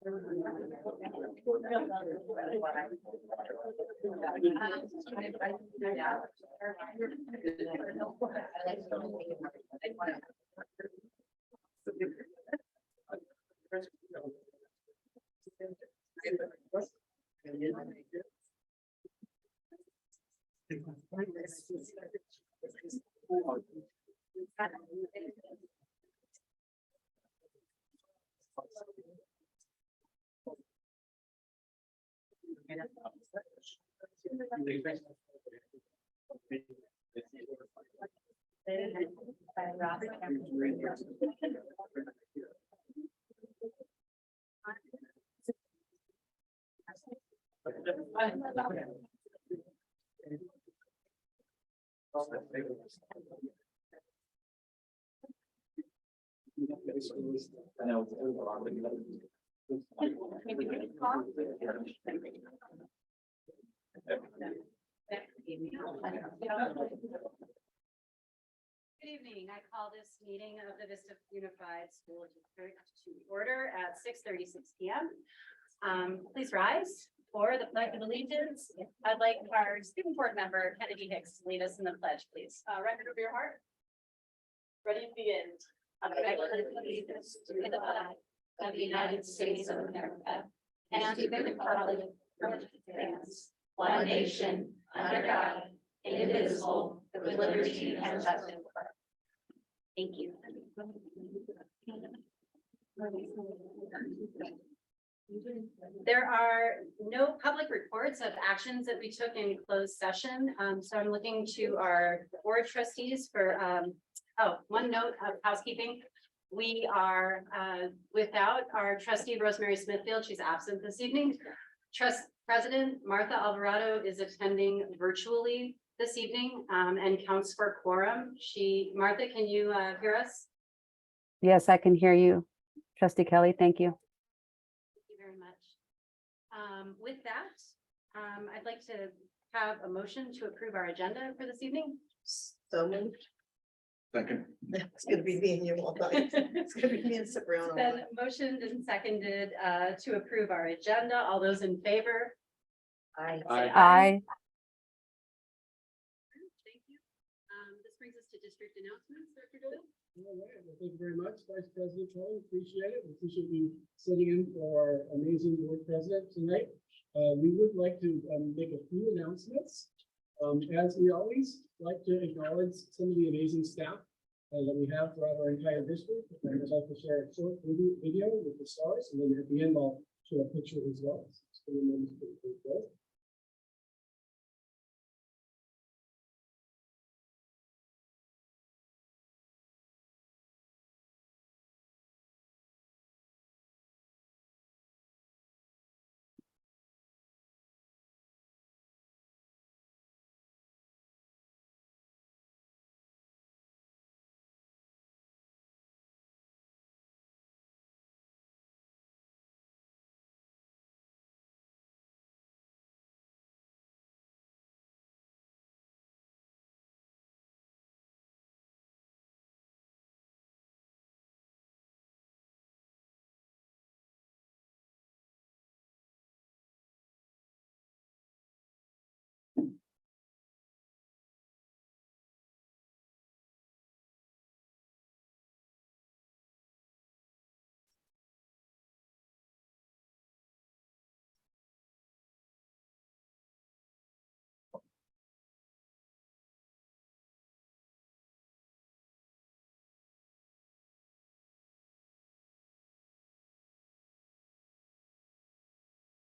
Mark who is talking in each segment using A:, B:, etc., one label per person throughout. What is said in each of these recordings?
A: Good evening. I call this meeting of the Vista Unified School District to order at 6:36 p.m. Please rise for the Pledge of Allegiance. I'd like our student board member, Kennedy Hicks, to lead us in the pledge, please. Record of your heart. Ready to begin. I pledge allegiance to the flag of the United States of America and to the republic for which it stands, one nation, under God, indivisible, with liberty and justice. Thank you. There are no public reports of actions that we took in closed session. So I'm looking to our board trustees for, one note of housekeeping. We are without our trustee Rosemary Smithfield. She's absent this evening. President Martha Alvarado is attending virtually this evening and counts for quorum. Martha, can you hear us?
B: Yes, I can hear you. Trustee Kelly, thank you.
A: Thank you very much. With that, I'd like to have a motion to approve our agenda for this evening.
C: So moved.
D: Second.
C: It's gonna be me and you all night. It's gonna be me and Sabrina.
A: Been motioned and seconded to approve our agenda. All those in favor?
C: Aye.
A: Say
B: Aye.
A: Thank you. This brings us to district announcements. Dr. Doyle?
E: All right, well, thank you very much, Vice President Kelly. Appreciate it. We appreciate you sitting in for our amazing board president tonight. We would like to make a few announcements. As we always like to acknowledge some of the amazing staff that we have throughout our entire district. And I'd like to share a short video with the stars, and then at the end I'll show a picture as well. So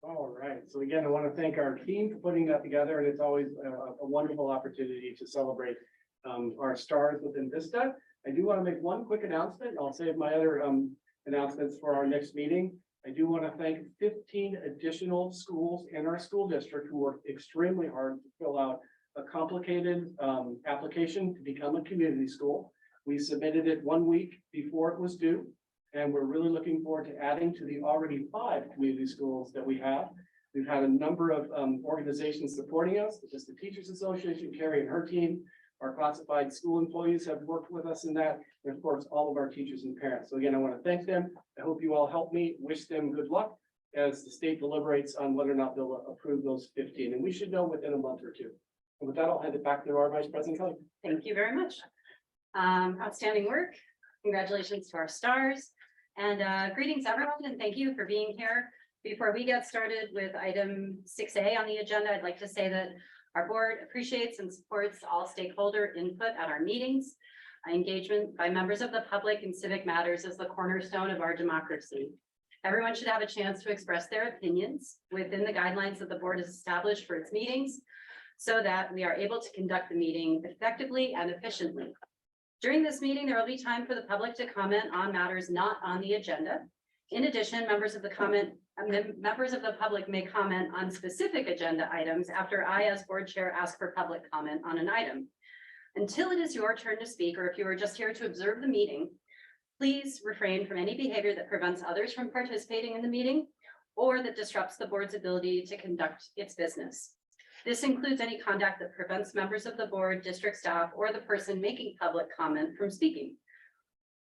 E: all right, so again, I want to thank our team for putting that together, and it's always a wonderful opportunity to celebrate our stars within Vista. I do want to make one quick announcement. I'll save my other announcements for our next meeting. I do want to thank 15 additional schools in our school district who worked extremely hard to fill out a complicated application to become a community school. We submitted it 1 week before it was due. And we're really looking forward to adding to the already 5 community schools that we have. We've had a number of organizations supporting us, such as the Teachers Association, Carrie and her team. Our classified school employees have worked with us in that, and of course, all of our teachers and parents. So again, I want to thank them. I hope you all help me, wish them good luck. as the state deliberates on whether or not they'll approve those 15, and we should know within a month or two. And with that, I'll hand it back to our Vice President Kelly.
A: Thank you very much. Outstanding work. Congratulations to our stars. And greetings, everyone, and thank you for being here. Before we get started with item 6A on the agenda, I'd like to say that our board appreciates and supports all stakeholder input at our meetings. Engagement by members of the public in civic matters is the cornerstone of our democracy. Everyone should have a chance to express their opinions within the guidelines that the board has established for its meetings, so that we are able to conduct the meeting effectively and efficiently. During this meeting, there will be time for the public to comment on matters not on the agenda. In addition, members of the public may comment on specific agenda items after I, as board chair, ask for public comment on an item. Until it is your turn to speak, or if you are just here to observe the meeting, please refrain from any behavior that prevents others from participating in the meeting or that disrupts the board's ability to conduct its business. This includes any conduct that prevents members of the board, district staff, or the person making public comment from speaking.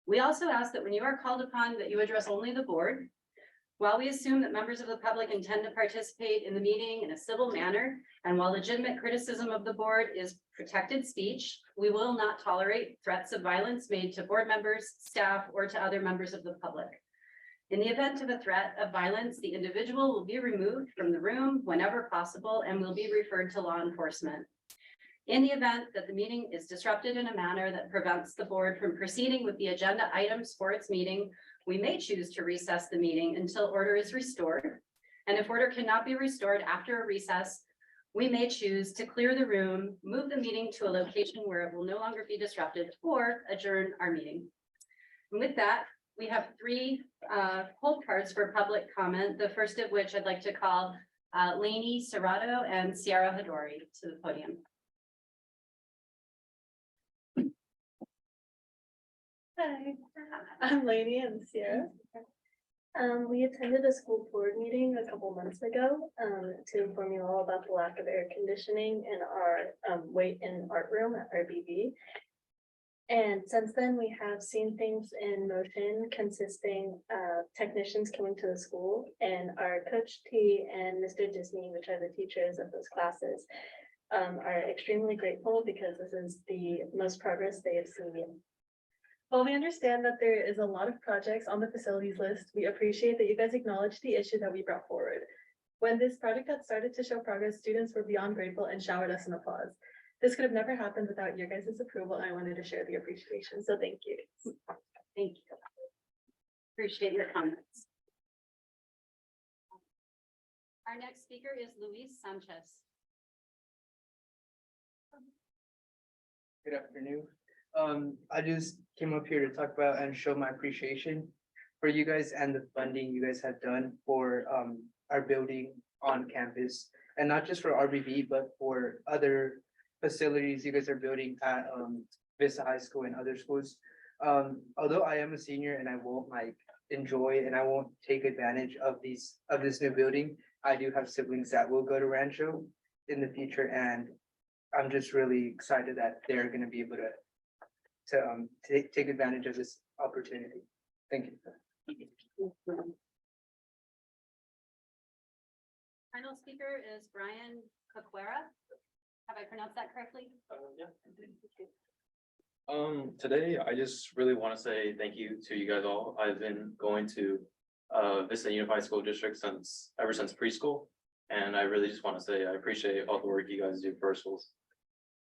A: We also ask that when you are called upon, that you address only the board. While we assume that members of the public intend to participate in the meeting in a civil manner, and while legitimate criticism of the board is protected speech, we will not tolerate threats of violence made to board members, staff, or to other members of the public. In the event of a threat of violence, the individual will be removed from the room whenever possible and will be referred to law enforcement. In the event that the meeting is disrupted in a manner that prevents the board from proceeding with the agenda items for its meeting, we may choose to recess the meeting until order is restored. And if order cannot be restored after a recess, we may choose to clear the room, move the meeting to a location where it will no longer be disrupted, or adjourn our meeting. And with that, we have three hold cards for public comment, the first of which I'd like to call Lainey Serrato and Sierra Hadori to the podium.
D: Hi, I'm Lainey and Sierra. We attended a school board meeting a couple months ago to inform you all about the lack of air conditioning in our weight and art room at RBB. And since then, we have seen things in motion consisting of technicians coming to the school, and our Coach T and Mr. Disney, which are the teachers of those classes, are extremely grateful because this is the most progress they have seen. While we understand that there is a lot of projects on the facilities list, we appreciate that you guys acknowledge the issue that we brought forward. When this project got started to show progress, students were beyond grateful and showered us in applause. This could have never happened without your guys' approval, and I wanted to share the appreciation, so thank you.
A: Thank you. Appreciate your comments. Our next speaker is Luis Sanchez.
F: Good afternoon. I just came up here to talk about and show my appreciation for you guys and the funding you guys have done for our building on campus, and not just for RBB, but for other facilities you guys are building at Vista High School and other schools. Although I am a senior and I won't enjoy and I won't take advantage of this new building, I do have siblings that will go to Rancho in the future, and I'm just really excited that they're going to be able to take advantage of this opportunity. Thank you.
A: Final speaker is Brian Caquera. Have I pronounced that correctly?
G: Today, I just really want to say thank you to you guys all. I've been going to Vista Unified School District ever since preschool. And I really just want to say I appreciate all the work you guys do for our schools.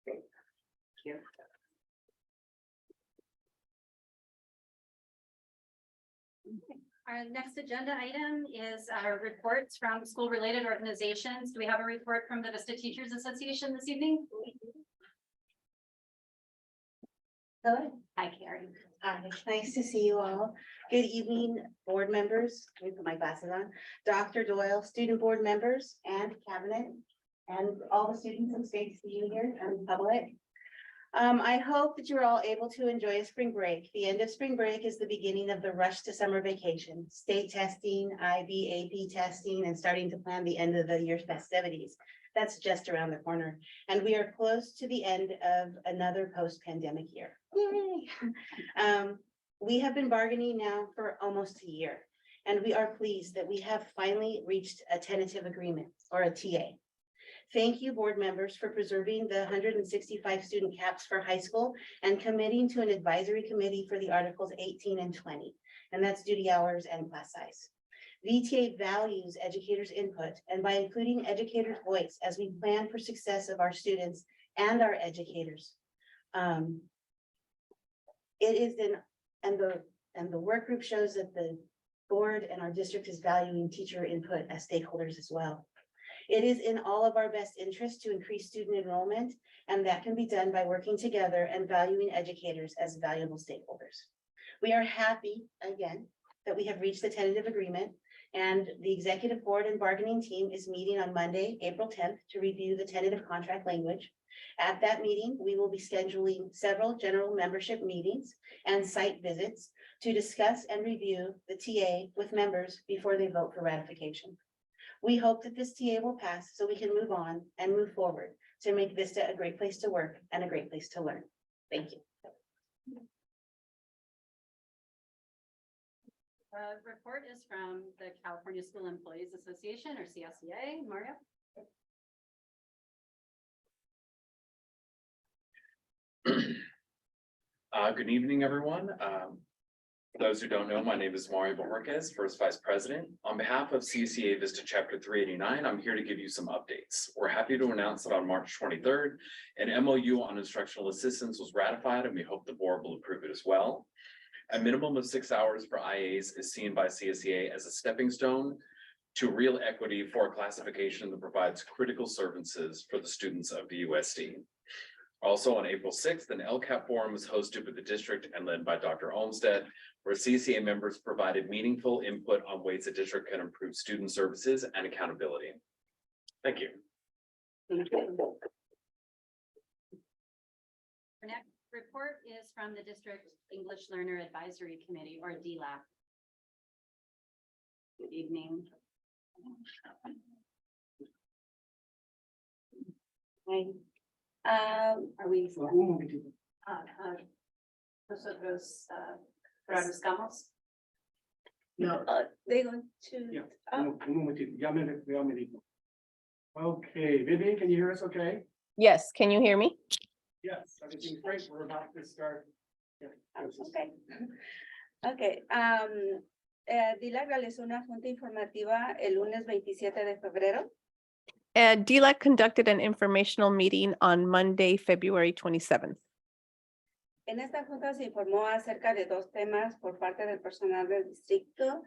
A: Thank you. Our next agenda item is our reports from school-related organizations. Do we have a report from the Vista Teachers Association this evening?
H: Hello.
A: Hi, Carrie.
H: Hi, nice to see you all. Good evening, board members. Let me put my glasses on. Dr. Doyle, student board members and cabinet, and all the students. It's great to see you here and public. I hope that you're all able to enjoy a spring break. The end of spring break is the beginning of the rush to summer vacation. State testing, IB, AP testing, and starting to plan the end of the year's festivities. That's just around the corner. And we are close to the end of another post-pandemic year. Yay! We have been bargaining now for almost a year. and we are pleased that we have finally reached a tentative agreement, or a TA. Thank you, board members, for preserving the 165 student caps for high school and committing to an advisory committee for the articles 18 and 20, and that's duty hours and class size. VTA values educators' input, and by including educators' voice as we plan for success of our students and our educators. It is in, and the work group shows that the board and our district is valuing teacher input as stakeholders as well. It is in all of our best interest to increase student enrollment, and that can be done by working together and valuing educators as valuable stakeholders. We are happy, again, that we have reached the tentative agreement, and the executive board and bargaining team is meeting on Monday, April 10th, to review the tentative contract language. At that meeting, we will be scheduling several general membership meetings and site visits to discuss and review the TA with members before they vote for ratification. We hope that this TA will pass so we can move on and move forward to make Vista a great place to work and a great place to learn. Thank you.
A: Report is from the California School Employees Association, or CSEA. Mario?
I: Good evening, everyone. For those who don't know, my name is Mario Bohorquez, First Vice President. On behalf of CCA Vista Chapter 389, I'm here to give you some updates. We're happy to announce that on March 23rd, an MOU on instructional assistance was ratified, and we hope the board will approve it as well. A minimum of 6 hours for IAs is seen by CSEA as a stepping stone to real equity for a classification that provides critical services for the students of the USD. Also on April 6th, an LCAP forum was hosted with the district and led by Dr. Olmsted, where CCA members provided meaningful input on ways the district can improve student services and accountability. Thank you.
A: Thank you. Our next report is from the District English Learner Advisory Committee, or DLAC. Good evening. Are we? Nosotros buscamos.
E: No,
H: They're going to.
E: yeah, un momentito, ya me dijo. Okay, Vivian, can you hear us okay?
J: Yes, can you hear me?
E: Yes, everything's great. We're about to start. Yeah, this is-
K: Okay. Okay. DILAC realizó una junta informativa el lunes 27 de febrero.
J: And DLAC conducted an informational meeting on Monday, February 27th.
K: En esta junta se informó acerca de dos temas por parte del personal del distrito.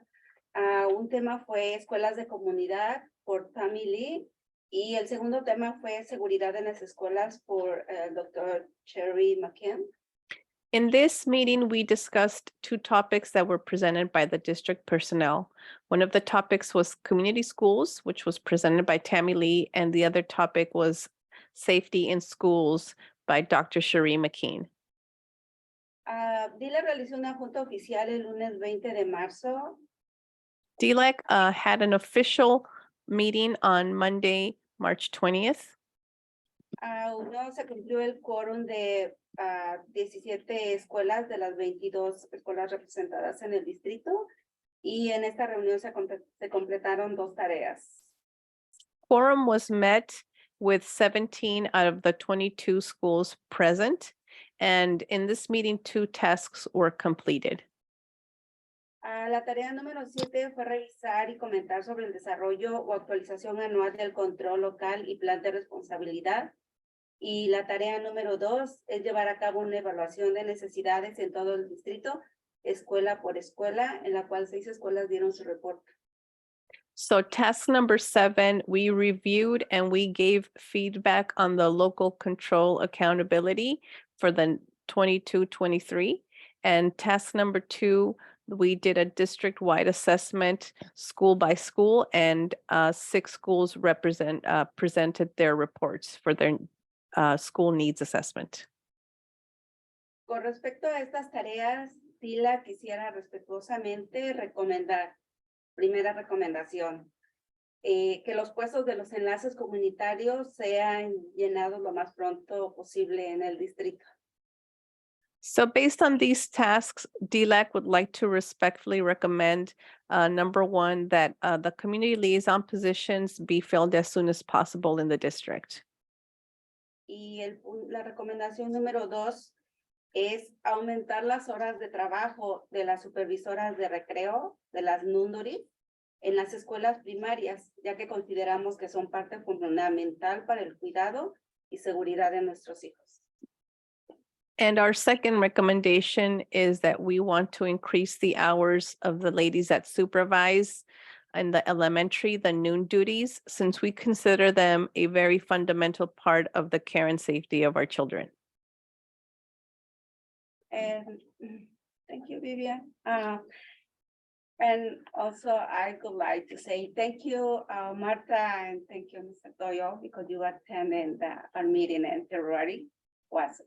K: Un tema fue escuelas de comunidad por Tammy Lee y el segundo tema fue seguridad en las escuelas por el Dr. Cherry McKim.
J: In this meeting, we discussed two topics that were presented by the district personnel. One of the topics was community schools, which was presented by Tammy Lee, and the other topic was safety in schools by Dr. Cherie McKean.
K: DILAC realizó una junta oficial el lunes 20 de marzo.
J: DLAC had an official meeting on Monday, March 20th.
K: No se cumplió el quórum de 17 escuelas de las 22 escuelas representadas en el distrito y en esta reunión se completaron dos tareas.
J: Quorum was met with 17 out of the 22 schools present, and in this meeting, 2 tasks were completed.
K: La tarea número 7 fue revisar y comentar sobre el desarrollo o actualización anual del control local y plan de responsabilidad. Y la tarea número 2 es llevar a cabo una evaluación de necesidades en todo el distrito, escuela por escuela, en la cual 6 escuelas dieron su reporte.
J: So task number 7, we reviewed and we gave feedback on the local control accountability for the 22-23. And task number 2, we did a district-wide assessment school by school, and 6 schools presented their reports for their school needs assessment.
K: Con respecto a estas tareas, Tila quisiera respetuosamente recomendar, primera recomendación, que los puestos de los enlaces comunitarios sean llenados lo más pronto posible en el distrito.
J: So based on these tasks, DLAC would like to respectfully recommend, number one, that the community liaison positions be filled as soon as possible in the district.
K: Y la recomendación número 2 es aumentar las horas de trabajo de las supervisoras de recreo, de las NUNDURI, en las escuelas primarias, ya que consideramos que son parte fundamental para el cuidado y seguridad de nuestros hijos.
J: And our second recommendation is that we want to increase the hours of the ladies that supervise in the elementary, the noon duties, since we consider them a very fundamental part of the care and safety of our children.
K: And thank you, Vivian. And also I would like to say thank you, Martha, and thank you, Mr. Doyle, because you attended our meeting in February. Was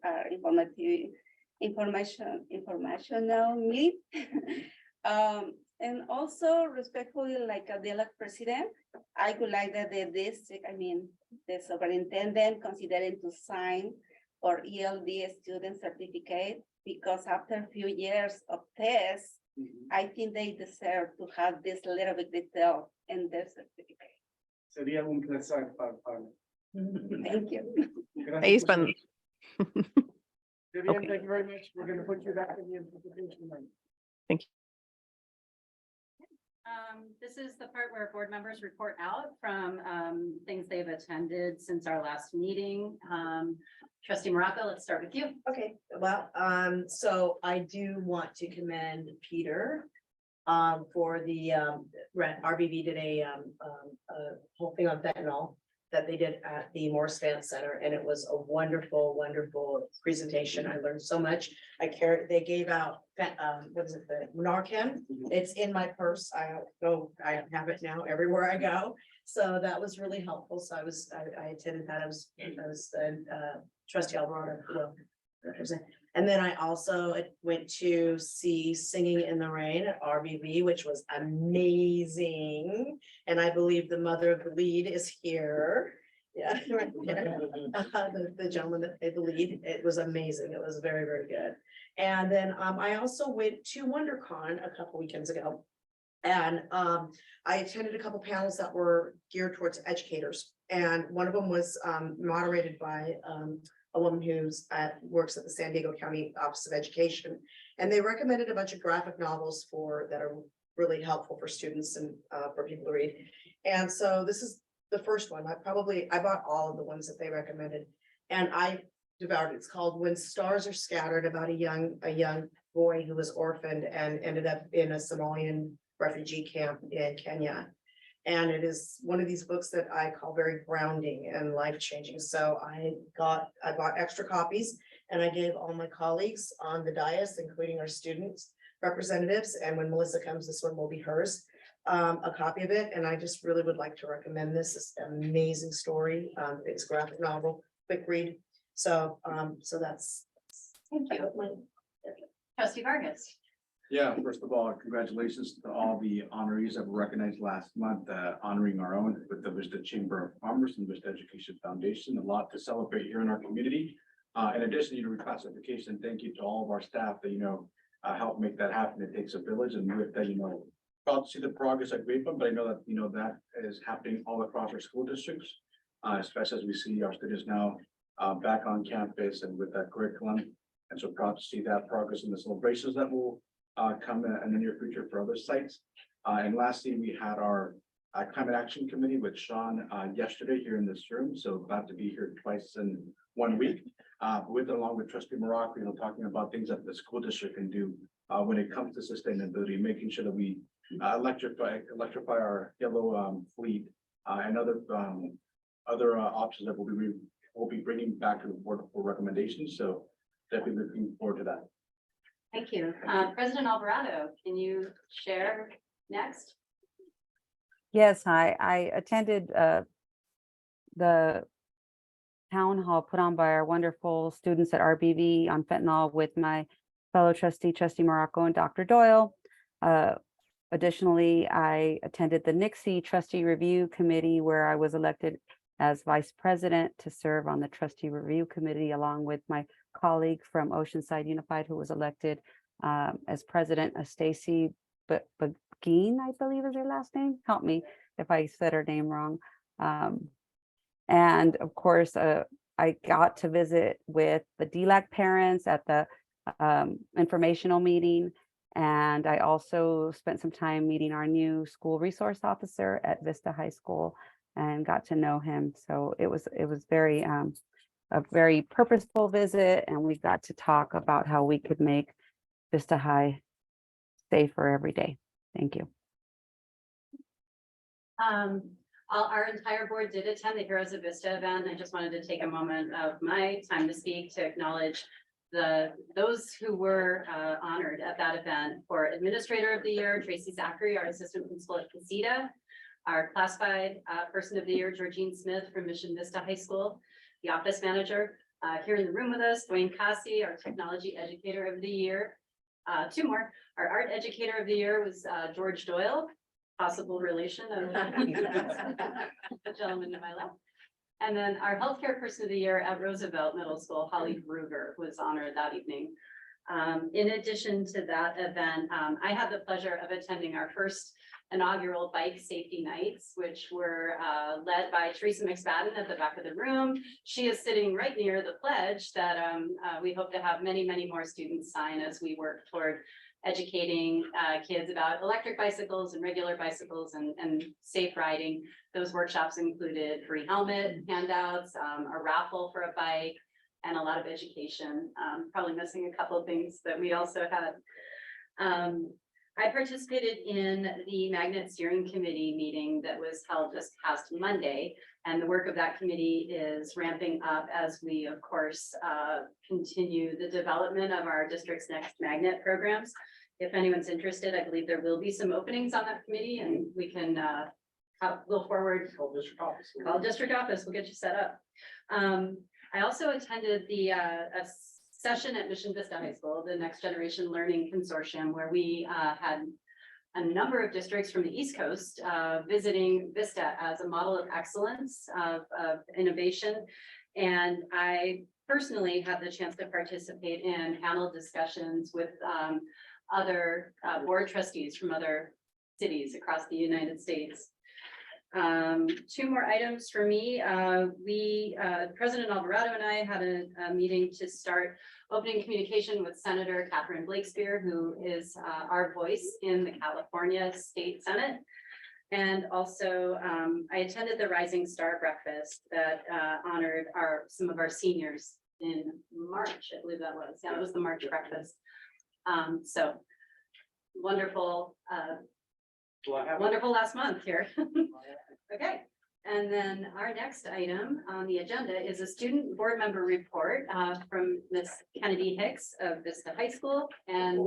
K: informational meet. And also respectfully, like a DLAC president, I would like that the district, the superintendent considering to sign for ELD student certificate, because after a few years of tests, I think they deserve to have this little bit detail in their certificate.
E: Sería un placer para.
K: Thank you.
J: Ahí es cuando-
E: Vivian,
J: Okay.
E: thank you very much. We're gonna put you back in the implementation line.
A: This is the part where board members report out from things they've attended since our last meeting. Trustee Morocco, let's start with you.
C: Okay, well, so I do want to commend Peter for the RBV did a whole thing on fentanyl that they did at the Morris Fan Center, and it was a wonderful, wonderful presentation. I learned so much. They gave out, what is it, the Narcan? It's in my purse. I have it now everywhere I go. So that was really helpful. So I attended that. I was trustee Alvarado. And then I also went to see Singing in the Rain at RBV, which was amazing. And I believe the mother of the lead is here. Yeah, right there. The gentleman that played the lead. It was amazing. It was very, very good. And then I also went to WonderCon a couple weekends ago. And I attended a couple panels that were geared towards educators. And one of them was moderated by a woman works at the San Diego County Office of Education. And they recommended a bunch of graphic novels that are really helpful for students and for people to read. And so this is the first one. I bought all of the ones that they recommended, and I devoured it. It's called When Stars Are Scattered, about a young boy who was orphaned and ended up in a Somalian refugee camp in Kenya. And it is one of these books that I call very grounding and life-changing. So I bought extra copies, and I gave all my colleagues on the dais, including our students representatives. And when Melissa comes, this one will be hers, a copy of it. And I just really would like to recommend this. It's an amazing story. It's a graphic novel, quick read. So that's.
A: Thank you. Trustee Vargas.
L: Yeah, first of all, congratulations to all the honorees that were recognized last month, honoring our own with the Vista Chamber of Commerce and Vista Education Foundation. A lot to celebrate here in our community. In addition to reclassification, thank you to all of our staff that, help make that happen. It takes a village, and with that, proud to see the progress at Grapevine, but I know that, that is happening all across our school districts, especially as we see our students now back on campus and with that curriculum. And so proud to see that progress in the celebrations that will come in the near future for other sites. And lastly, we had our Climate Action Committee with Sean yesterday here in this room. So glad to be here twice in 1 week. Along with Trustee Morocco, talking about things that the school district can do when it comes to sustainability, making sure that we electrify our yellow fleet and other options that we'll be bringing back to the board for recommendations. So definitely looking forward to that.
A: Thank you. President Alvarado, can you share next?
B: Yes, I attended the town hall put on by our wonderful students at RBV on fentanyl with my fellow trustee Morocco, and Dr. Doyle. Additionally, I attended the Nixie Trustee Review Committee, where I was elected as vice president to serve on the Trustee Review Committee along with my colleague from Oceanside Unified who was elected as president, Stacy Begin, I believe is her last name. Help me if I said her name wrong. And of course, I got to visit with the DLAC parents at the informational meeting. And I also spent some time meeting our new school resource officer at Vista High School and got to know him. So it was very a very purposeful visit, and we got to talk about how we could make Vista High safer every day. Thank you.
A: Our entire board did attend the Heroes of Vista event. I just wanted to take a moment of my time to speak to acknowledge those who were honored at that event. For Administrator of the Year, Tracy Zachary, our Assistant Principal at Casita, our Classified Person of the Year, Georgine Smith from Mission Vista High School, the Office Manager here in the room with us, Dwayne Cassie, our Technology Educator of the Year. Two more. Our Art Educator of the Year was George Doyle, possible relation of the gentleman to my left. And then our Healthcare Person of the Year at Roosevelt Middle School, Holly Ruger, was honored that evening. In addition to that event, I had the pleasure of attending our first inaugural bike safety nights, which were led by Teresa McSpadden at the back of the room. She is sitting right near the pledge that we hope to have many, many more students sign as we work toward educating kids about electric bicycles and regular bicycles and safe riding. Those workshops included free helmet handouts, a raffle for a bike, and a lot of education. Probably missing a couple of things that we also had. I participated in the Magnet Steering Committee meeting that was held just past Monday, and the work of that committee is ramping up as we, of course, continue the development of our district's next magnet programs. If anyone's interested, I believe there will be some openings on that committee, and we can go forward.
E: Call district office.
A: Call district office, we'll get you set up. I also attended a session at Mission Vista High School, the Next Generation Learning Consortium, where we had a number of districts from the East Coast visiting Vista as a model of excellence, of innovation. And I personally had the chance to participate in panel discussions with other board trustees from other cities across the United States. Two more items for me. President Alvarado and I had a meeting to start opening communication with Senator Catherine Blakespear, who is our voice in the California State Senate. And also, I attended the Rising Star Breakfast that honored some of our seniors in March, I believe that was. Yeah, it was the March breakfast. So wonderful. Wonderful last month here. Okay, and then our next item on the agenda is a student board member report from Miss Kennedy Hicks of Vista High School, and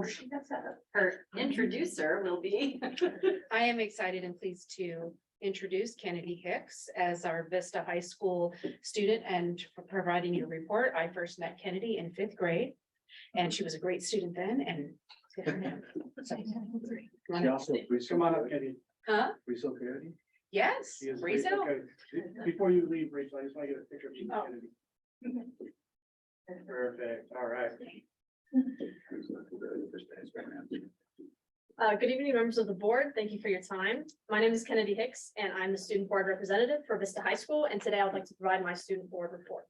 A: her introducer will be.
M: I am excited and pleased to introduce Kennedy Hicks as our Vista High School student and for providing you a report. I first met Kennedy in 5th grade, and she was a great student then, and
L: She also.
E: Come on up, Kenny.
M: Huh?
L: Result Kennedy.
M: Yes,
E: She is a
M: Rizzo.
E: great- okay. Before you leave, Rachel, I just want to get a picture of you,
M: Oh.
E: Kennedy. Perfect, all right.
D: Good evening, members of the board. Thank you for your time. My name is Kennedy Hicks, and I'm the student board representative for Vista High School, and today I would like to provide my student board report.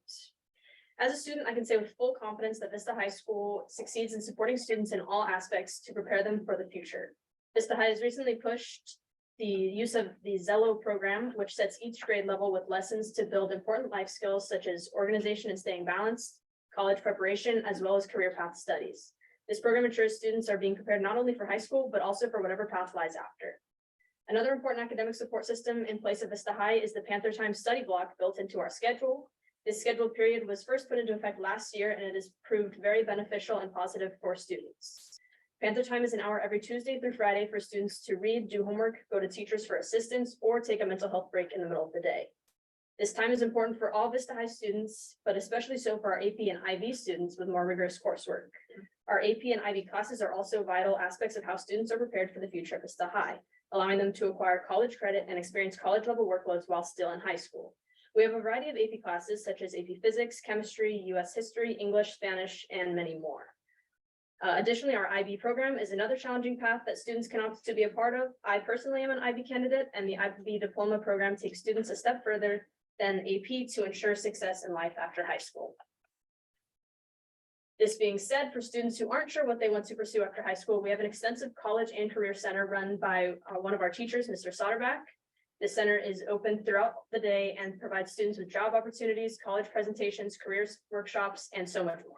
D: As a student, I can say with full confidence that Vista High School succeeds in supporting students in all aspects to prepare them for the future. Vista High has recently pushed the use of the Zello program, which sets each grade level with lessons to build important life skills such as organization and staying balanced, college preparation, as well as career path studies. This program ensures students are being prepared not only for high school, but also for whatever path lies after. Another important academic support system in place at Vista High is the Panther Time study block built into our schedule. This scheduled period was first put into effect last year, and it has proved very beneficial and positive for students. Panther Time is an hour every Tuesday through Friday for students to read, do homework, go to teachers for assistance, or take a mental health break in the middle of the day. This time is important for all Vista High students, but especially so for our AP and IB students with more rigorous coursework. Our AP and IB classes are also vital aspects of how students are prepared for the future at Vista High, allowing them to acquire college credit and experience college level workloads while still in high school. We have a variety of AP classes such as AP Physics, Chemistry, US History, English, Spanish, and many more. Additionally, our IB program is another challenging path that students can opt to be a part of. I personally am an IB candidate, and the IB diploma program takes students a step further than AP to ensure success in life after high school. This being said, for students who aren't sure what they want to pursue after high school, we have an extensive college and career center run by one of our teachers, Mr. Soderback. The center is open throughout the day and provides students with job opportunities, college presentations, careers workshops, and so much more.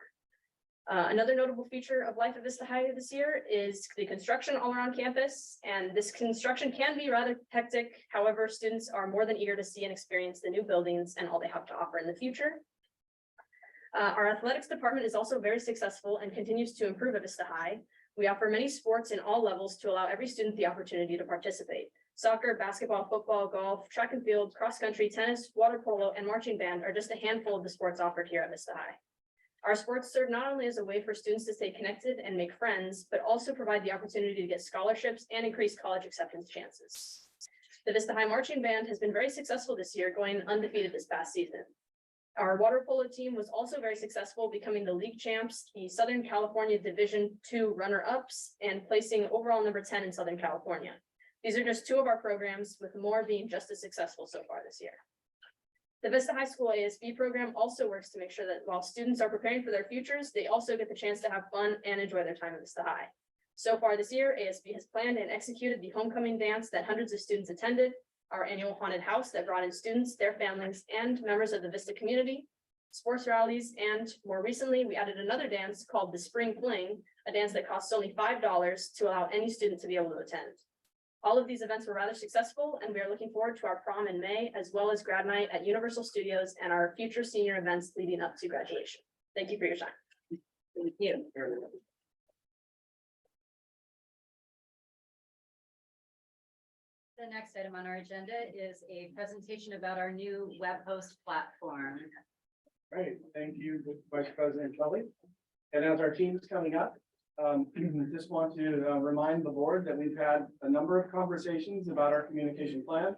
D: Another notable feature of life at Vista High this year is the construction all around campus, and this construction can be rather hectic. However, students are more than eager to see and experience the new buildings and all they have to offer in the future. Our athletics department is also very successful and continues to improve at Vista High. We offer many sports in all levels to allow every student the opportunity to participate. Soccer, basketball, football, golf, track and field, cross country, tennis, water polo, and marching band are just a handful of the sports offered here at Vista High. Our sports serve not only as a way for students to stay connected and make friends, but also provide the opportunity to get scholarships and increase college acceptance chances. The Vista High marching band has been very successful this year, going undefeated this past season. Our water polo team was also very successful, becoming the league champs, the Southern California Division II runner-ups, and placing overall number 10 in Southern California. These are just two of our programs, with more being just as successful so far this year. The Vista High School ASB program also works to make sure that while students are preparing for their futures, they also get the chance to have fun and enjoy their time at Vista High. So far this year, ASB has planned and executed the homecoming dance that hundreds of students attended, our annual haunted house that brought in students, their families, and members of the Vista community, sports rallies, and more recently, we added another dance called the Spring Fling, a dance that costs only $5 to allow any student to be able to attend. All of these events were rather successful, and we are looking forward to our prom in May, as well as grad night at Universal Studios and our future senior events leading up to graduation. Thank you for your time.
A: Thank you. The next item on our agenda is a presentation about our new web host platform.
E: Great, thank you, Vice President Kelly. And as our team is coming up, just want to remind the board that we've had a number of conversations about our communication plan.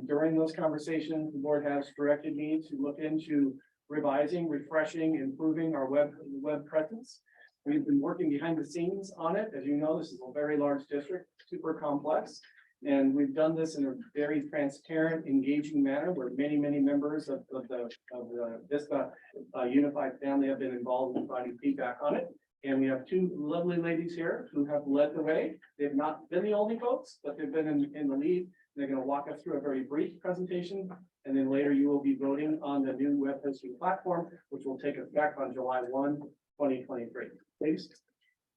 E: During those conversations, the board has directed me to look into revising, refreshing, improving our web presence. We've been working behind the scenes on it. As you know, this is a very large district, super complex. And we've done this in a very transparent, engaging manner where many members of the Vista Unified family have been involved in providing feedback on it. And we have two lovely ladies here who have led the way. They've not been the only folks, but they've been in the lead. They're going to walk us through a very brief presentation. And then later you will be voting on the new web hosting platform, which will take effect on July 1, 2023. Please.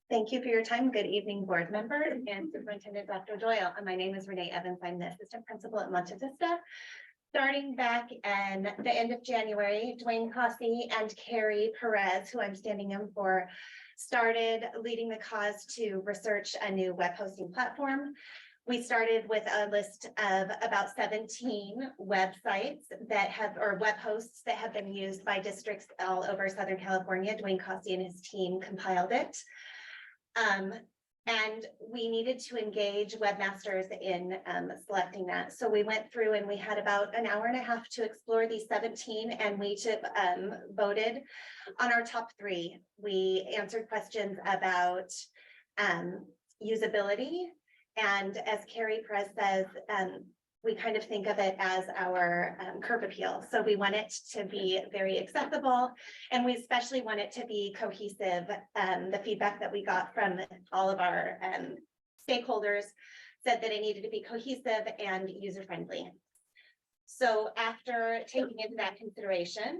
N: Thank you for your time. Good evening, board members and Superintendent Dr. Doyle. And my name is Renee Evans. I'm the assistant principal at Monte Vista. Starting back in the end of January, Dwayne Cossey and Carrie Perez, who I'm standing in for, started leading the cause to research a new web hosting platform. We started with a list of about 17 websites that have, or web hosts that have been used by districts all over Southern California. Dwayne Cossey and his team compiled it. And we needed to engage webmasters in selecting that. So we went through and we had about an hour and a half to explore these 17, and we voted on our top 3. We answered questions about usability. And as Carrie Perez says, we kind of think of it as our curb appeal. So we want it to be very accessible, and we especially want it to be cohesive. The feedback that we got from all of our stakeholders said that it needed to be cohesive and user-friendly. So after taking into that consideration,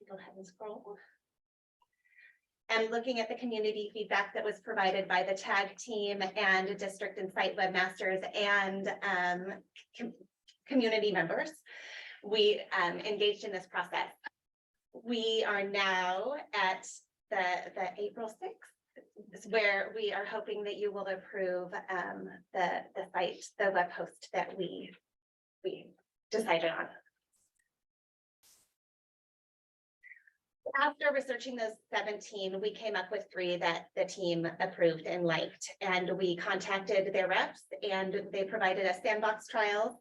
N: go ahead and scroll. And looking at the community feedback that was provided by the TAG team and district and site webmasters and community members, we engaged in this process. We are now at the April 6th, where we are hoping that you will approve the site, the web host that we decided on. After researching those 17, we came up with 3 that the team approved and liked, and we contacted their reps, and they provided us sandbox trials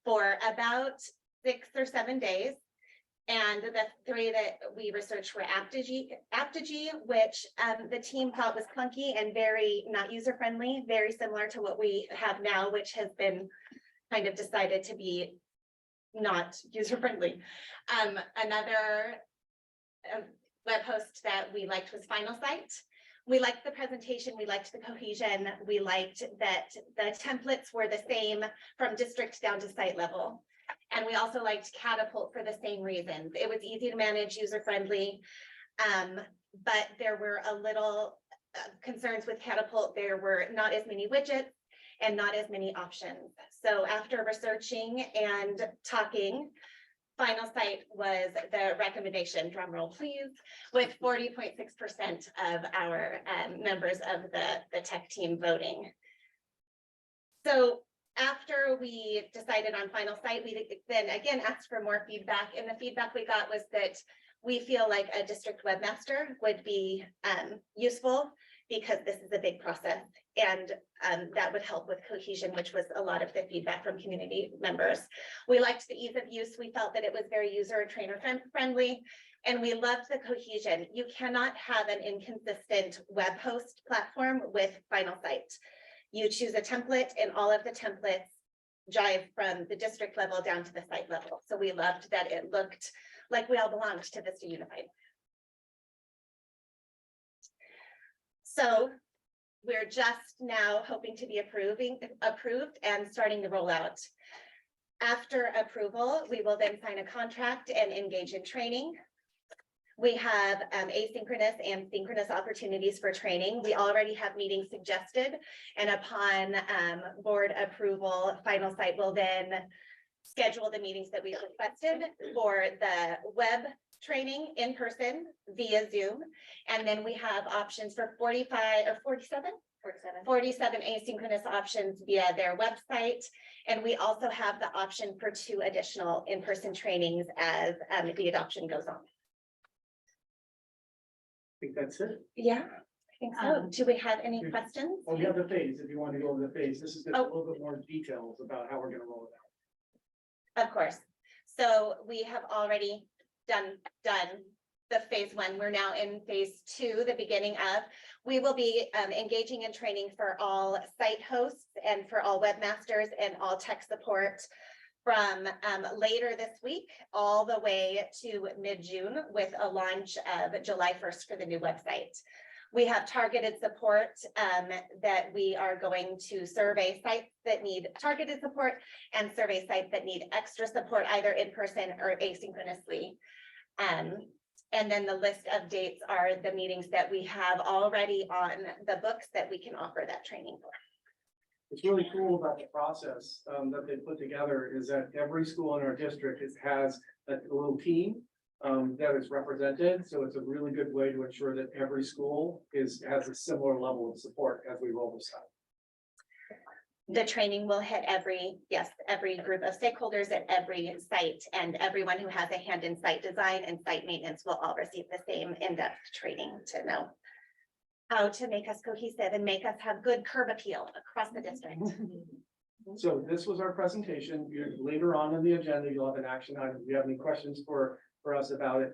N: for about 6 or 7 days. And the 3 that we researched were Apogee, which the team thought was clunky and very not user-friendly, very similar to what we have now, which has been kind of decided to be not user-friendly. Another web host that we liked was Final Site. We liked the presentation, we liked the cohesion, we liked that the templates were the same from district down to site level. And we also liked Catapult for the same reasons. It was easy to manage, user-friendly. But there were a little concerns with Catapult. There were not as many widgets and not as many options. So after researching and talking, Final Site was the recommendation, drum roll please, with 40.6% of our members of the tech team voting. So after we decided on Final Site, we then again asked for more feedback, and the feedback we got was that we feel like a district webmaster would be useful because this is a big process, and that would help with cohesion, which was a lot of the feedback from community members. We liked the ease of use. We felt that it was very user and trainer friendly, and we loved the cohesion. You cannot have an inconsistent web host platform with Final Site. You choose a template and all of the templates jive from the district level down to the site level. So we loved that it looked like we all belonged to Vista Unified. So we're just now hoping to be approved and starting the rollout. After approval, we will then sign a contract and engage in training. We have asynchronous and synchronous opportunities for training. We already have meetings suggested, and upon board approval, Final Site will then schedule the meetings that we requested for the web training in person via Zoom. And then we have options for 47 asynchronous options via their website. And we also have the option for 2 additional in-person trainings as the adoption goes on.
E: I think that's it.
N: Yeah, I think so. Do we have any questions?
E: Oh, the other phase, if you want to go over the phase, this is just a
N: Oh.
E: little bit more details about how we're gonna roll it out.
N: Of course. So we have already done the phase 1. We're now in phase 2, the beginning of. We will be engaging in training for all site hosts and for all webmasters and all tech support from later this week all the way to mid-June with a launch of July 1st for the new website. We have targeted support that we are going to survey sites that need targeted support and survey sites that need extra support either in person or asynchronously. And then the list of dates are the meetings that we have already on the books that we can offer that training for.
E: What's really cool about the process that they put together is that every school in our district has a little team that is represented. So it's a really good way to ensure that every school has a similar level of support as we roll this out.
N: The training will hit every group of stakeholders at every site, and everyone who has a hand in site design and site maintenance will all receive the same in-depth training to know how to make us cohesive and make us have good curb appeal across the district.
E: So this was our presentation. Later on in the agenda, you'll have an action item. Do you have any questions for us about it?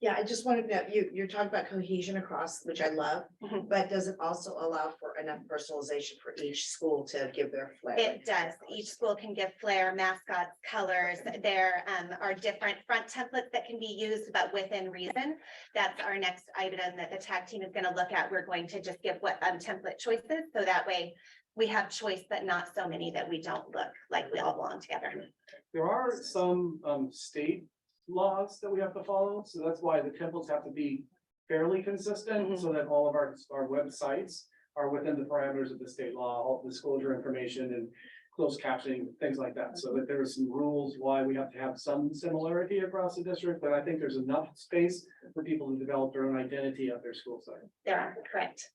C: Yeah, I just wanted to know, you're talking about cohesion across, which I love,
N: Mhm.
C: but does it also allow for enough personalization for each school to give their flair?
N: It does. Each school can give flair, mascots, colors. There are different front templates that can be used, but within reason. That's our next item that the tag team is going to look at. We're going to just give what template choices, so that way we have choice, but not so many that we don't look like we all belong together.
E: There are some state laws that we have to follow, so that's why the templates have to be fairly consistent, so that all of our websites are within the parameters of the state law, all disclosure information and closed captioning, things like that. So that there are some rules why we have to have some similarity across the district, but I think there's enough space for people to develop their own identity at their school site.
N: There are, correct.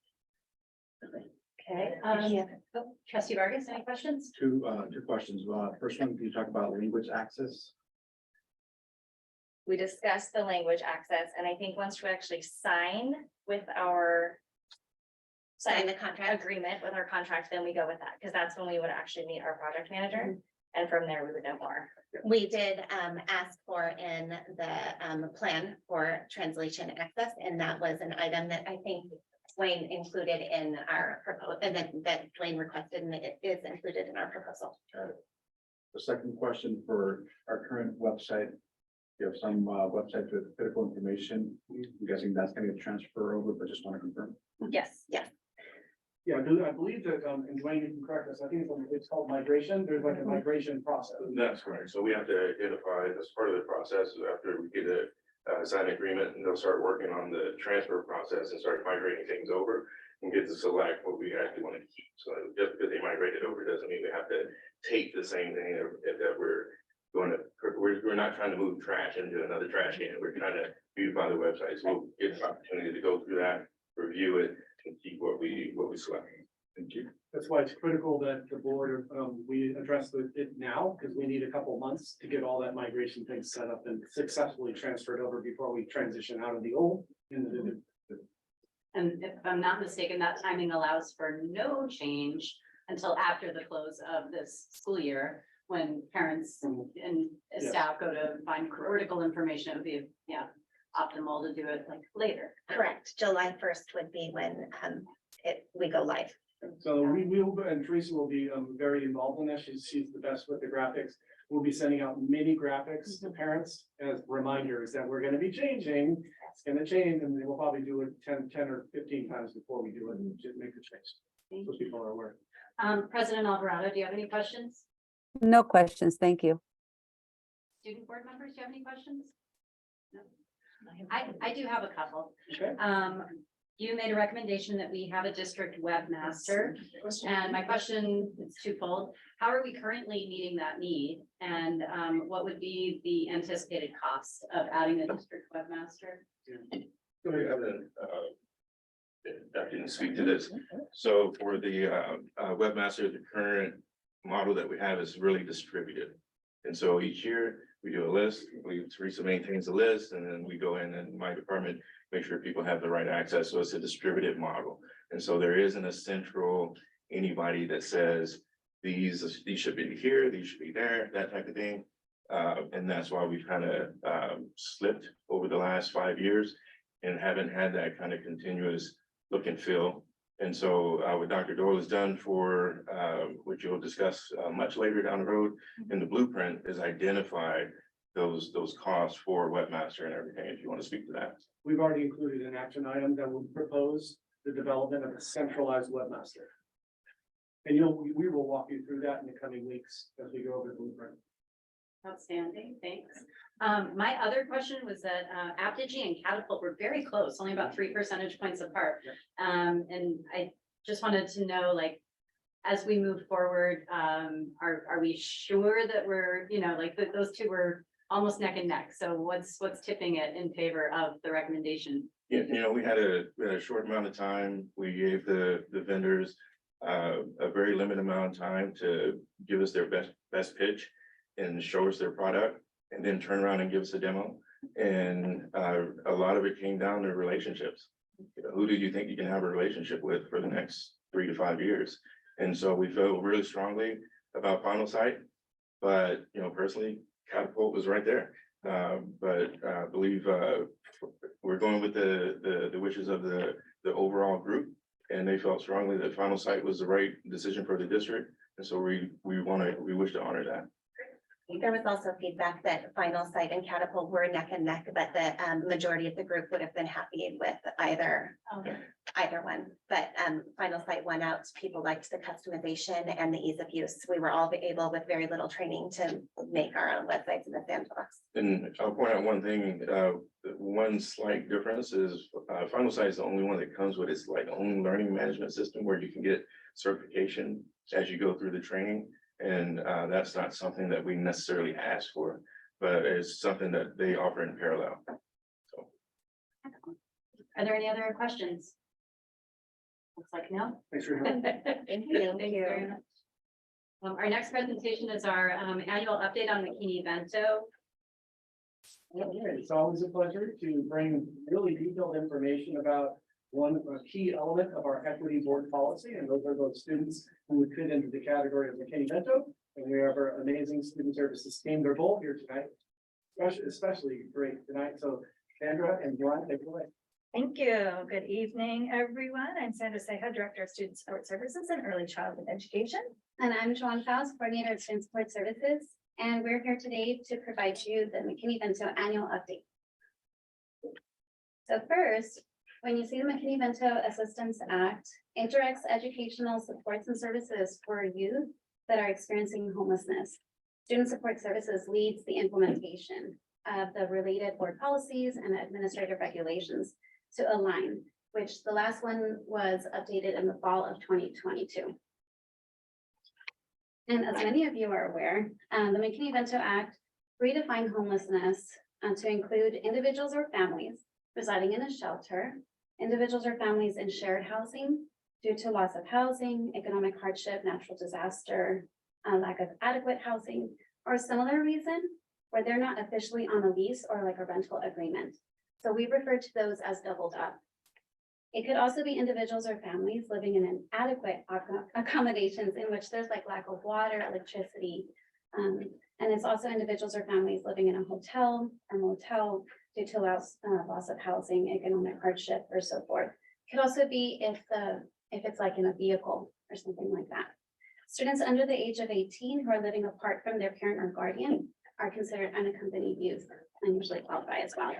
A: Okay, trustee Vargas, any questions?
L: Two questions. First one, can you talk about language access?
O: We discussed the language access, and I think once we actually sign with our
N: Sign the contract.
O: agreement with our contract, then we go with that, because that's when we would actually meet our project manager. And from there, we would know more.
N: We did ask for in the plan for translation access, and that was an item that I think Dwayne included in our proposal, and that Dwayne requested, and it is included in our proposal.
L: The second question for our current website. You have some websites with critical information. I'm guessing that's going to transfer over, but just want to confirm.
N: Yes, yes.
E: Yeah, I believe that, and Dwayne, you can correct us, I think it's called migration, there's like a migration process.
P: That's correct. So we have to identify as part of the process after we get a signed agreement, and they'll start working on the transfer process and start migrating things over and get to select what we actually want to keep. So just because they migrated over doesn't mean we have to take the same thing that we're going to, we're not trying to move trash into another trash can. We're trying to beautify the website. So we'll get the opportunity to go through that, review it, and keep what we select.
L: Thank you.
E: That's why it's critical that the board, we address it now, because we need a couple months to get all that migration thing set up and successfully transferred over before we transition out of the old into the new.
A: And if I'm not mistaken, that timing allows for no change until after the close of this school year, when parents and staff go to find critical information. It would be, optimal to do it like later.
N: Correct. July 1st would be when we go live.
E: So we will, and Teresa will be very involved in this. She's the best with the graphics. We'll be sending out mini graphics to parents as reminders that we're going to be changing. It's going to change, and we'll probably do it 10 or 15 times before we do it, and just make the change. So people are aware.
A: President Alvarado, do you have any questions?
B: No questions. Thank you.
A: Student board members, do you have any questions? No. I do have a couple.
E: Okay.
A: You made a recommendation that we have a district webmaster, and my question is twofold. How are we currently meeting that need? And what would be the anticipated cost of adding a district webmaster?
P: We haven't, I didn't speak to this. So for the webmaster, the current model that we have is really distributed. And so each year we do a list, Teresa maintains a list, and then we go in and my department make sure people have the right access. So it's a distributed model. And so there isn't a central anybody that says these should be here, these should be there, that type of thing. And that's why we've kind of slipped over the last 5 years and haven't had that kind of continuous look and feel. And so what Dr. Doyle has done for, which you'll discuss much later down the road in the blueprint, is identify those costs for webmaster and everything, if you want to speak to that.
E: We've already included an action item that will propose the development of a centralized webmaster. And we will walk you through that in the coming weeks as we go over the blueprint.
A: Outstanding, thanks. My other question was that Apogee and Catapult were very close, only about 3 percentage points apart. And I just wanted to know, like, as we move forward, are we sure that we're, like those two were almost neck and neck? So what's tipping it in favor of the recommendation?
P: Yeah, we had a short amount of time. We gave the vendors a very limited amount of time to give us their best pitch and show us their product, and then turn around and give us a demo. And a lot of it came down to relationships. Who do you think you can have a relationship with for the next 3 to 5 years? And so we feel really strongly about Final Site, but personally, Catapult was right there. But I believe we're going with the wishes of the overall group, and they felt strongly that Final Site was the right decision for the district. And so we wish to honor that.
N: There was also feedback that Final Site and Catapult were neck and neck, but the majority of the group would have been happy with either one. But Final Site won out. People liked the customization and the ease of use. We were all able with very little training to make our own websites in the sandbox.
P: And I'll point out one thing, one slight difference is Final Site is the only one that comes with its own learning management system where you can get certification as you go through the training. And that's not something that we necessarily ask for, but it's something that they offer in parallel. So.
A: Are there any other questions? Looks like no.
E: Thanks for your help.
A: Thank you. Thank you very much. Our next presentation is our annual update on McKinney Vento.
E: It's always a pleasure to bring really detailed information about a key element of our equity board policy, and those are those students who would fit into the category of McKinney Vento. And we have our amazing student services team. They're both here tonight. Especially great tonight. So Sandra and Joanne, take it away.
Q: Thank you. Good evening, everyone. I'm Sandra Seja, Director of Student Support Services and Early Childhood Education.
A: And I'm Joanne Faust, Coordinator of Student Support Services, and we're here today to provide you the McKinney-Vento annual update. So first, when you see the McKinney-Vento Assistance Act, it directs educational supports and services for youth that are experiencing homelessness. Student Support Services leads the implementation of the related board policies and administrative regulations to align, which the last one was updated in the fall of 2022. And as many of you are aware, the McKinney-Vento Act redefined homelessness to include individuals or families residing in a shelter, individuals or families in shared housing due to loss of housing, economic hardship, natural disaster, lack of adequate housing, or similar reason where they're not officially on a lease or like a rental agreement. So we refer to those as doubled up. It could also be individuals or families living in inadequate accommodations in which there's like lack of water, electricity. And it's also individuals or families living in a hotel or motel due to loss of housing, economic hardship, or so forth. It could also be if it's like in a vehicle or something like that. Students under the age of 18 who are living apart from their parent or guardian are considered unaccompanied youth and usually qualify as well.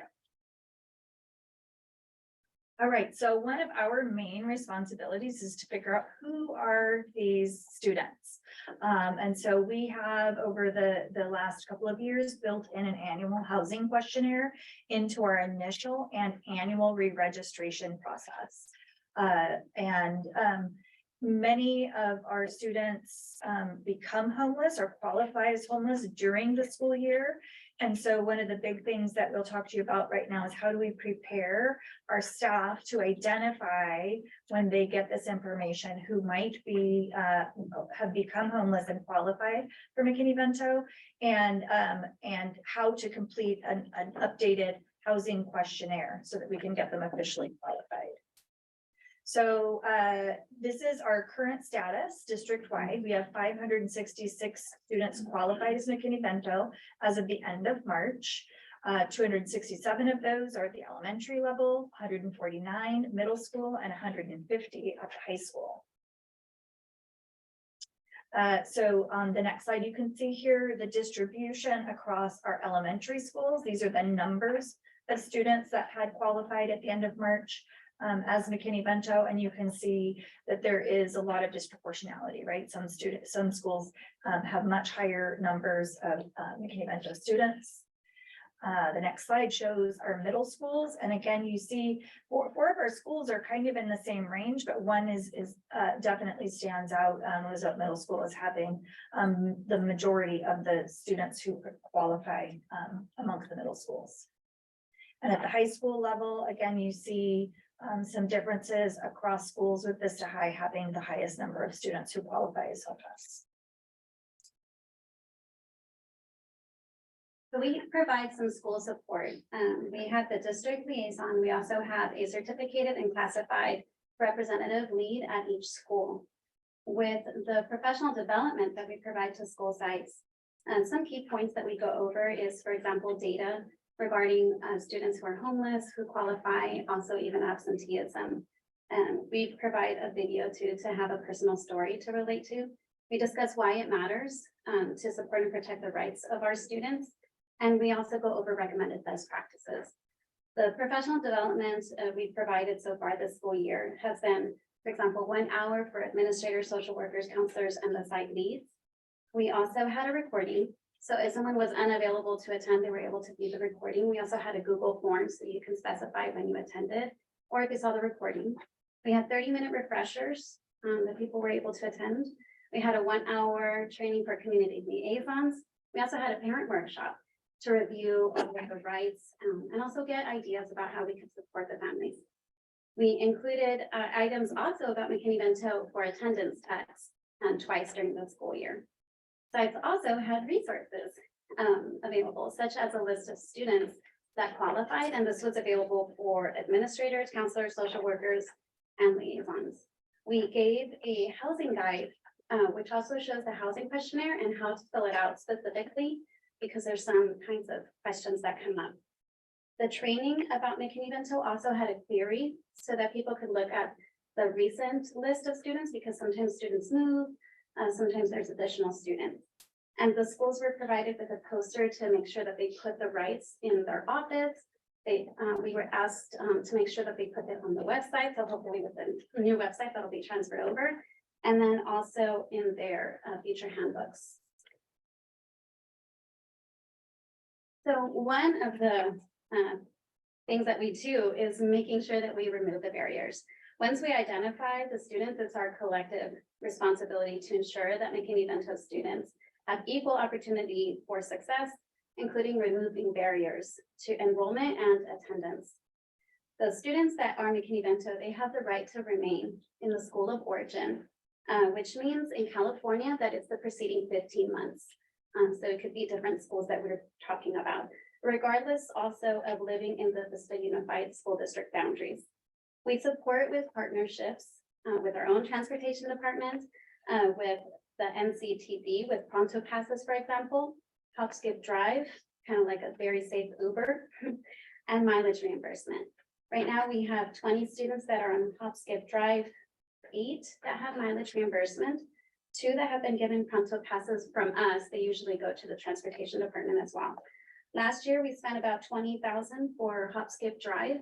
Q: All right, so one of our main responsibilities is to figure out who are these students. And so we have over the last couple of years built in an annual housing questionnaire into our initial and annual re-registration process. Many of our students become homeless or qualify as homeless during the school year. And so one of the big things that we'll talk to you about right now is how do we prepare our staff to identify when they get this information who might be have become homeless and qualify for McKinney-Vento, and how to complete an updated housing questionnaire so that we can get them officially qualified. So this is our current status district-wide. We have 566 students qualified as McKinney-Vento as of the end of March. 267 of those are at the elementary level, 149 middle school, and 150 at the high school. So on the next slide, you can see here the distribution across our elementary schools. These are the numbers of students that had qualified at the end of March. As McKinney-Vento, and you can see that there is a lot of disproportionality, right? Some schools have much higher numbers of McKinney-Vento students. The next slide shows our middle schools, and again, you see four of our schools are kind of in the same range, but one is definitely stands out. Roosevelt Middle School is having the majority of the students who qualify amongst the middle schools. And at the high school level, again, you see some differences across schools, with Vista High having the highest number of students who qualify as homeless.
A: So we provide some school support. We have the district liaison. We also have a certificated and classified representative lead at each school. With the professional development that we provide to school sites, some key points that we go over is, for example, data regarding students who are homeless, who qualify, also even absenteeism. We provide a video too to have a personal story to relate to. We discuss why it matters to support and protect the rights of our students. And we also go over recommended best practices. The professional development we've provided so far this school year has been, for example, 1 hour for administrators, social workers, counselors, and the site leads. We also had a recording. So if someone was unavailable to attend, they were able to view the recording. We also had a Google form so you can specify when you attended or if you saw the recording. We had 30-minute refreshers that people were able to attend. We had a 1 hour training for community liaisons. We also had a parent workshop to review all of the rights and also get ideas about how we could support the families. We included items also about McKinney-Vento for attendance tests twice during the school year. Sites also had resources available, such as a list of students that qualified, and this was available for administrators, counselors, social workers, and liaisons. We gave a housing guide which also shows the housing questionnaire and how to fill it out specifically, because there's some kinds of questions that come up. The training about McKinney-Vento also had a query so that people could look at the recent list of students, because sometimes students move, sometimes there's additional students. And the schools were provided with a poster to make sure that they put the rights in their office. We were asked to make sure that they put it on the website, so hopefully with the new website that'll be transferred over. And then also in their future handbooks. So one of the things that we do is making sure that we remove the barriers. Once we identify the students, it's our collective responsibility to ensure that McKinney-Vento students have equal opportunity for success, including removing barriers to enrollment and attendance. The students that are McKinney-Vento, they have the right to remain in the school of origin, which means in California that it's the preceding 15 months. So it could be different schools that we're talking about, regardless also of living in the Vista Unified School District boundaries. We support with partnerships with our own transportation department, with the NCTD, with Pronto Passes, for example, Hop Skip Drive, kind of like a very safe Uber, and mileage reimbursement. Right now, we have 20 students that are on Hop Skip Drive, 8 that have mileage reimbursement, 2 that have been given Pronto Passes from us. They usually go to the transportation department as well. Last year, we spent about $20,000 for Hop Skip Drive.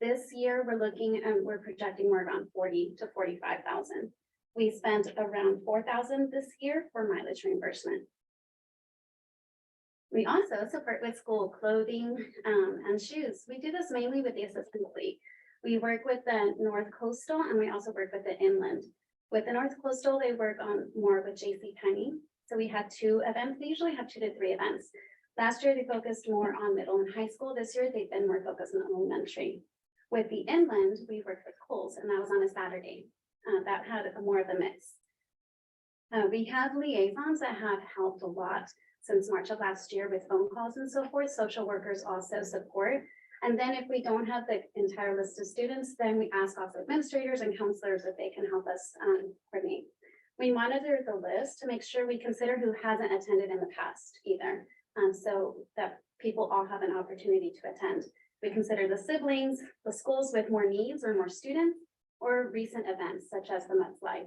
A: This year, we're projecting more around $40,000 to $45,000. We spent around $4,000 this year for mileage reimbursement. We also support with school clothing and shoes. We do this mainly with the assistant fleet. We work with the North Coastal and we also work with the Inland. With the North Coastal, they work on more with JCPenney. So we had 2 events. We usually have 2 to 3 events. Last year, they focused more on middle and high school. This year, they've been more focused on elementary. With the Inland, we worked with Kohl's, and that was on a Saturday. That had more of a mix. We have liaisons that have helped a lot since March of last year with phone calls and so forth. Social workers also support. And then if we don't have the entire list of students, then we ask also administrators and counselors if they can help us coordinate. We monitor the list to make sure we consider who hasn't attended in the past either. So that people all have an opportunity to attend. We consider the siblings, the schools with more needs or more students, or recent events such as the mudslide.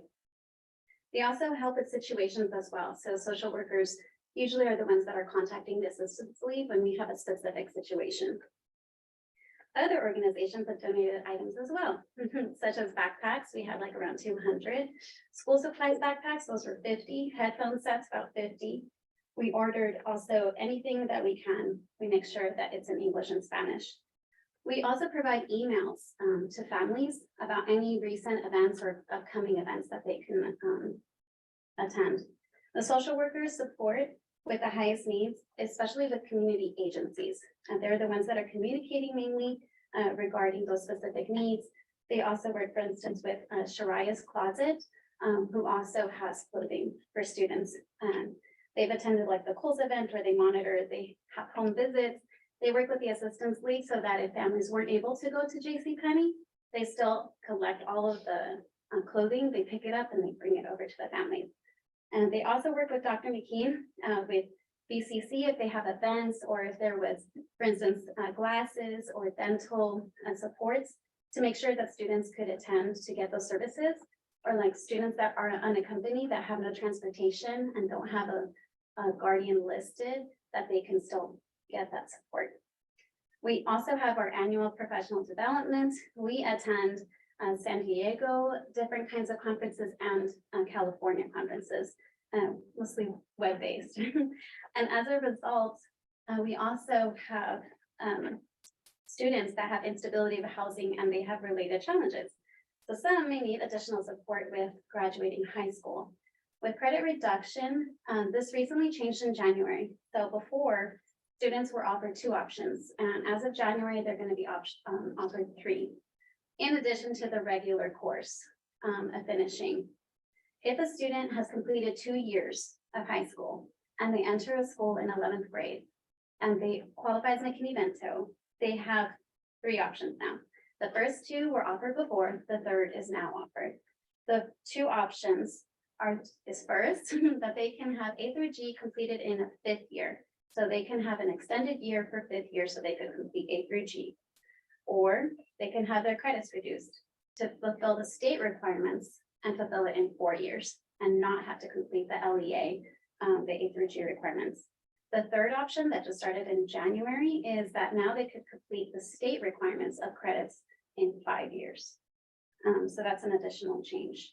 A: They also help with situations as well. So social workers usually are the ones that are contacting the assistance lead when we have a specific situation. Other organizations have donated items as well, such as backpacks. We had like around 200. School supplies backpacks, those were 50. Headphone sets, about 50. We ordered also anything that we can. We make sure that it's in English and Spanish. We also provide emails to families about any recent events or upcoming events that they can attend. The social workers support with the highest needs, especially with community agencies. And they're the ones that are communicating mainly regarding those specific needs. They also work, for instance, with Shariah's Closet, who also has clothing for students. They've attended like the Kohl's event where they monitor, they have home visits. They work with the assistance league so that if families weren't able to go to JCPenney, they still collect all of the clothing, they pick it up and they bring it over to the families. And they also work with Dr. McKean with BCC if they have events or if there was, for instance, glasses or dental supports to make sure that students could attend to get those services, or like students that are unaccompanied that have no transportation and don't have a guardian listed, that they can still get that support. We also have our annual professional development. We attend San Diego, different kinds of conferences, and California conferences, mostly web-based. And as a result, we also have students that have instability of housing and they have related challenges. So some may need additional support with graduating high school. With credit reduction, this recently changed in January. So before, students were offered 2 options, and as of January, they're going to be offered 3. In addition to the regular course of finishing. If a student has completed 2 years of high school and they enter a school in 11th grade and they qualify as McKinney-Vento, they have 3 options now. The first 2 were offered before, the third is now offered. The 2 options
R: is first, that they can have A through G completed in a 5th year. So they can have an extended year for 5th year, so they could complete A through G. Or they can have their credits reduced to fulfill the state requirements and fulfill it in 4 years and not have to complete the LEA, the A through G requirements. The third option that just started in January is that now they could complete the state requirements of credits in 5 years. So that's an additional change.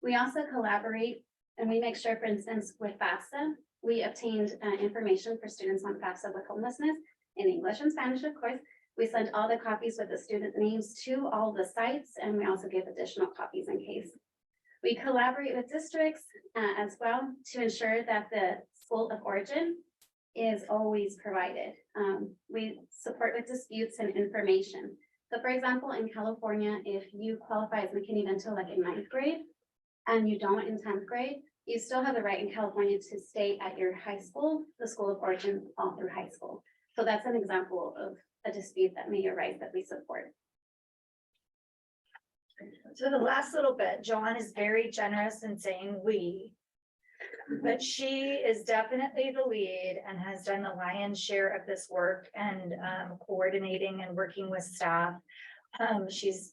R: We also collaborate and we make sure, for instance, with FAFSA, we obtained information for students on FAFSA with homelessness in English and Spanish, of course. We sent all the copies with the student names to all the sites, and we also give additional copies in case. We collaborate with districts as well to ensure that the school of origin is always provided. We support with disputes and information. So for example, in California, if you qualify as McKinney-Vento like in 9th grade and you don't in 10th grade, you still have the right in California to stay at your high school, the school of origin, all through high school. So that's an example of a dispute that may arise that we support.
Q: So the last little bit, Joanne is very generous in saying we, but she is definitely the lead and has done the lion's share of this work and coordinating and working with staff. She's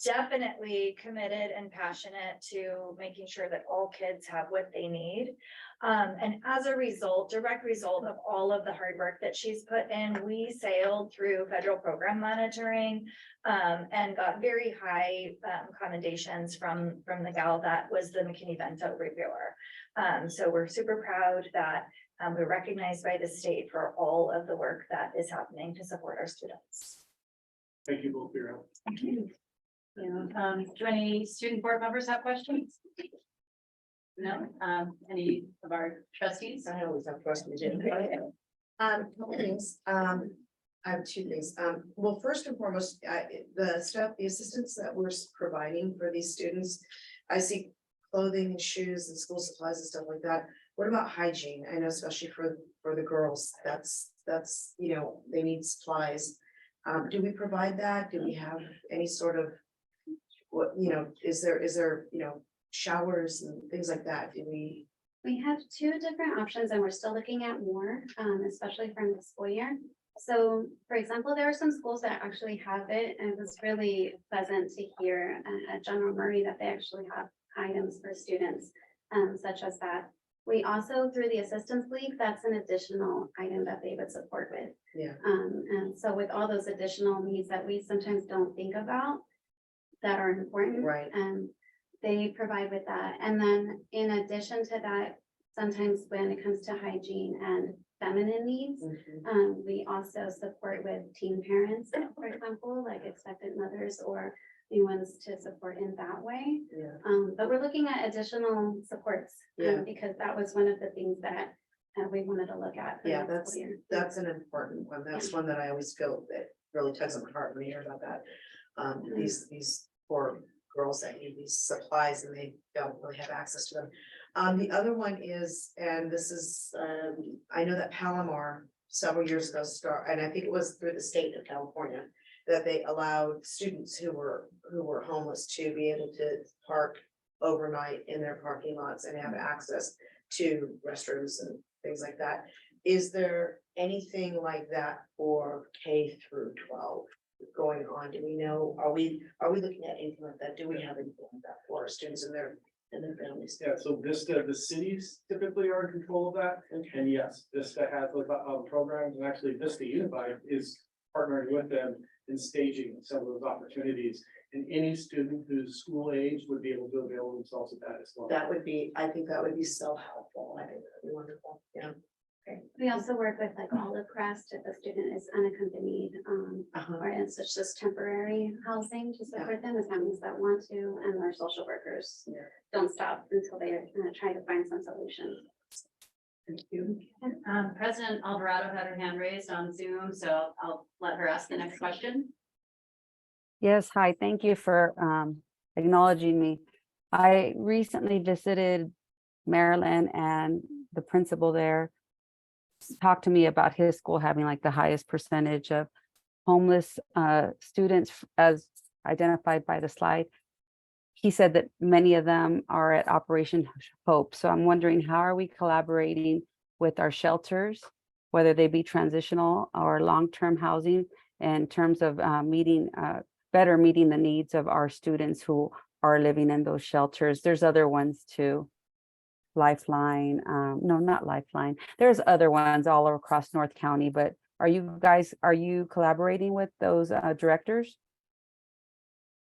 Q: definitely committed and passionate to making sure that all kids have what they need. And as a result, direct result of all of the hard work that she's put in, we sailed through federal program monitoring and got very high commendations from the gal that was the McKinney-Vento reviewer. So we're super proud that we're recognized by the state for all of the work that is happening to support our students.
E: Thank you both for your help.
A: Do any student board members have questions? No, any of our trustees?
C: I always have questions. Couple things. I have two things. Well, first and foremost, the staff, the assistants that we're providing for these students, I see clothing and shoes and school supplies and stuff like that. What about hygiene? I know especially for the girls, that's, you know, they need supplies. Do we provide that? Do we have any sort of, what, you know, is there, you know, showers and things like that? Do we?
R: We have 2 different options and we're still looking at more, especially from the school year. So for example, there are some schools that actually have it, and it was really pleasant to hear at General Murray that they actually have items for students such as that. We also, through the Assistance League, that's an additional item that they would support with.
C: Yeah.
R: And so with all those additional needs that we sometimes don't think about that are important.
C: Right.
R: They provide with that. And then in addition to that, sometimes when it comes to hygiene and feminine needs, we also support with teen parents, for example, like expectant mothers or new ones to support in that way.
C: Yeah.
R: But we're looking at additional supports because that was one of the things that we wanted to look at. For
C: Yeah,
R: next school year.
C: that's an important one. That's one that I always feel that really tugs on my heart when I hear about that. These poor girls that need these supplies and they don't really have access to them. The other one is, and this is, I know that Palomar several years ago and I think it was through the state of California, that they allowed students who were homeless to be able to park overnight in their parking lots and have access to restrooms and things like that. Is there anything like that for K through 12 going on? Do we know, are we looking at anything like that? Do we have anything like that for our students and their families?
E: Yeah, so Vista, the cities typically are in control of that. And yes, Vista has those programs, and actually Vista Unified is partnering with them in staging some of those opportunities. And any student who's school age would be able to avail themselves of that as well.
C: That would be, I think that would be so helpful. I think that would be wonderful. Yeah. Okay.
R: We also work with like Olive Crest if a student is unaccompanied, or it's just temporary housing to support them, as families that want to, and our social workers don't stop until they try to find some solution.
C: Thank you.
A: President Alvarado had her hand raised on Zoom, so I'll let her ask the next question.
B: Yes, hi, thank you for acknowledging me. I recently visited Maryland, and the principal there talked to me about his school having like the highest percentage of homeless students as identified by the slide. he said that many of them are at Operation Hope. So I'm wondering, how are we collaborating with our shelters, whether they be transitional or long-term housing, in terms of better meeting the needs of our students who are living in those shelters? There's other ones too. Lifeline, no, not Lifeline. There's other ones all across North County, but are you collaborating with those directors?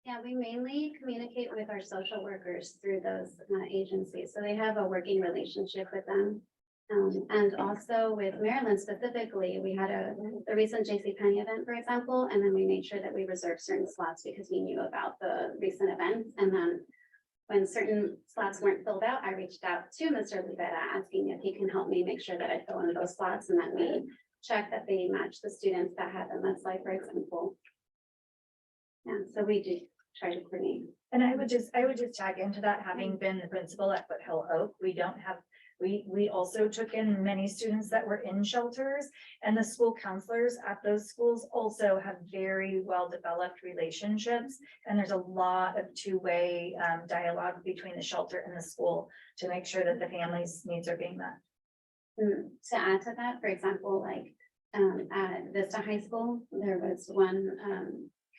R: Yeah, we mainly communicate with our social workers through those agencies, so they have a working relationship with them. And also with Maryland specifically, we had the recent JCPenney event, for example, and then we made sure that we reserved certain slots because we knew about the recent events. And then when certain slots weren't filled out, I reached out to Mr. Lubetta asking if he can help me make sure that I fill in those slots, and that we check that they match the students that have them. That's like, for example. Yeah, so we do try to coordinate.
Q: And I would just tag into that, having been the principal at Foothill Oak, we also took in many students that were in shelters, and the school counselors at those schools also have very well-developed relationships. And there's a lot of two-way dialogue between the shelter and the school to make sure that the family's needs are being met.
R: To add to that, for example, like at Vista High School, there was one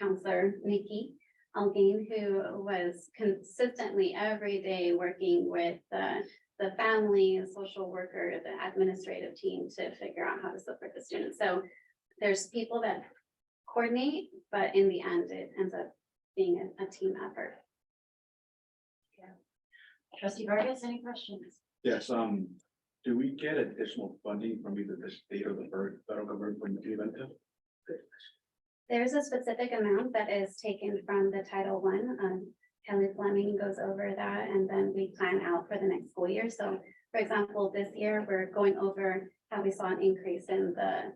R: counselor, Nikki Algain, who was consistently every day working with the family, the social worker, the administrative team to figure out how to support the students. So there's people that coordinate, but in the end, it ends up being a team effort.
A: Trustee Vargas, any questions?
L: Yes, do we get additional funding from either the state or the federal government from the event?
R: There's a specific amount that is taken from the Title I. Kelly Fleming goes over that, and then we plan out for the next school year. So for example, this year, we're going over how we saw an increase in the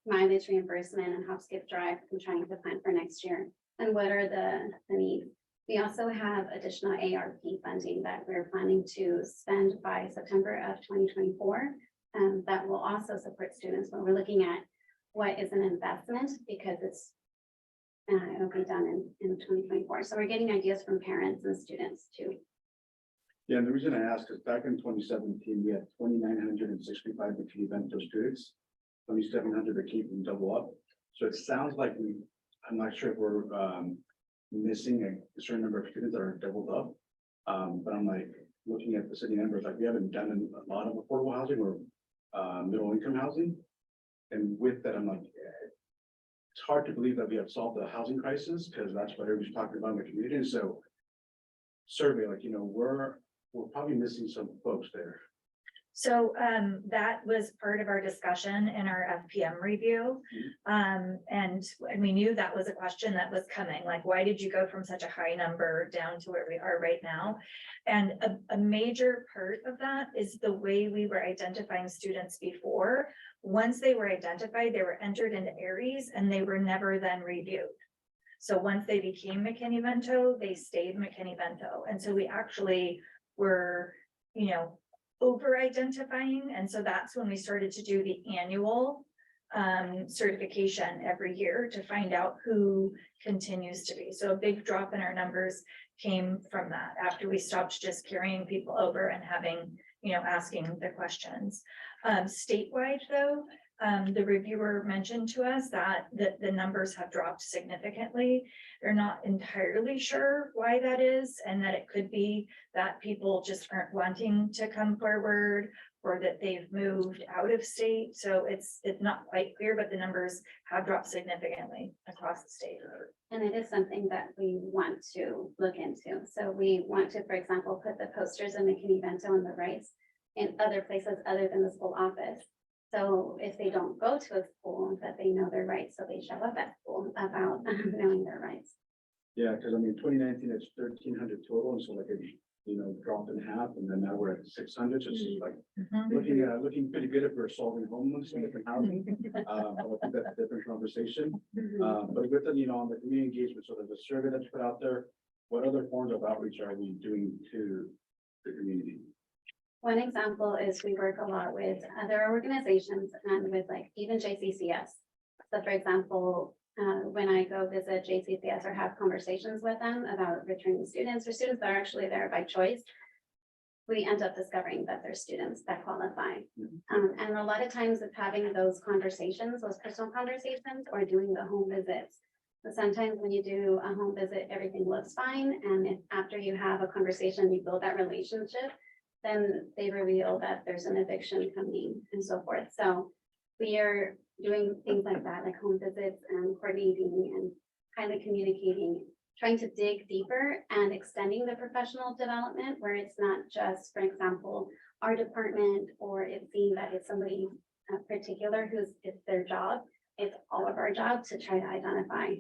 R: mileage reimbursement and Hop Skip Drive, and trying to plan for next year. And what are the needs? We also have additional ARP funding that we're planning to spend by September of 2024. That will also support students when we're looking at what is an investment, because it'll be done in 2024. So we're getting ideas from parents and students too.
L: Yeah, and the reason I ask is back in 2017, we had 2,965 event students, 2,700 that came from double up. So it sounds like I'm not sure if we're missing a certain number of students that are doubled up. But I'm like looking at the city numbers, like we haven't done a lot of affordable housing or middle income housing. And with that, I'm like, it's hard to believe that we have solved the housing crisis, because that's what everybody's talking about in the community. And so survey, like, we're probably missing some folks there.
Q: So that was part of our discussion in our FPM review. And we knew that was a question that was coming, like, why did you go from such a high number down to where we are right now? And a major part of that is the way we were identifying students before. Once they were identified, they were entered into ARIES and they were never then reviewed. So once they became McKinney-Vento, they stayed McKinney-Vento. And so we actually were, over identifying. And so that's when we started to do the annual certification every year to find out who continues to be. So a big drop in our numbers came from that after we stopped just carrying people over and having, asking the questions. Statewide though, the reviewer mentioned to us that the numbers have dropped significantly. They're not entirely sure why that is, and that it could be that people just aren't wanting to come forward, or that they've moved out of state. So it's not quite clear, but the numbers have dropped significantly across the state.
R: And it is something that we want to look into. So we want to, for example, put the posters of McKinney-Vento and the rights in other places other than the school office. So if they don't go to a school, that they know their rights, so they show up at school about knowing their rights.
L: Yeah, because 2019, it's 1,300 total, and so like it, dropped in half, and then now we're at 600. So it's like looking pretty good if we're solving homelessness and housing. I think that's a different conversation. But with the, on the community engagement, so there's a survey that's put out there. What other forms of outreach are we doing to the community?
R: One example is we work a lot with other organizations and with like even JCCS. So for example, when I go visit JCCS or have conversations with them about returning students or students that are actually there by choice, we end up discovering that there's students that qualify. And a lot of times it's having those conversations, those personal conversations, or doing the home visits. But sometimes when you do a home visit, everything looks fine, and if after you have a conversation, you build that relationship, then they reveal that there's an eviction coming and so forth. So we are doing things like that, like home visits and coordinating and kind of communicating, trying to dig deeper and extending the professional development where it's not just, for example, our department, or it being that it's somebody particular who's, it's their job. It's all of our job to try to identify.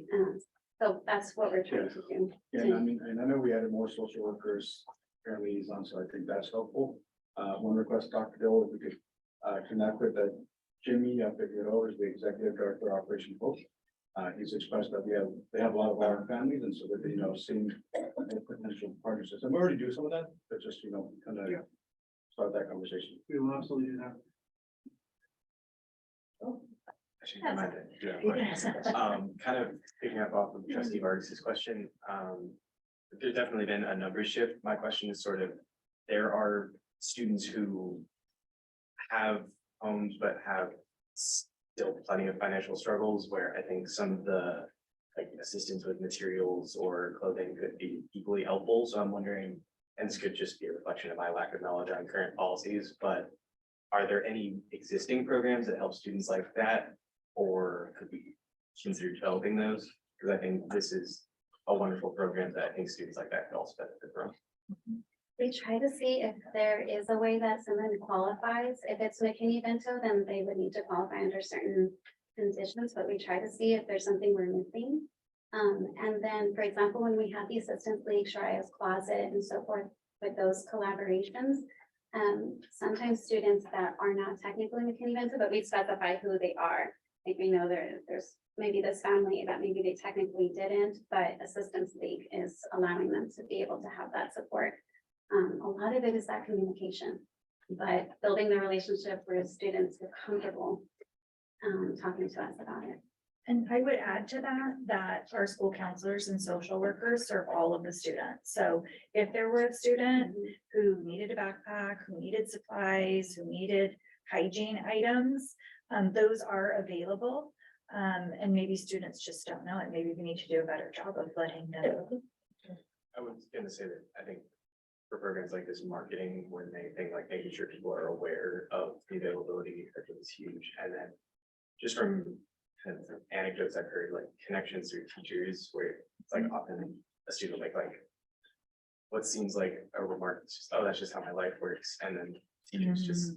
R: So that's what we're trying to do.
L: Yeah, and I mean, and I know we added more social workers, parent liaisons, so I think that's helpful. One request, Dr. Dill, if we could connect with Jimmy Figueroa, is the executive director of Operation Hope. He's expressed that they have a lot of our families, and so that they, seeing potential partnerships. And we already do some of that, but just, kind of start that conversation.
E: We will absolutely do that.
S: Kind of picking up off of trustee Vargas's question, there's definitely been a number shift. My question is sort of, there are students who have homes but have still plenty of financial struggles where I think some of the assistance with materials or clothing could be equally helpful. So I'm wondering, and this could just be a reflection of my lack of knowledge on current policies, but are there any existing programs that help students like that? Or could we consider developing those? Because I think this is a wonderful program that I think students like that could also benefit from.
R: We try to see if there is a way that someone qualifies. If it's McKinney-Vento, then they would need to qualify under certain conditions, but we try to see if there's something we're missing. And then, for example, when we have the Assistance League, Sharia's Closet and so forth with those collaborations, sometimes students that are not technically McKinney-Vento, but we specify who they are. Like we know there's maybe this family that maybe they technically didn't, but Assistance League is allowing them to be able to have that support. A lot of it is that communication, but building the relationship where students feel comfortable talking to us about it.
Q: And I would add to that our school counselors and social workers serve all of the students. So if there were a student who needed a backpack, who needed supplies, who needed hygiene items, those are available. And maybe students just don't know it. Maybe we need to do a better job of letting them know.
S: I was gonna say that I think for programs like this, marketing, when they think like making sure people are aware of the availability, I think is huge. And then just from kind of anecdotes I've heard, like connections through teachers, where it's like often a student will make like what seems like a remark, it's just, oh, that's just how my life works. And then teachers just,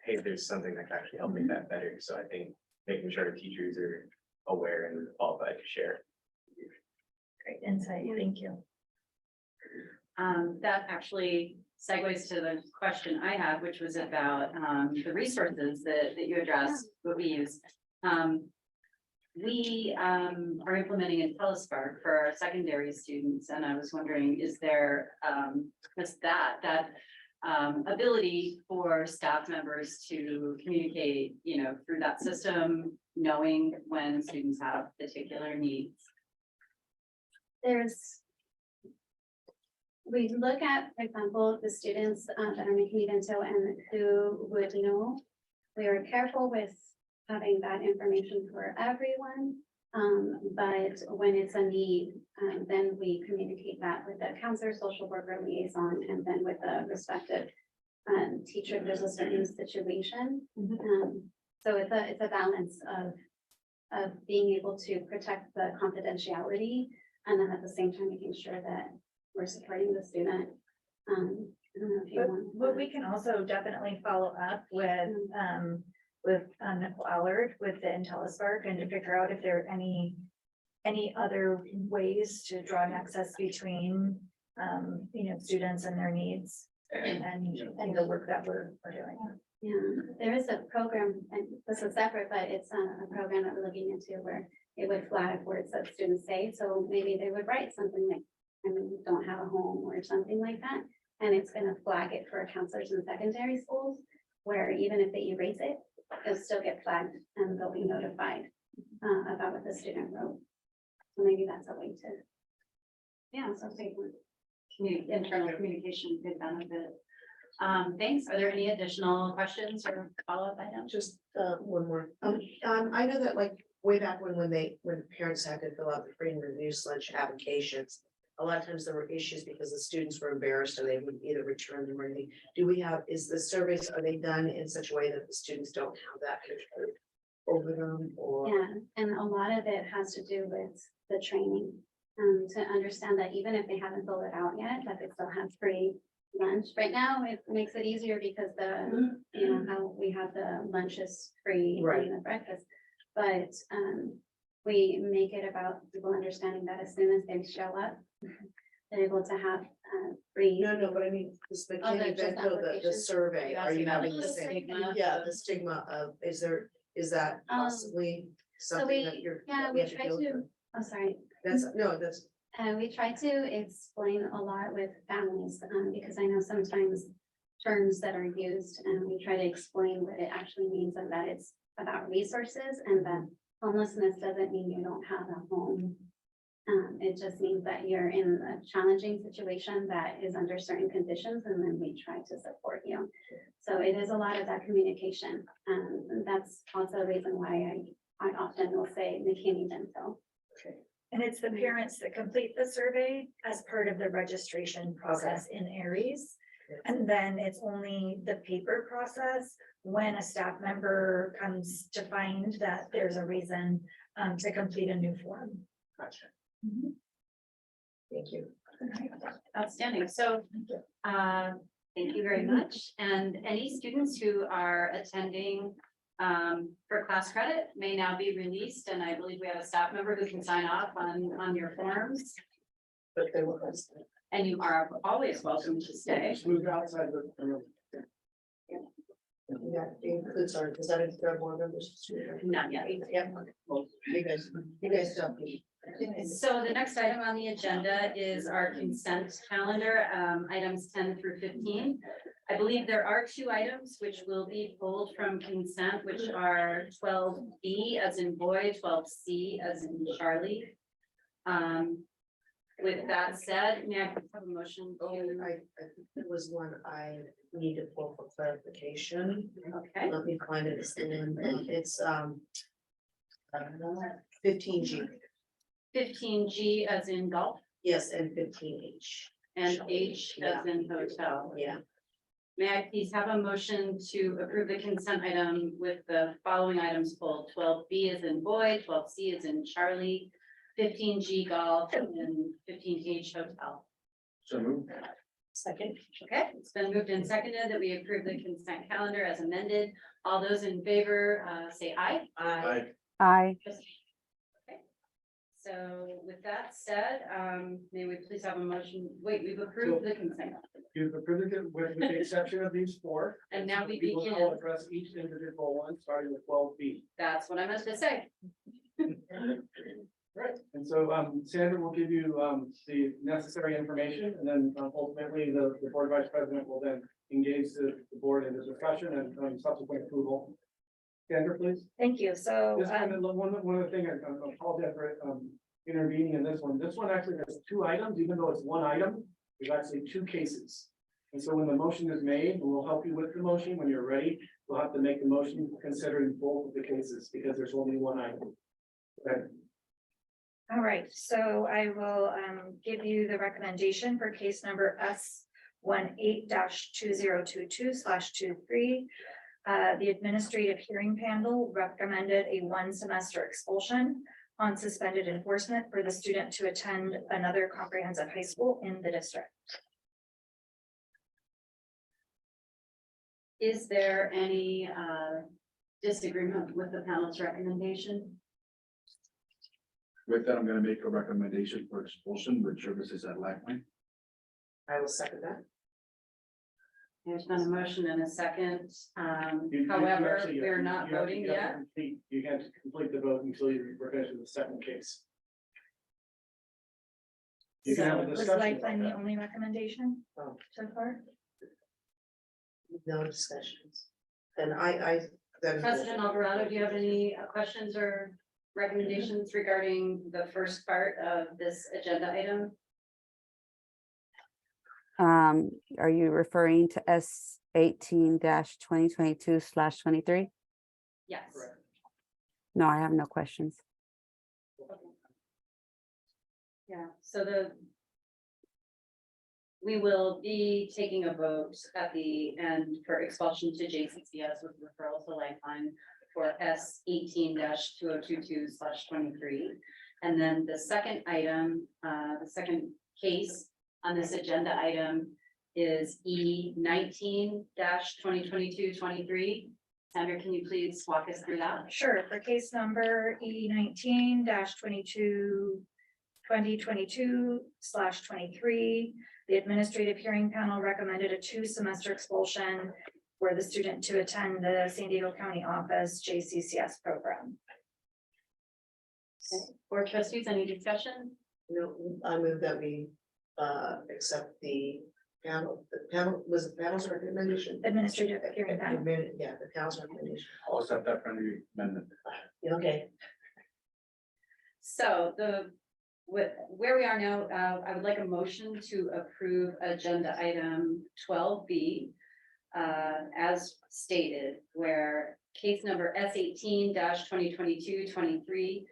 S: hey, there's something that can actually help make that better. So I think making sure teachers are aware and qualified to share.
Q: Great insight, thank you.
A: That actually segues to the question I have, which was about the resources that you addressed, what we use. We are implementing a Telespark for our secondary students, and I was wondering, is there just that ability for staff members to communicate, through that system, knowing when students have particular needs?
R: We look at, for example, the students that are McKinney-Vento and who would know. We are careful with having that information for everyone. But when it's a need, then we communicate that with the counselor, social worker liaison, and then with the respective teacher if there's a certain situation. So it's a balance of being able to protect the confidentiality and then at the same time making sure that we're supporting the student. I don't know if you want.
Q: But we can also definitely follow up with Nicole Allard with the IntelliSpark and to figure out if there are any other ways to draw an access between students and their needs and the work that we're doing.
R: Yeah, there is a program, and this is separate, but it's a program that we're looking into where it would flag words that students say. So maybe they would write something like, don't have a home or something like that. And it's going to flag it for counselors in secondary schools, where even if they erase it, it'll still get flagged and they'll be notified. about what the student wrote. So maybe that's a way to. Yeah, so say,
A: Internal communication could benefit. Thanks. Are there any additional questions or follow-up items?
C: Just one more. I know that like way back when parents had to fill out the free and reduced lunch applications, a lot of times there were issues because the students were embarrassed or they would either return them or anything. Is the surveys, are they done in such a way that the students don't have that control over them or?
R: yeah, and a lot of it has to do with the training. To understand that even if they haven't filled it out yet, that they still have free lunch. Right now, it makes it easier because you know, how we have the lunches free
C: Right.
R: and the breakfast. But, we make it about people understanding that as soon as they show up, they're able to have, free.
C: No, but I mean, this
R: Oh,
C: McKinney
R: just
C: Vento, the
R: application?
C: survey, are you having the
R: The
C: same?
R: stigma?
C: Yeah, the stigma of, is that possibly
R: So
C: something that you're? that
R: we
C: have
R: try
C: deal with?
R: to, oh, sorry.
C: That's,
R: We try to explain a lot with families, because I know sometimes terms that are used, and we try to explain what it actually means and that it's about resources and that homelessness doesn't mean you don't have a home. It just means that you're in a challenging situation that is under certain conditions, and then we try to support you. So it is a lot of that communication. And that's also a reason why I often will say McKinney Vento.
Q: And it's the parents that complete the survey as part of the registration process in Aries. And then it's only the paper process when a staff member comes to find that there's a reason to complete a new form.
C: gotcha.
Q: Mhm.
C: Thank you.
A: Outstanding. So, thank you very much. And any students who are attending for class credit may now be released. And I believe we have a staff member who can sign off on your forms.
C: But they were.
A: And you are always welcome to stay.
E: Just move outside the room.
C: Yeah, includes our, does that include our board members?
A: Not yet.
C: Yep. Well, you guys don't need.
A: So the next item on the agenda is our consent calendar, items 10 through 15. I believe there are two items which will be pulled from consent, which are 12B as in boy, 12C as in Charlie. With that said, may I have a motion?
C: I think there was one I need to pull for clarification.
A: Okay.
C: Let me find it. It's 15G.
A: 15G as in golf
C: Yes, and 15H.
A: and H as in hotel.
C: Yeah.
A: May I please have a motion to approve the consent item with the following items pulled? 12B as in boy, 12C as in Charlie, 15G golf, and 15H hotel.
L: So move.
C: Second.
A: Okay, it's been moved and seconded that we approve the consent calendar as amended. All those in favor, say aye.
C: Aye.
B: Aye.
A: Okay. So with that said, may we please have a motion? Wait, we've approved the consent.
E: You've approved it with the exception of these four.
A: And now we
E: will
A: begin.
E: all address each individual one, starting with 12B.
A: That's what I meant to say.
E: Right, and so Sandra will give you the necessary information, and then ultimately the board vice president will then engage the board in the discussion and subsequent approval. Sandra, please.
Q: Thank you. So,
E: This one of the things, I apologize for intervening in this one. This one actually has two items, even though it's one item, there's actually two cases. And so when the motion is made, we'll help you with the motion. When you're ready, we'll have to make the motion considering both of the cases because there's only one item. Okay.
Q: all right, so I will give you the recommendation for case number S 18-2022/23. The administrative hearing panel recommended a 1-semester expulsion on suspended enforcement for the student to attend another comprehensive high school in the district.
A: Is there any disagreement with the panel's recommendation?
L: With that, I'm gonna make a recommendation for expulsion with services at Lifeline.
C: I will second that.
A: There's been a motion and a second.
E: You
A: However,
E: actually-
A: we're not
E: you have-
A: voting
E: you have to
A: yet.
E: complete- You have to complete the vote until you finish with the second case. You can have a
Q: So was
E: discussion about
Q: Lifeline the
E: that.
Q: only recommendation
C: Oh.
Q: so far?
C: No discussions. And I.
A: President Alvarado, do you have any questions or recommendations regarding the first part of this agenda item?
B: Are you referring to S 18-2022/23?
A: Yes.
B: No, I have no questions.
A: Yeah, so we will be taking a vote at the end for expulsion to JCCS with referral to Lifeline for S 18-2022/23. And then the second item, the second case on this agenda item is E 19-2022/23. Sandra, can you please walk us through that?
Q: Sure, for case number E 19-2022/23, the administrative hearing panel recommended a 2-semester expulsion for the student to attend the San Diego County Office JCCS program.
A: Board trustees, any discussion?
C: No, I move that we accept the panel, was the panel's recommendation?
Q: Administrative hearing panel.
C: Yeah, the panel's recommendation.
L: I'll accept that friendly amendment.
C: Okay.
A: So where we are now, I would like a motion to approve agenda item 12B as stated, where case number S 18-2022/23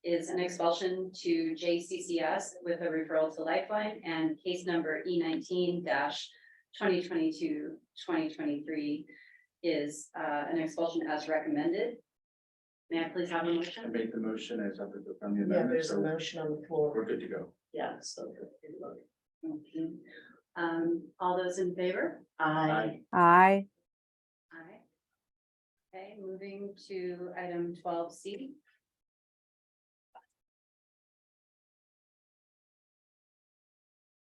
A: is an expulsion to JCCS with a referral to Lifeline, and case number E 19-2022/23 is an expulsion as recommended. May I please have a
L: I
A: motion?
L: made the motion as of the friendly
C: Yeah,
L: amendment,
C: there's a
L: so
C: motion on the floor.
L: we're good to go.
C: Yeah, so.
A: Okay. All those in favor?
C: I,
B: Aye.
A: Aye. Okay, moving to item 12C.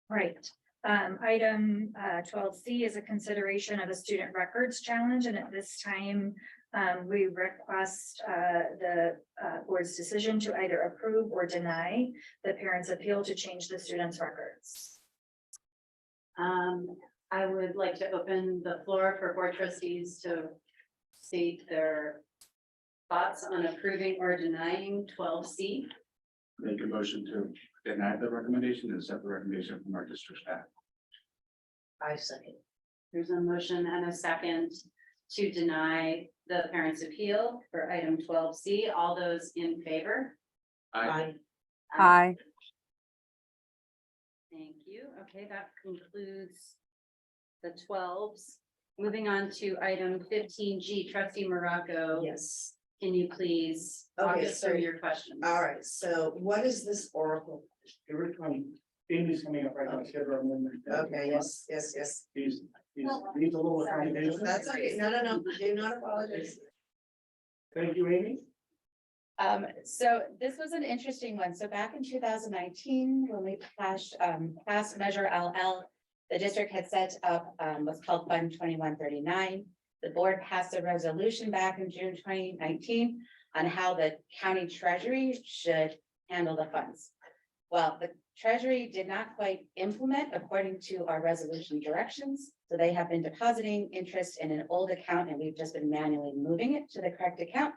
Q: Right. Item 12C is a consideration of a student records challenge, and at this time, we request the board's decision to either approve or deny the parent's appeal to change the student's records.
A: I would like to open the floor for board trustees to state their thoughts on approving or denying 12C.
L: Make a motion to deny the recommendation and accept the recommendation from our district staff.
C: I second.
A: There's a motion and a second to deny the parent's appeal for item 12C. All those in favor?
C: I,
B: Aye.
A: Thank you. Okay, that concludes the 12s. Moving on to item 15G, trustee Morocco.
C: yes.
A: Can you please walk
C: Okay,
A: us through
C: so-
A: your questions?
C: All right, so what is this oracle?
E: You're coming, Amy's coming up right now. She had her amendment.
C: Okay, yes.
E: He's needs a little accommodation.
C: That's okay. No, do not apologize.
E: Thank you, Amy.
H: So this was an interesting one. So back in 2019, when we passed Measure LL, the district had set up what's called Fund 2139. The board passed a resolution back in June 2019 on how the county treasury should handle the funds. Well, the treasury did not quite implement according to our resolution directions. So they have been depositing interest in an old account, and we've just been manually moving it to the correct account.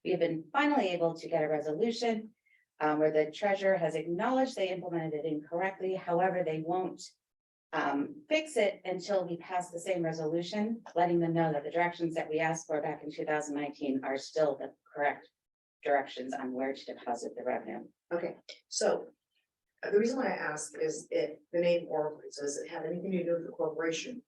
H: We have been finally able to get a resolution where the treasurer has acknowledged they implemented it incorrectly. However, they won't fix it until we pass the same resolution, letting them know that the directions that we asked for back in 2019 are still the correct directions on where to deposit the revenue.
C: Okay, so the reason why I ask is the name Oracle, does it have anything to do with the corporation?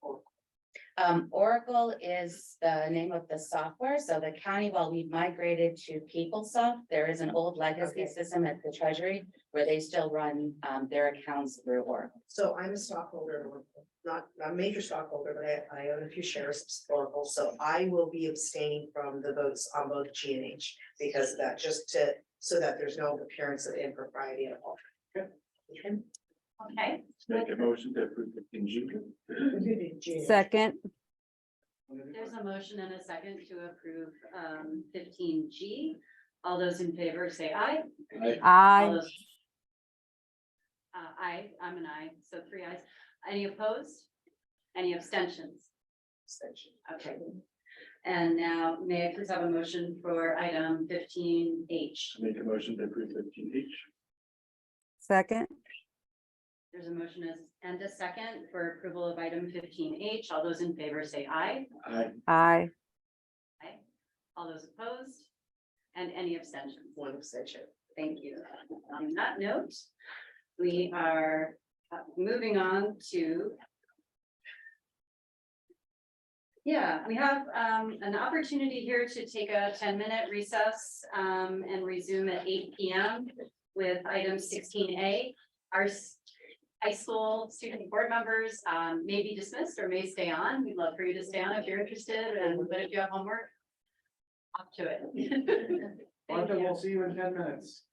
H: Oracle is the name of the software. So the county, while we've migrated to PeopleSoft, there is an old legacy
C: Okay.
H: system at the treasury where they still run their accounts through Oracle.
C: So I'm a stockholder, of Oracle, not a major stockholder, but I own a few shares of Oracle, so I will be abstaining from the votes on both G and H because of that, so that there's no appearance of impropriety at all. Okay.
A: Okay,
L: Make a motion to approve 15G.
B: Second.
A: there's a motion and a second to approve 15G. All those in favor say aye. All
B: Aye.
A: those- Aye, I'm an aye, so 3 ayes. Any opposed? Any abstentions?
C: Extension.
A: Okay. And now may I please have a motion for item 15H?
L: Make a motion to approve 15H.
B: Second,
A: There's a motion and a second for approval of item 15H. All those in favor say aye.
L: Aye.
B: aye.
A: Aye. All those opposed? And any abstentions?
C: One abstention.
A: Thank you. On that note, we are moving on to. Yeah, we have an opportunity here to take a 10-minute recess and resume at 8 p.m. with item 16A. Our high school student board members may be dismissed or may stay on. We'd love for you to stay on if you're interested, but if you have homework, off to it. Thank
E: Martha,
A: you.
E: we'll see you in 10 minutes.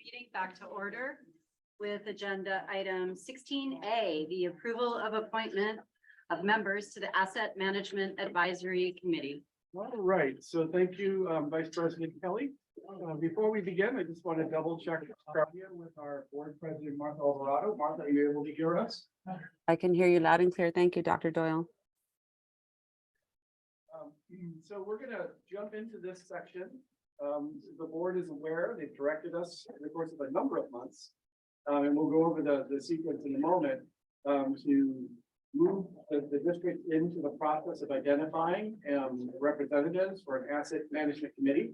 A: Meeting back to order with agenda item 16A, the approval of appointment of members to the Asset Management Advisory Committee.
E: All right, so thank you, Vice President Kelly. Before we begin, I just want to double check with our board president, Martha Alvarado. Martha, are you able to hear us?
B: I can hear you loud and clear. Thank you, Dr. Doyle.
E: So we're gonna jump into this section. The board is aware, they've directed us in the course of a number of months. And we'll go over the sequence in a moment, to move the district into the process of identifying, representatives for an asset management committee.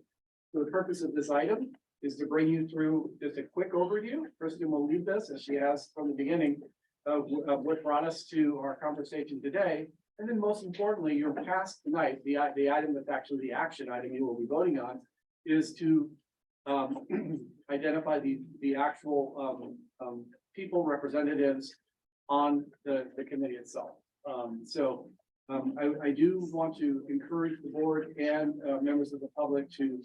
E: So the purpose of this item is to bring you through just a quick overview. Kristen will lead this, as she has from the beginning, of what brought us to our conversation today. And then most importantly, your task tonight, the item that's actually the action item you will be voting on, is to identify the actual people representatives on the committee itself. I do want to encourage the board and members of the public to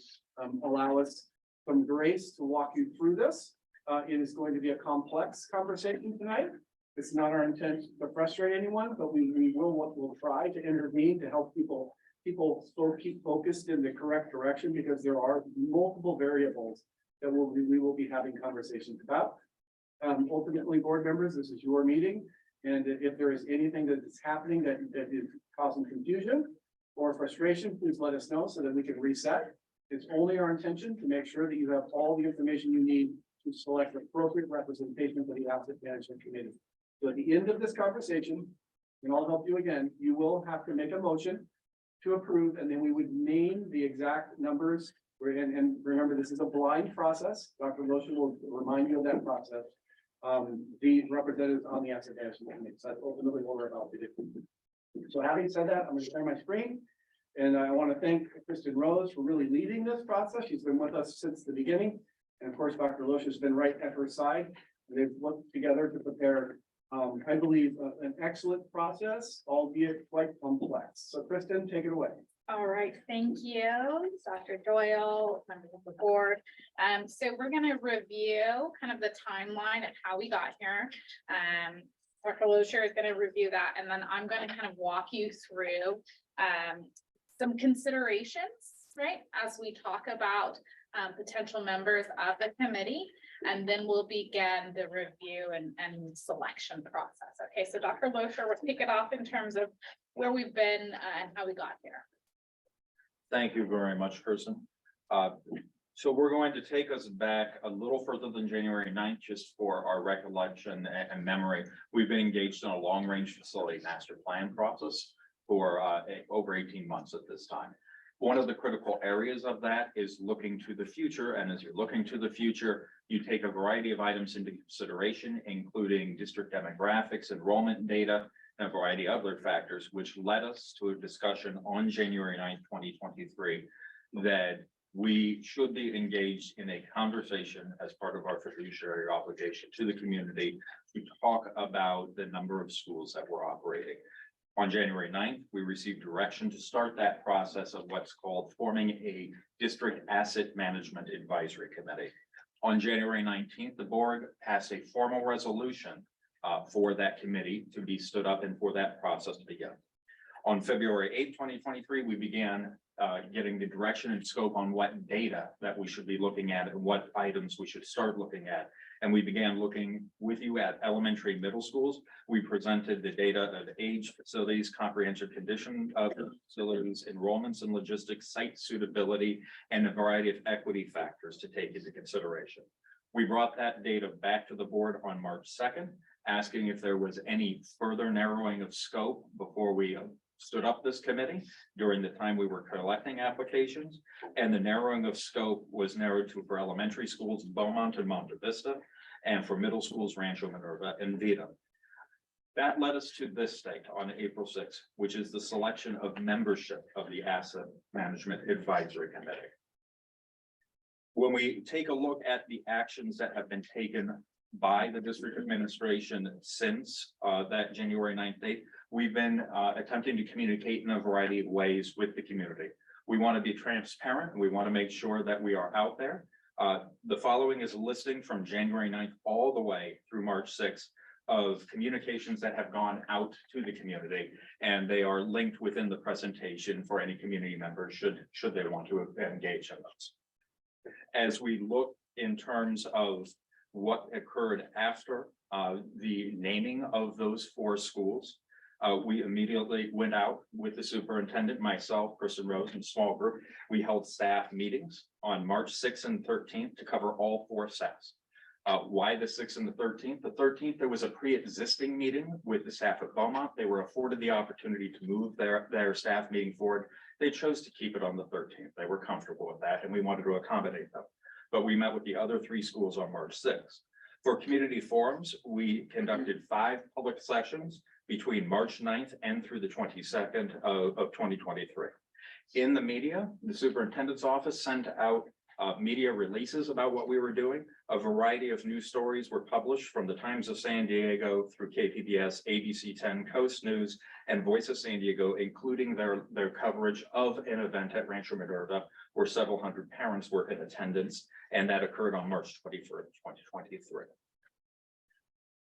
E: allow us some grace to walk you through this. It is going to be a complex conversation tonight. It's not our intent to frustrate anyone, but we'll try to intervene to help people still keep focused in the correct direction, because there are multiple variables that we will be having conversations about. Ultimately, board members, this is your meeting. And if there is anything that is happening that is causing confusion or frustration, please let us know so that we can reset. It's only our intention to make sure that you have all the information you need to select appropriate representation for the asset management committee. So at the end of this conversation, and I'll help you again, you will have to make a motion to approve, and then we would name the exact numbers. And remember, this is a blind process. Dr. Lotion will remind you of that process. The representatives on the asset management committee. So that's ultimately what we're about to do. So having said that, I'm going to share my screen. And I want to thank Kristen Rose for really leading this process. She's been with us since the beginning. And of course, Dr. Lotion has been right at her side. And they've worked together to prepare, I believe, an excellent process, albeit quite complex. So Kristen, take it away.
M: All right, thank you, Dr. Doyle, members of the board. So we're going to review kind of the timeline of how we got here. Dr. Loescher is going to review that, and then I'm going to kind of walk you through some considerations, right, as we talk about potential members of the committee, and then we'll begin the review and selection process. Okay, so Dr. Loescher, we'll kick it off in terms of where we've been and how we got here.
T: Thank you very much, Kristen. So we're going to take us back a little further than January 9th, just for our recollection and memory. We've been engaged in a long-range facility master plan process for over 18 months at this time. One of the critical areas of that is looking to the future. And as you're looking to the future, you take a variety of items into consideration, including district demographics, enrollment data, and a variety of other factors, which led us to a discussion on January 9th, 2023, that we should be engaged in a conversation as part of our fiduciary obligation to the community to talk about the number of schools that we're operating. On January 9th, we received direction to start that process of what's called forming a district asset management advisory committee. On January 19th, the board passed a formal resolution for that committee to be stood up and for that process to begin. On February 8th, 2023, we began getting the direction and scope on what data that we should be looking at and what items we should start looking at. And we began looking with you at elementary, middle schools. We presented the data of age, facilities, comprehensive condition of facilities, enrollments and logistics, site suitability, and a variety of equity factors to take into consideration. We brought that data back to the board on March 2nd, asking if there was any further narrowing of scope before we stood up this committee during the time we were collecting applications. And the narrowing of scope was narrowed to for elementary schools, Beaumont and Monte Vista, and for middle schools, Rancho Minerva and Vita. That led us to this date on April 6th, which is the selection of membership of the Asset Management Advisory Committee. When we take a look at the actions that have been taken by the district administration since that January 9th date, we've been attempting to communicate in a variety of ways with the community. We want to be transparent and we want to make sure that we are out there. The following is a listing from January 9th all the way through March 6th of communications that have gone out to the community, and they are linked within the presentation for any community members should they want to engage in those. As we look in terms of what occurred after the naming of those 4 schools, we immediately went out with the superintendent, myself, Kristen Rose, and a small group. We held staff meetings on March 6th and 13th to cover all 4 sets. Why the 6th and the 13th? The 13th, there was a pre-existing meeting with the staff at Beaumont. They were afforded the opportunity to move their staff meeting forward. They chose to keep it on the 13th. They were comfortable with that, and we wanted to accommodate them. But we met with the other 3 schools on March 6th. For community forums, we conducted 5 public sessions between March 9th and through the 22nd of 2023. In the media, the superintendent's office sent out media releases about what we were doing. A variety of news stories were published from the Times of San Diego through KPBS, ABC 10, Coast News, and Voice of San Diego, including their coverage of an event at Rancho Minerva where several hundred parents were in attendance, and that occurred on March 23rd, 2023.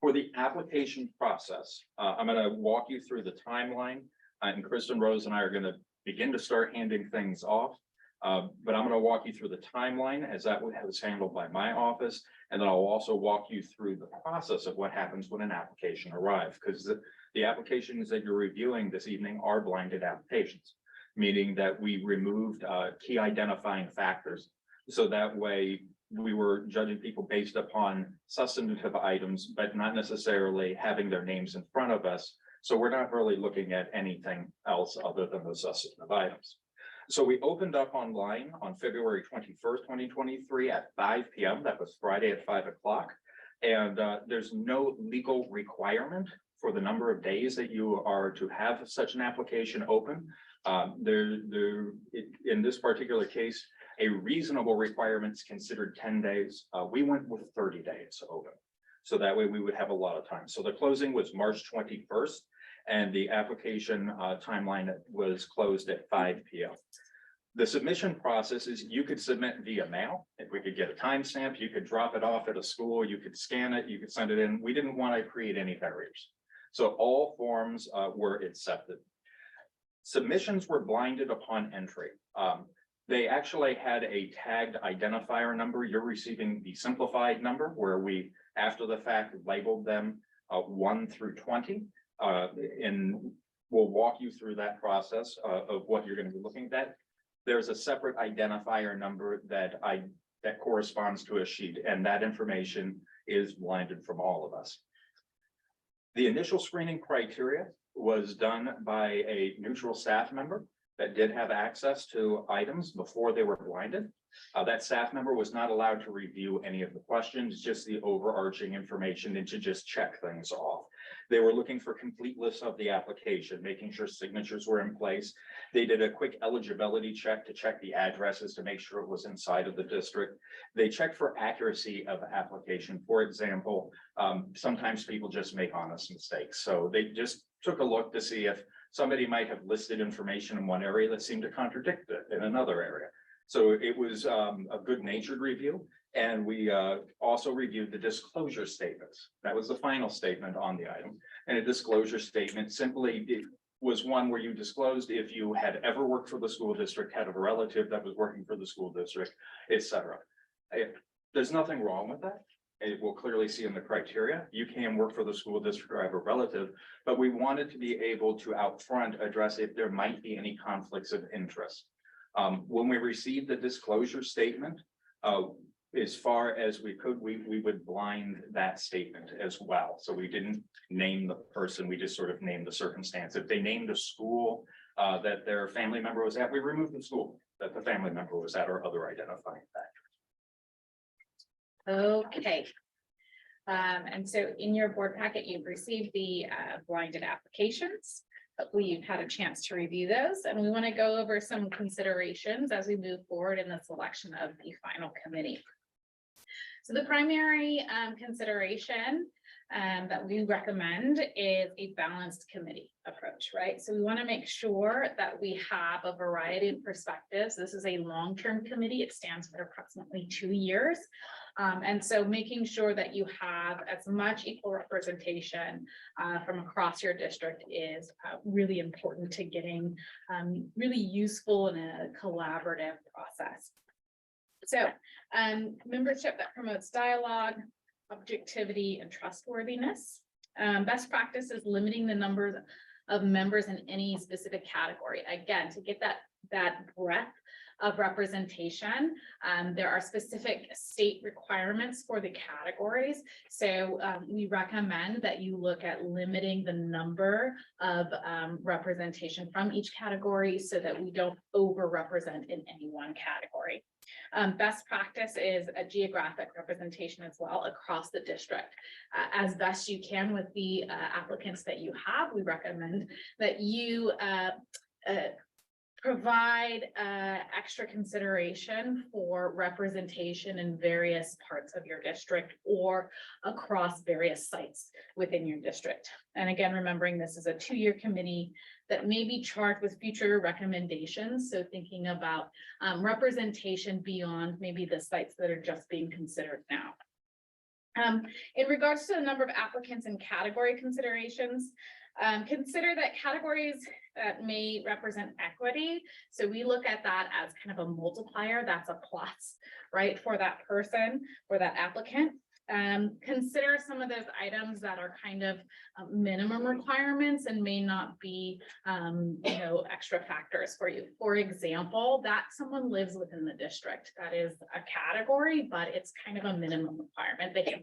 T: For the application process, I'm going to walk you through the timeline, and Kristen Rose and I are going to begin to start handing things off. But I'm going to walk you through the timeline as that was handled by my office. And then I'll also walk you through the process of what happens when an application arrives, because the applications that you're reviewing this evening are blinded applications, meaning that we removed key identifying factors. So that way we were judging people based upon substantive items, but not necessarily having their names in front of us. So we're not really looking at anything else other than the substantive items. So we opened up online on February 21st, 2023 at 5 p.m. That was Friday at 5 o'clock. And there's no legal requirement for the number of days that you are to have such an application open. In this particular case, a reasonable requirement is considered 10 days. We went with 30 days open. So that way we would have a lot of time. So the closing was March 21st. And the application timeline was closed at 5 p.m. The submission process is you could submit via mail. If we could get a timestamp, you could drop it off at a school, you could scan it, you could send it in. We didn't want to create any barriers. So all forms were accepted. Submissions were blinded upon entry. They actually had a tagged identifier number. You're receiving the simplified number where we, after the fact, labeled them 1 through 20. And we'll walk you through that process of what you're going to be looking at. There's a separate identifier number that corresponds to a sheet, and that information is blinded from all of us. The initial screening criteria was done by a neutral staff member that did have access to items before they were blinded. That staff member was not allowed to review any of the questions, just the overarching information, and to just check things off. They were looking for complete lists of the application, making sure signatures were in place. They did a quick eligibility check to check the addresses to make sure it was inside of the district. They checked for accuracy of application. For example, sometimes people just make honest mistakes. So they just took a look to see if somebody might have listed information in one area that seemed to contradict it in another area. So it was a good-natured review. And we also reviewed the disclosure statements. That was the final statement on the item. And a disclosure statement simply was one where you disclosed if you had ever worked for the school district, had a relative that was working for the school district, etc. There's nothing wrong with that. It will clearly see in the criteria. You can work for the school district or have a relative, but we wanted to be able to out front address if there might be any conflicts of interest. When we received the disclosure statement, as far as we could, we would blind that statement as well. So we didn't name the person, we just sort of named the circumstance. If they named a school that their family member was at, we removed the school that the family member was at or other identifying factors.
M: Okay. And so in your board packet, you've received the blinded applications. Hopefully you've had a chance to review those, and we want to go over some considerations as we move forward in the selection of the final committee. So the primary consideration
U: that we recommend is a balanced committee approach, right? So we want to make sure that we have a variety of perspectives. This is a long-term committee. It stands for approximately 2 years. And so making sure that you have as much equal representation from across your district is really important to getting really useful in a collaborative process. So membership that promotes dialogue, objectivity, and trustworthiness. Best practice is limiting the number of members in any specific category. Again, to get that breadth of representation, there are specific state requirements for the categories. So we recommend that you look at limiting the number of representation from each category so that we don't over-represent in any one category. Best practice is a geographic representation as well across the district. As best you can with the applicants that you have, we recommend that you provide extra consideration for representation in various parts of your district or across various sites within your district. And again, remembering this is a 2-year committee that may be charged with future recommendations. So thinking about representation beyond maybe the sites that are just being considered now. In regards to the number of applicants and category considerations, consider that categories that may represent equity. So we look at that as kind of a multiplier. That's a plus, right, for that person, for that applicant. Consider some of those items that are kind of minimum requirements and may not be, extra factors for you. For example, that someone lives within the district, that is a category, but it's kind of a minimum requirement. They can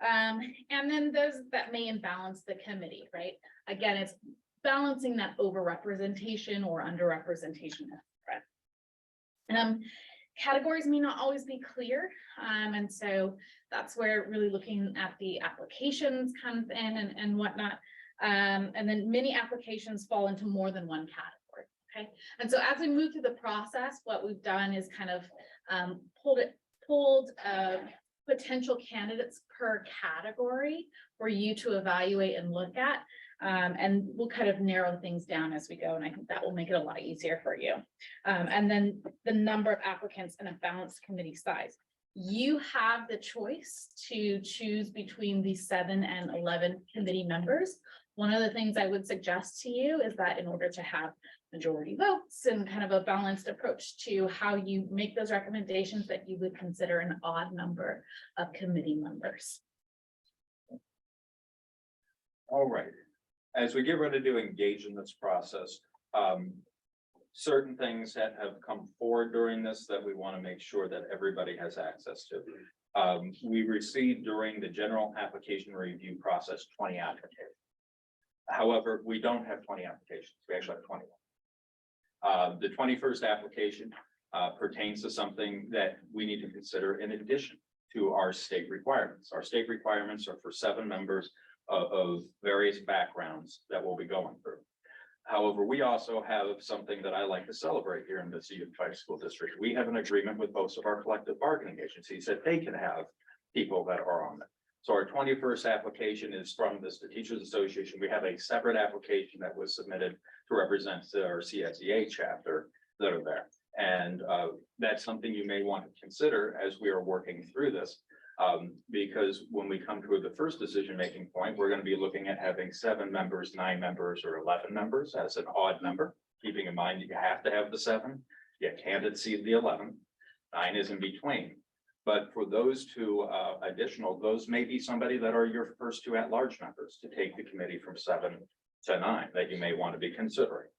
U: and then those that may imbalance the committee, right? Again, it's balancing that over-representation or under-representation. Categories may not always be clear. And so that's where really looking at the applications comes in and whatnot. And then many applications fall into more than one category. Okay. And so as we move through the process, what we've done is kind of pulled potential candidates per category for you to evaluate and look at. And we'll kind of narrow things down as we go. And I think that will make it a lot easier for you. And then the number of applicants and a balanced committee size. You have the choice to choose between the 7 and 11 committee members. One of the things I would suggest to you is that in order to have majority votes and kind of a balanced approach to how you make those recommendations, that you would consider an odd number of committee members.
T: All right. As we get ready to engage in this process, certain things that have come forward during this that we want to make sure that everybody has access to. We received during the general application review process 20 applications. However, we don't have 20 applications. We actually have 21. The 21st application pertains to something that we need to consider in addition to our state requirements. Our state requirements are for 7 members of various backgrounds that we'll be going through. However, we also have something that I like to celebrate here in the Unified School District. We have an agreement with most of our collective bargaining agencies that they can have people that are on it. So our 21st application is from the Teachers Association. We have a separate application that was submitted to represent our CSEA chapter that are there. And that's something you may want to consider as we are working through this. Because when we come to the first decision-making point, we're going to be looking at having 7 members, 9 members, or 11 members as an odd number, keeping in mind that you have to have the 7, you can't exceed the 11, 9 is in between. But for those 2 additional, those may be somebody that are your first 2 at-large members to take the committee from 7 to 9 that you may want to be considering.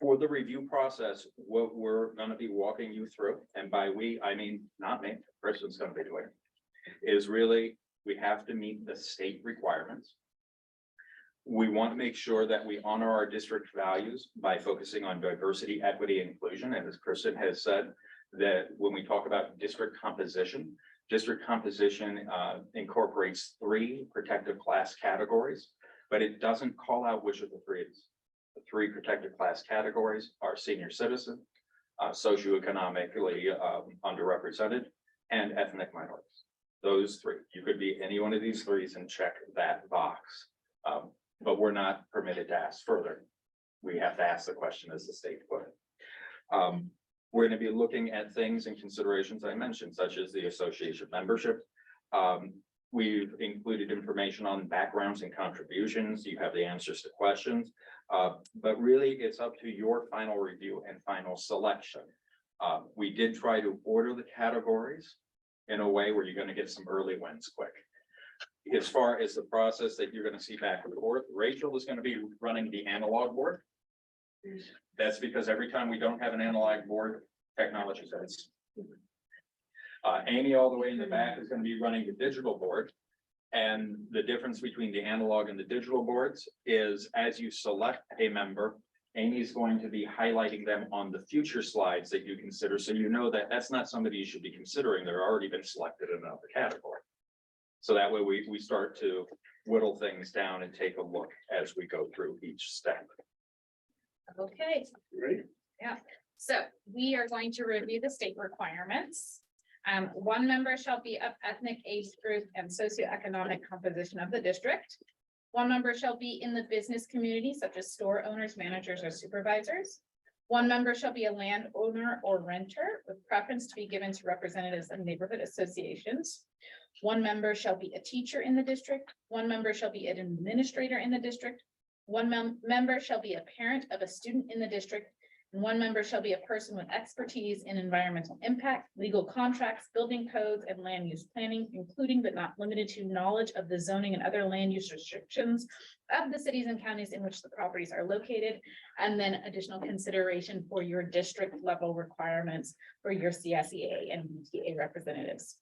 T: For the review process, what we're going to be walking you through, and by we, I mean, not me, Kristen's going to be doing it, is really, we have to meet the state requirements. We want to make sure that we honor our district values by focusing on diversity, equity, and inclusion. And as Kristen has said, that when we talk about district composition incorporates 3 protected class categories, but it doesn't call out which of the 3 it is. The 3 protected class categories are senior citizen, socioeconomically underrepresented, and ethnic minorities. those three. You could be any one of these threes and check that box. But we're not permitted to ask further. We have to ask the question as the state put it. We're going to be looking at things and considerations I mentioned, such as the association membership. We've included information on backgrounds and contributions. You have the answers to questions. But really, it's up to your final review and final selection. We did try to order the categories in a way where you're going to get some early wins quick. As far as the process that you're going to see back and forth, Rachel is going to be running the analog board. That's because every time we don't have an analog board, technology says. Amy, all the way in the back, is going to be running the digital board. And the difference between the analog and the digital boards is as you select a member, Amy's going to be highlighting them on the future slides that you consider. So you know that that's not somebody you should be considering. They're already been selected in another category. So that way we start to whittle things down and take a look as we go through each step.
U: Okay.
E: Ready?
U: Yeah, so we are going to review the state requirements. One member shall be of ethnic, age group, and socioeconomic composition of the district. One member shall be in the business community, such as store owners, managers, or supervisors. One member shall be a landowner or renter, with preference to be given to representatives of neighborhood associations. One member shall be a teacher in the district. One member shall be an administrator in the district. One member shall be a parent of a student in the district. And one member shall be a person with expertise in environmental impact, legal contracts, building codes, and land use planning, including but not limited to knowledge of the zoning and other land use restrictions of the cities and counties in which the properties are located. And then additional consideration for your district level requirements for your CSEA and BTA representatives.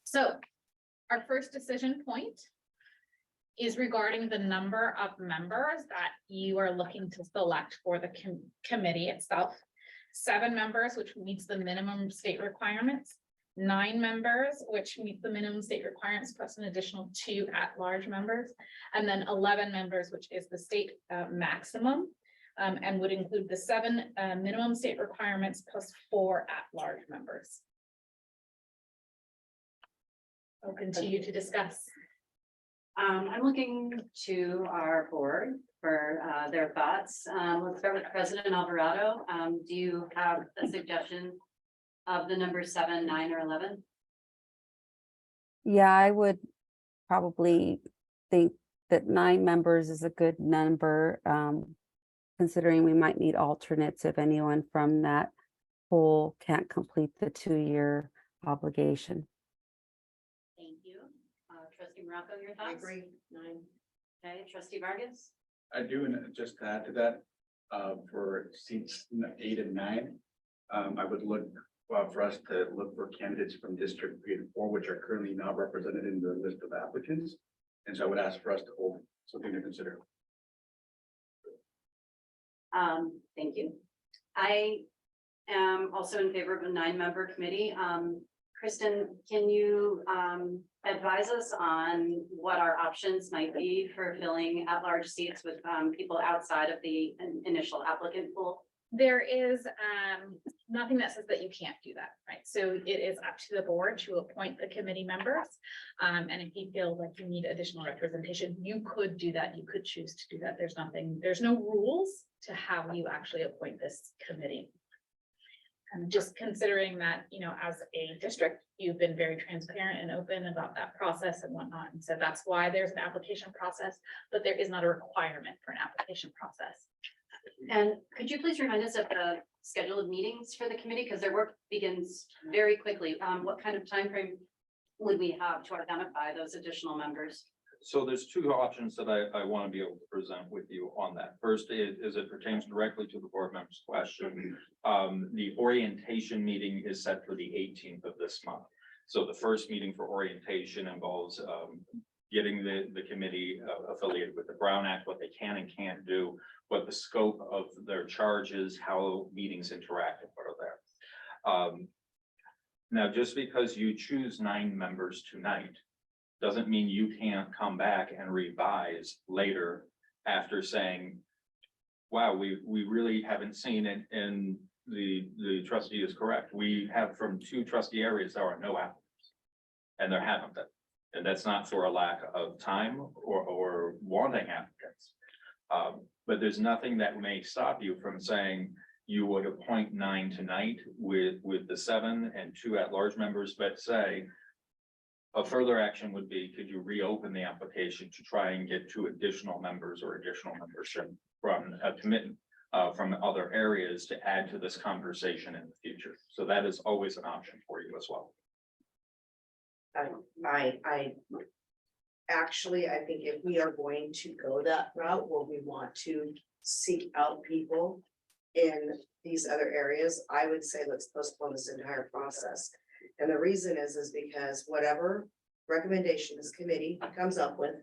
U: So our first decision point is regarding the number of members that you are looking to select for the committee itself. 7 members, which meets the minimum state requirements. 9 members, which meet the minimum state requirements, plus an additional 2 at-large members. And then 11 members, which is the state maximum, and would include the 7 minimum state requirements plus 4 at-large members. I'll continue to discuss.
A: I'm looking to our board for their thoughts. Let's start with President Alvarado. Do you have a suggestion of the number 7, 9, or 11?
B: Yeah, I would probably think that 9 members is a good number, considering we might need alternates if anyone from that pool can't complete the 2-year obligation.
A: Thank you. Trustee Morocco, your thoughts?
C: I agree, 9.
A: Okay, Trustee Vargas?
L: I do, and just to add to that, for seats 8 and 9, I would look for us to look for candidates from District 3 and 4, which are currently not represented in the list of applicants. And so I would ask for us to hold something to consider.
A: Thank you. I am also in favor of a 9-member committee. Kristen, can you advise us on what our options might be for filling at-large seats with people outside of the initial applicant pool?
U: There is nothing that says that you can't do that, right? So it is up to the board to appoint the committee members. And if you feel like you need additional representation, you could do that. You could choose to do that. There's no rules to how you actually appoint this committee. And just considering that, you know, as a district, you've been very transparent and open about that process and whatnot. And so that's why there's an application process, but there is not a requirement for an application process.
A: And could you please remind us of the schedule of meetings for the committee? Because their work begins very quickly. What kind of time frame would we have to identify those additional members?
T: So there's 2 options that I want to be able to present with you on that. First is it pertains directly to the board member's question. The orientation meeting is set for the 18th of this month. So the first meeting for orientation involves getting the committee affiliated with the Brown Act, what they can and can't do, what the scope of their charge is, how meetings interact and what are there. Now, just because you choose 9 members tonight, doesn't mean you can't come back and revise later after saying, wow, we really haven't seen it, and the trustee is correct. We have from 2 trustee areas, there are no applicants. and there haven't been. And that's not for a lack of time or wanting applicants. But there's nothing that may stop you from saying you would appoint 9 tonight with the 7 and 2 at-large members, but say a further action would be, could you reopen the application to try and get 2 additional members or additional membership from a commitment from other areas to add to this conversation in the future? So that is always an option for you as well.
C: I actually, I think if we are going to go that route where we want to seek out people in these other areas, I would say let's postpone this entire process. And the reason is because whatever recommendation this committee comes up with,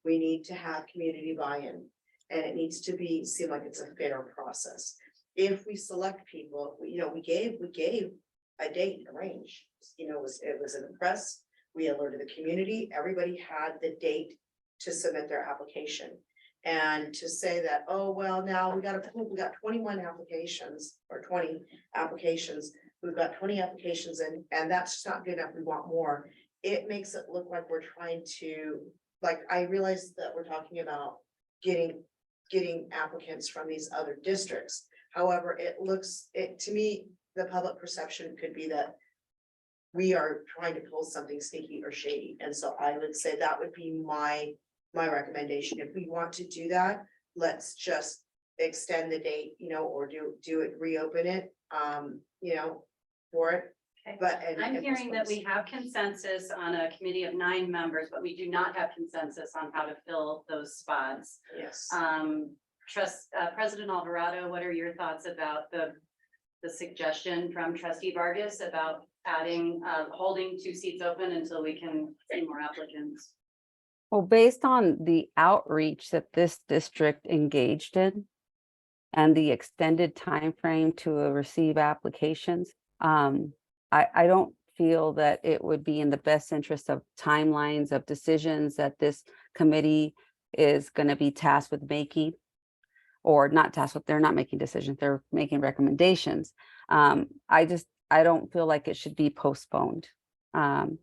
C: we need to have community buy-in. And it needs to seem like it's a fair process. If we select people, we gave a date, a range, it was in the press. We alerted the community, everybody had the date to submit their application. And to say that, oh, well, now we got 21 applications or 20 applications. We've got 20 applications and that's just not good enough. We want more. It makes it look like we're trying to, like, I realize that we're talking about getting applicants from these other districts. However, to me, the public perception could be that we are trying to pull something sneaky or shady. And so I would say that would be my recommendation. If we want to do that, let's just extend the date, or do it, reopen it, for it.
A: Okay.
C: But
A: I'm hearing that we have consensus on a committee of 9 members, but we do not have consensus on how to fill those spots.
C: Yes.
A: President Alvarado, what are your thoughts about the suggestion from Trustee Vargas about adding, holding 2 seats open until we can see more applicants?
B: Well, based on the outreach that this district engaged in and the extended time frame to receive applications, I don't feel that it would be in the best interest of timelines of decisions that this committee is going to be tasked with making, or not tasked with, they're not making decisions, they're making recommendations. I don't feel like it should be postponed. And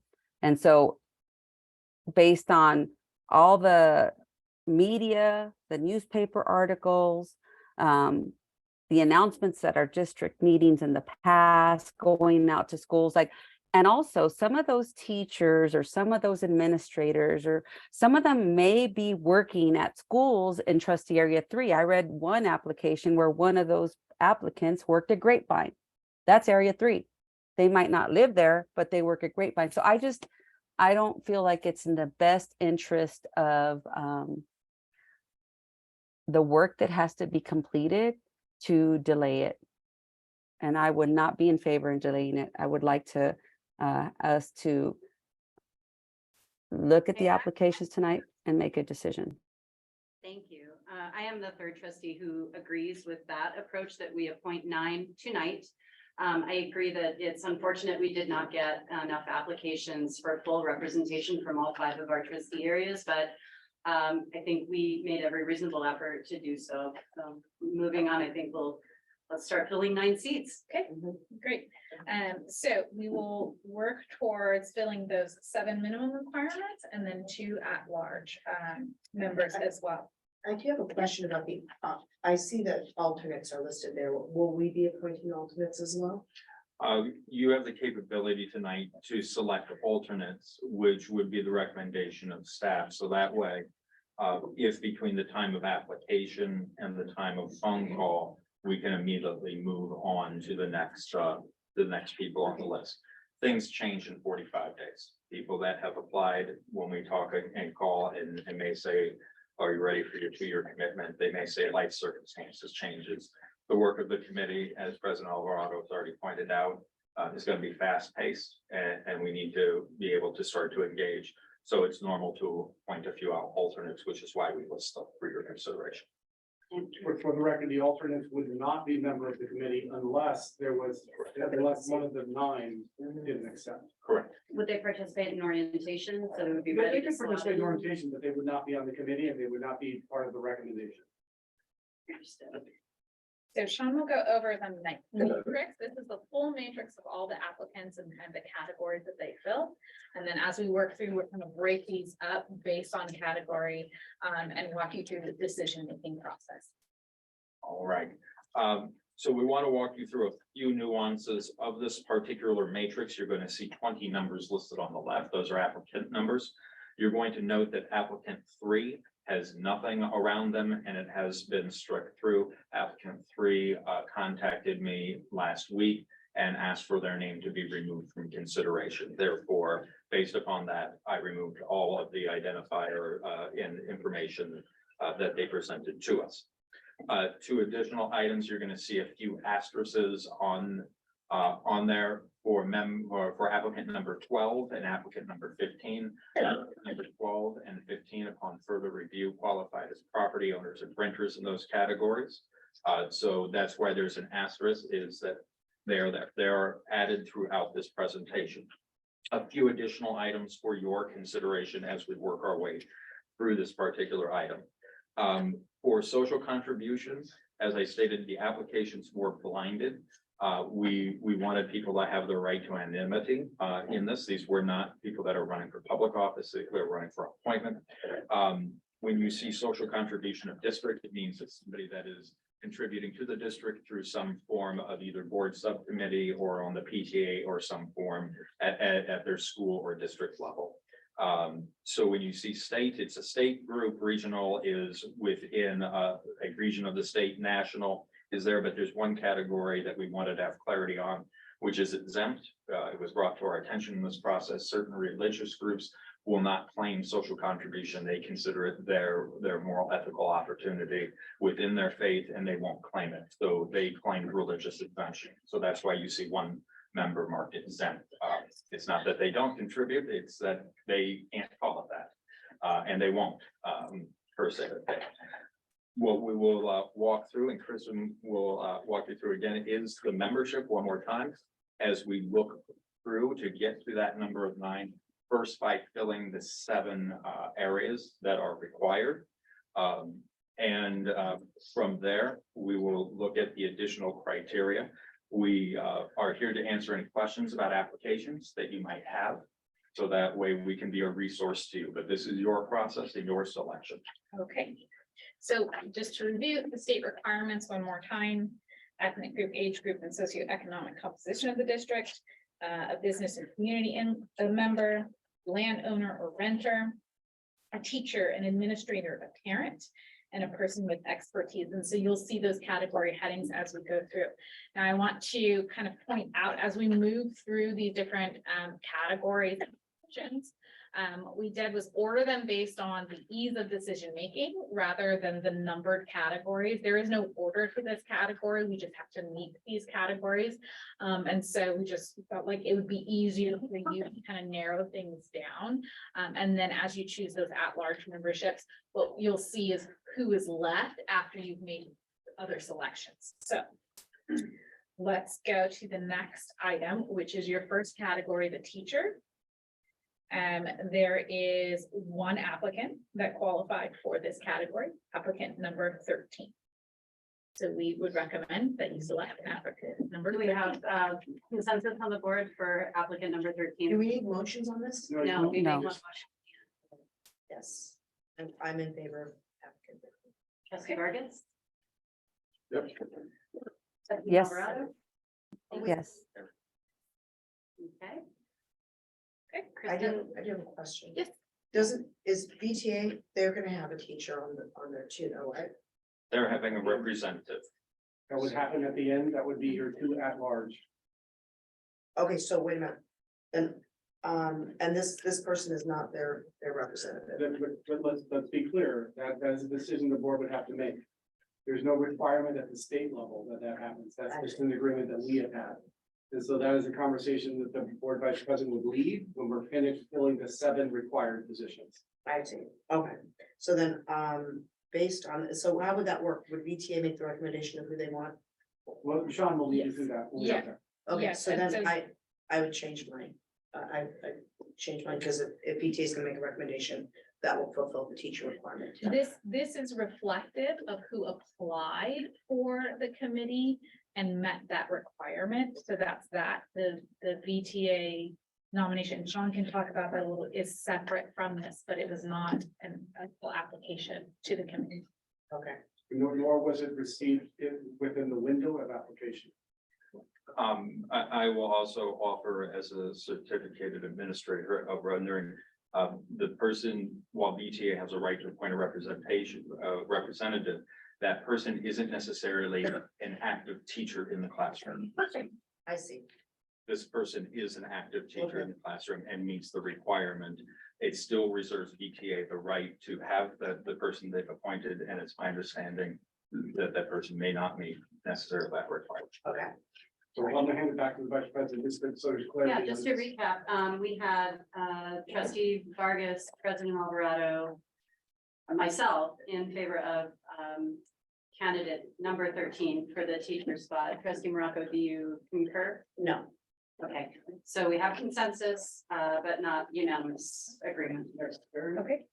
B: so based on all the media, the newspaper articles, the announcements at our district meetings in the past, going out to schools, and also some of those teachers or some of those administrators, or some of them may be working at schools in Trustee Area 3. I read one application where one of those applicants worked at Grapevine. That's Area 3. They might not live there, but they work at Grapevine. So I don't feel like it's in the best interest of the work that has to be completed to delay it. And I would not be in favor of delaying it. I would like to us to look at the applications tonight and make a decision.
A: Thank you. I am the 3rd trustee who agrees with that approach, that we appoint 9 tonight. I agree that it's unfortunate we did not get enough applications for full representation from all 5 of our trustee areas, but I think we made every reasonable effort to do so. So moving on, I think let's start filling 9 seats.
U: Okay, great. So we will work towards filling those 7 minimum requirements and then 2 at-large members as well.
C: I do have a question about I see that alternates are listed there. Will we be appointing alternates as well?
T: You have the capability tonight to select alternates, which would be the recommendation of staff. So that way, if between the time of application and the time of phone call, we can immediately move on to the next people on the list. Things change in 45 days. People that have applied, when we talk and call and may say, are you ready for your 2-year commitment? They may say life circumstances changes. The work of the committee, as President Alvarado has already pointed out, is going to be fast paced, and we need to be able to start to engage. So it's normal to appoint a few alternates, which is why we list them for your consideration.
E: For the record, the alternates would not be member of the committee unless one of the 9 didn't accept.
T: Correct.
A: Would they participate in orientation? So they would be
E: They
A: ready to
E: could participate in
A: slot in?
E: orientation, but they would not be on the committee and they would not be part of the recommendation.
A: Understood.
U: So Sean will go over the matrix. This is the full matrix of all the applicants and the categories that they fill. And then as we work through, we're going to break these up based on category and walk you through the decision-making process.
T: All right. So we want to walk you through a few nuances of this particular matrix. You're going to see 20 numbers listed on the left. Those are applicant numbers. You're going to note that applicant 3 has nothing around them and it has been struck through. Applicant 3 contacted me last week and asked for their name to be removed from consideration. Therefore, based upon that, I removed all of the identifier and information that they presented to us. 2 additional items, you're going to see a few asterisks on there for applicant number 12 and applicant number 15. Number 12 and 15 upon further review qualified as property owners and renters in those categories. So that's why there's an asterisk, is that they are added throughout this presentation. A few additional items for your consideration as we work our way through this particular item. For social contributions, as I stated, the applications were blinded. We wanted people to have the right to anonymity in this. These were not people that are running for public office, they're running for appointment. When you see social contribution of district, it means it's somebody that is contributing to the district through some form of either board subcommittee or on the PTA or some form at their school or district level. So when you see state, it's a state group, regional is within a region of the state, national is there, but there's one category that we wanted to have clarity on, which is exempt. It was brought to our attention in this process. Certain religious groups will not claim social contribution. They consider it their moral ethical opportunity within their faith and they won't claim it. So they claimed religious exemption. So that's why you see one member marked exempt. It's not that they don't contribute, it's that they can't call it that. And they won't per se. What we will walk through, and Chris will walk you through again, is the membership one more time as we look through to get to that number of 9. First, by filling the 7 areas that are required. And from there, we will look at the additional criteria. We are here to answer any questions about applications that you might have. So that way we can be a resource to you, but this is your process and your selection.
U: Okay, so just to review the state requirements one more time, ethnic group, age group, and socioeconomic composition of the district, a business and community a member, landowner or renter, a teacher, an administrator, a parent, and a person with expertise. And so you'll see those category headings as we go through. Now I want to kind of point out as we move through these different categories and options, what we did was order them based on the ease of decision making rather than the numbered categories. There is no order for this category. We just have to meet these categories. And so we just felt like it would be easier for you to kind of narrow things down. And then as you choose those at-large memberships, what you'll see is who is left after you've made other selections. So let's go to the next item, which is your first category, the teacher. There is one applicant that qualified for this category, applicant number 13. So we would recommend that you select applicant number.
A: Do we have consensus on the board for applicant number 13?
C: Do we need motions on this?
A: No, we
B: No.
A: make one motion.
C: Yes, I'm in favor of applicant.
A: Trustee Vargas?
P: Yep.
A: Trustee
B: Yes.
A: Alvarado?
B: Yes.
A: Okay. Okay,
C: I
A: Kristen?
C: do have a question.
A: Yes.
C: Is VTA, they're gonna have a teacher on there too, though, right?
T: They're having a representative.
E: That would happen at the end. That would be your 2 at large.
C: Okay, so wait a minute. And this person is not their representative.
E: But let's be clear, that is a decision the board would have to make. There's no requirement at the state level that happens. That's just an agreement that we have had. And so that is a conversation that the board vice president would lead when we're finished filling the 7 required positions.
C: I see. Okay, so then, based on, so how would that work? Would VTA make the recommendation of who they want?
E: Well, Sean will lead you through that. when we get
U: Yeah.
E: there.
C: Okay,
U: Yes,
C: so
U: and
C: then
U: so-
C: I would change mine. I change mine because if VTA is gonna make a recommendation, that will fulfill the teacher requirement.
U: This is reflective of who applied for the committee and met that requirement. So that's the VTA nomination. Sean can talk about that a little, is separate from this, but it was not a full application to the committee.
C: Okay.
E: Nor was it received within the window of application.
T: I will also offer as a certificated administrator of rendering, the person, while VTA has a right to appoint a representative, that person isn't necessarily an active teacher in the classroom.
C: I see.
T: This person is an active teacher in the classroom and meets the requirement. It still reserves VTA the right to have the person they've appointed, and it's my understanding that that person may not meet necessarily that requirement.
C: Okay.
E: So I'm gonna hand it back to the vice president, just so there's clarity.
A: Yeah,
E: on
A: just to
E: this.
A: recap, we had trustee Vargas, President Alvarado, myself in favor of candidate number 13 for the teacher spot. Trustee Morocco, do you concur?
C: No.
A: Okay, so we have consensus, but not unanimous agreement.
U: Okay.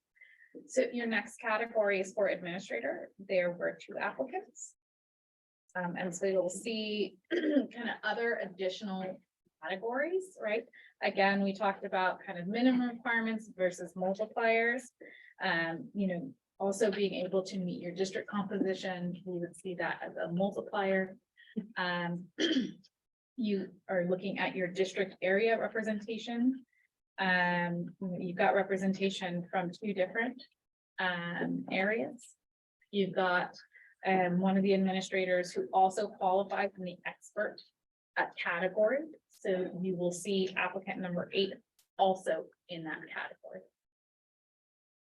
U: So your next category is for administrator. There were 2 applicants. And so you'll see kind of other additional categories, right? Again, we talked about kind of minimum requirements versus multipliers. You know, also being able to meet your district composition, we would see that as a multiplier. You are looking at your district area representation. You've got representation from 2 different areas. You've got one of the administrators who also qualified from the expert category. So you will see applicant number 8 also in that category.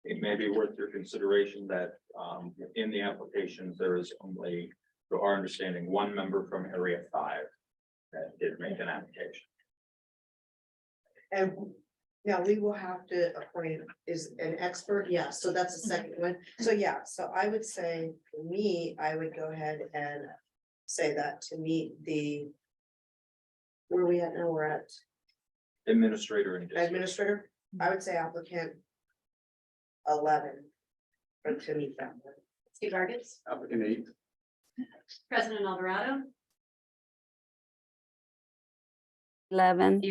T: It may be worth your consideration that in the applications, there is only, to our understanding, 1 member from area 5 that did make an application.
C: And now we will have to appoint is an expert. Yeah, so that's the second one. So yeah, so I would say for me, I would go ahead and say that to meet the. Where are we at now? We're at
T: Administrator and district.
C: administrator. I would say applicant 11 for to meet that one.
A: Steve Vargas,
E: Applicant 8.
A: President Alvarado,
B: 11.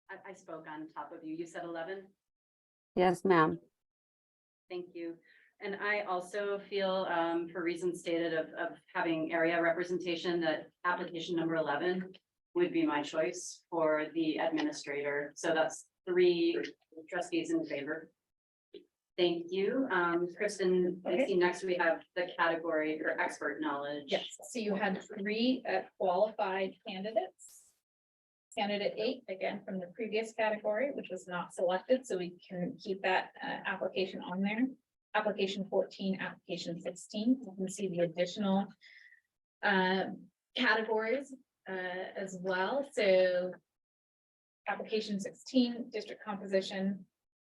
A: I spoke on top of you. You said 11.
B: Yes, ma'am.
A: Thank you. And I also feel, for reasons stated of having area representation, that application number 11 would be my choice for the administrator. So that's 3 trustees in favor. Thank you. Kristen, I see next we have the category for expert knowledge.
U: Yes, so you had 3 qualified candidates. Candidate 8, again, from the previous category, which was not selected, so we can keep that application on there. Application 14, application 16, you can see the additional categories as well. So application 16, district composition,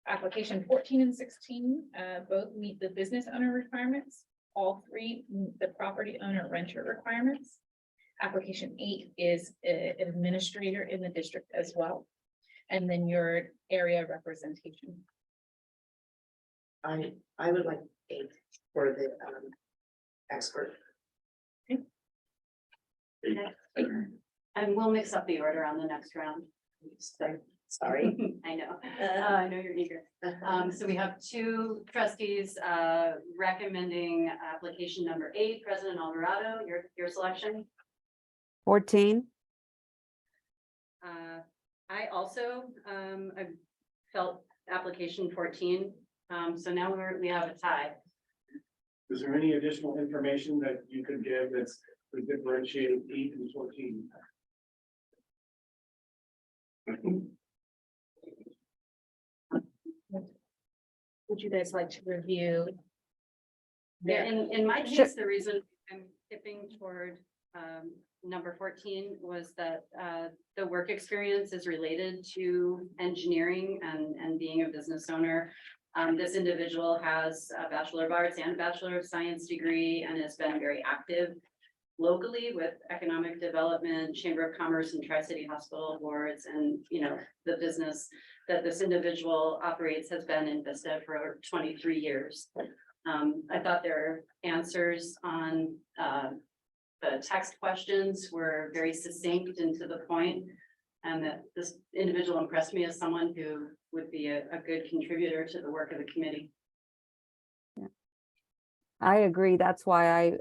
U: application 14 and 16, both meet the business owner requirements. All 3 meet the property owner renter requirements. Application 8 is an administrator in the district as well. And then your area representation.
C: I would like 8 for the expert.
A: And we'll mix up the order on the next round.
C: Sorry.
A: I know, I know you're eager. So we have 2 trustees recommending application number 8, President Alvarado, your selection.
B: 14.
A: I also I felt application 14. So now we have a tie.
E: Is there any additional information that you could give that's would differentiate 8 and 14?
U: Would you guys like to review?
A: Yeah, in my
B: Sure.
A: case, the reason I'm tipping toward number 14 was that the work experience is related to engineering and being a business owner. This individual has a Bachelor of Arts and Bachelor of Science degree and has been very active locally with economic development, Chamber of Commerce and Tri-City Hospital boards, and, the business that this individual operates has been in Vista for 23 years. I thought their answers on the text questions were very succinct and to the point, and that this individual impressed me as someone who would be a good contributor to the work of the committee.
B: I agree. That's why I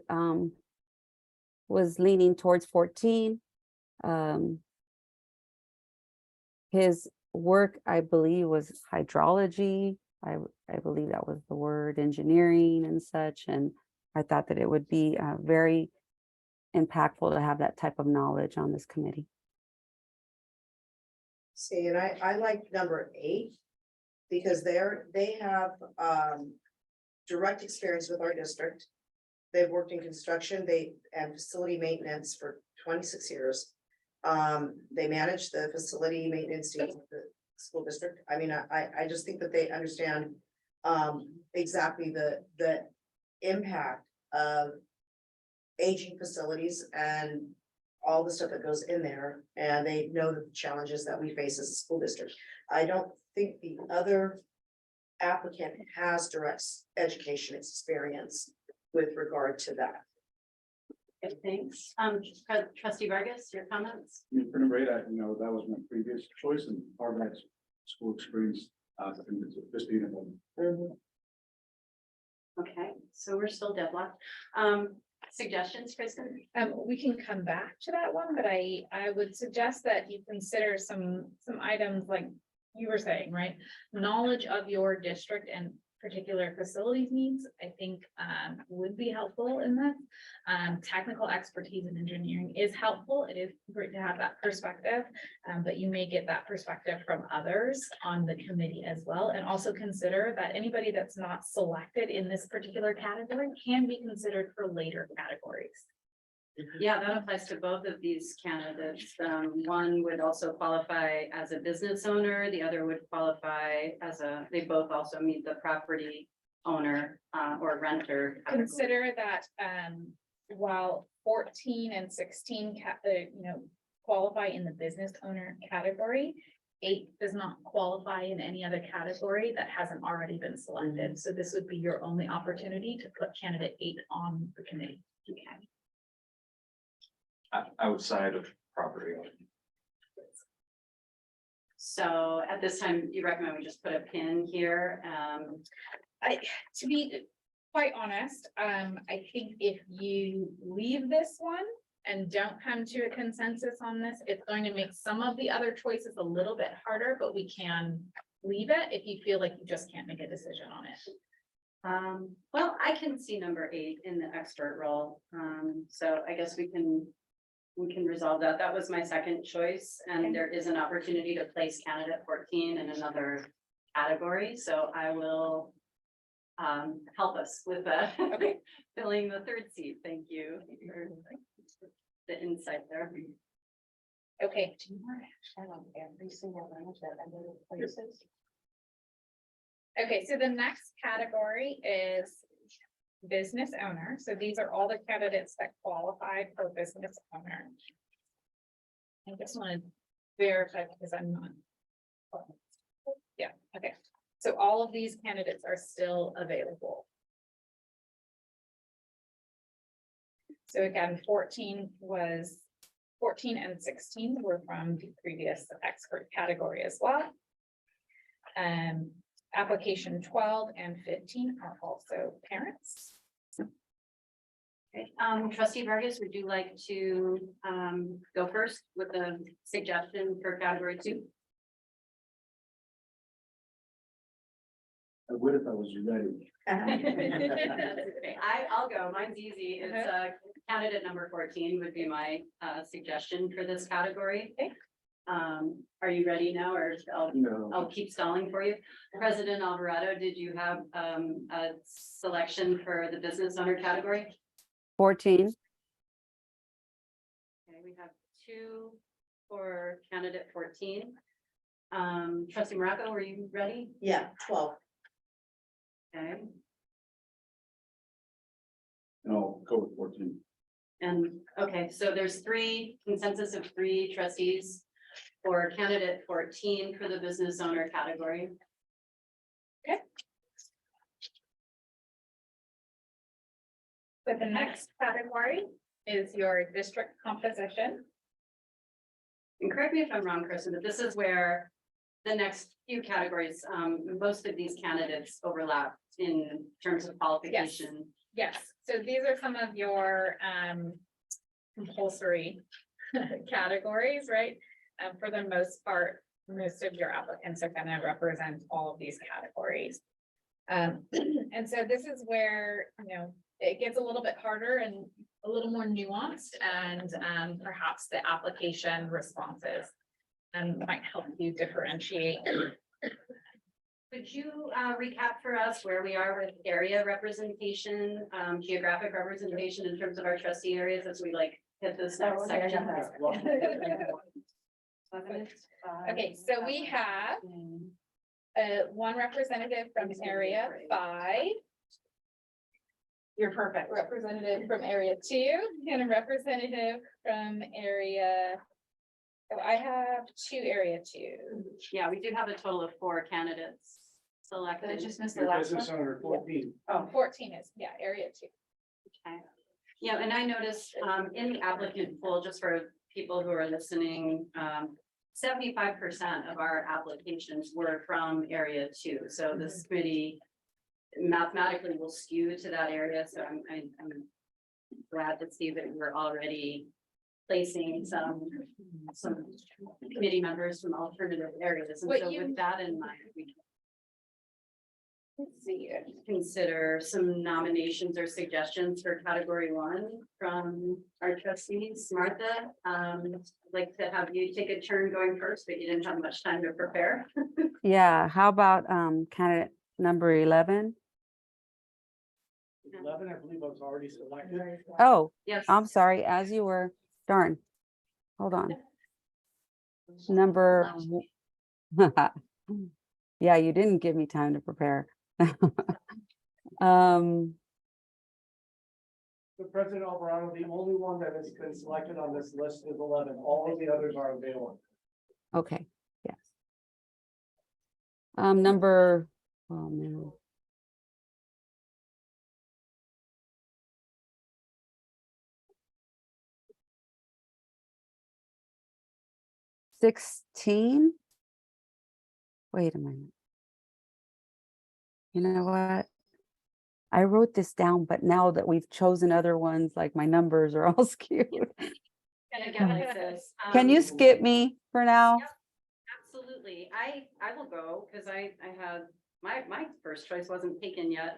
B: was leaning towards 14. His work, I believe, was hydrology. I believe that was the word, engineering and such. And I thought that it would be very impactful to have that type of knowledge on this committee.
C: See, and I like number 8, because they have direct experience with our district. They've worked in construction, and facility maintenance for 26 years. They manage the facility maintenance team of the school district. I mean, I just think that they understand exactly the impact of aging facilities and all the stuff that goes in there, and they know the challenges that we face as a school district. I don't think the other applicant has direct education experience with regard to that.
A: Okay, thanks. Trustee Vargas, your comments?
L: You've been great. That was my previous choice, and part of that school experience, I think it's just being
A: Okay, so we're still deadlocked. Suggestions, Kristen?
U: We can come back to that one, but I would suggest that you consider some items like you were saying, right? Knowledge of your district and particular facilities needs, I think, would be helpful in this. Technical expertise in engineering is helpful. It is great to have that perspective, but you may get that perspective from others on the committee as well. And also consider that anybody that's not selected in this particular category can be considered for later categories.
A: Yeah, that applies to both of these candidates. One would also qualify as a business owner, the other would qualify as they both also meet the property owner or renter.
U: Consider that while 14 and 16 qualify in the business owner category, 8 does not qualify in any other category that hasn't already been selected. So this would be your only opportunity to put candidate 8 on the committee.
A: Okay.
I: Outside of property.
A: So at this time, you recommend we just put a pin here?
U: To be quite honest, I think if you leave this one and don't come to a consensus on this, it's going to make some of the other choices a little bit harder, but we can leave it if you feel like you just can't make a decision on it.
A: Well, I can see number 8 in the expert role. So I guess we can resolve that. That was my second choice, and there is an opportunity to place candidate 14 in another category. So I will help us with filling the 3rd seat. Thank you for the insight there.
U: Okay. Okay, so the next category is business owner. So these are all the candidates that qualify for business owner. I just want to verify because I'm not. Yeah, okay. So all of these candidates are still available. So again, 14 and 16 were from the previous expert category as well. Application 12 and 15 are also parents.
A: Okay, Trustee Vargas, would you like to go first with a suggestion for category 2?
L: I would if I was ready.
A: Okay, I'll go. Mine's easy. It's candidate number 14 would be my suggestion for this category.
U: Okay.
A: Are you ready now, or
L: No.
A: I'll keep stalling for you? President Alvarado, did you have a selection for the business owner category?
B: 14.
A: Okay, we have 2 for candidate 14. Trustee Morocco, were you ready?
C: Yeah, 12.
A: Okay,
L: No, go with 14.
A: And, okay, so there's consensus of 3 trustees for candidate 14 for the business owner category.
U: So the next category is your district composition.
A: And correct me if I'm wrong, Kristen, but this is where the next few categories, most of these candidates overlap in terms of qualification.
U: Yes, so these are some of your compulsory categories, right? For the most part, most of your applicants are gonna represent all of these categories. And so this is where, you know, it gets a little bit harder and a little more nuanced, and perhaps the application responses might help you differentiate.
A: Could you recap for us where we are with area representation, geographic representation in terms of our trustee areas as we like hit this next section?
U: Okay, so we have one representative from area 5.
A: You're perfect.
U: Representative from area 2 and a representative from area. So I have 2 area 2.
A: Yeah, we do have a total of 4 candidates selected.
U: Did I just miss the
E: Your
U: last
E: business
U: one?
E: owner 14.
U: Oh, 14 is, yeah, area 2.
A: Okay. Yeah, and I noticed in the applicant pool, just for people who are listening, 75% of our applications were from area 2. So this committee mathematically will skew to that area. So I'm glad to see that we're already placing some committee members from alternative areas. And
U: What
A: so
U: you-
A: with that in mind, we can
U: Let's see.
A: consider some nominations or suggestions for category 1 from our trustees. Martha, I'd like to have you take a turn going first, but you didn't have much time to prepare.
B: Yeah, how about candidate number 11?
E: 11, I believe I was already selected.
B: Oh,
A: Yes.
B: I'm sorry, as you were, darn. Hold on. Number. Yeah, you didn't give me time to prepare.
E: So President Alvarado, the only one that has been selected on this list is 11. All of the others are available.
B: Okay, yes. Number, oh man. $16. Wait a minute. You know what? I wrote this down, but now that we've chosen other ones, like my numbers are all skewed.
A: And again, like this.
B: Can you skip me for now?
A: Yep, absolutely. I will go because I had my first choice wasn't taken yet.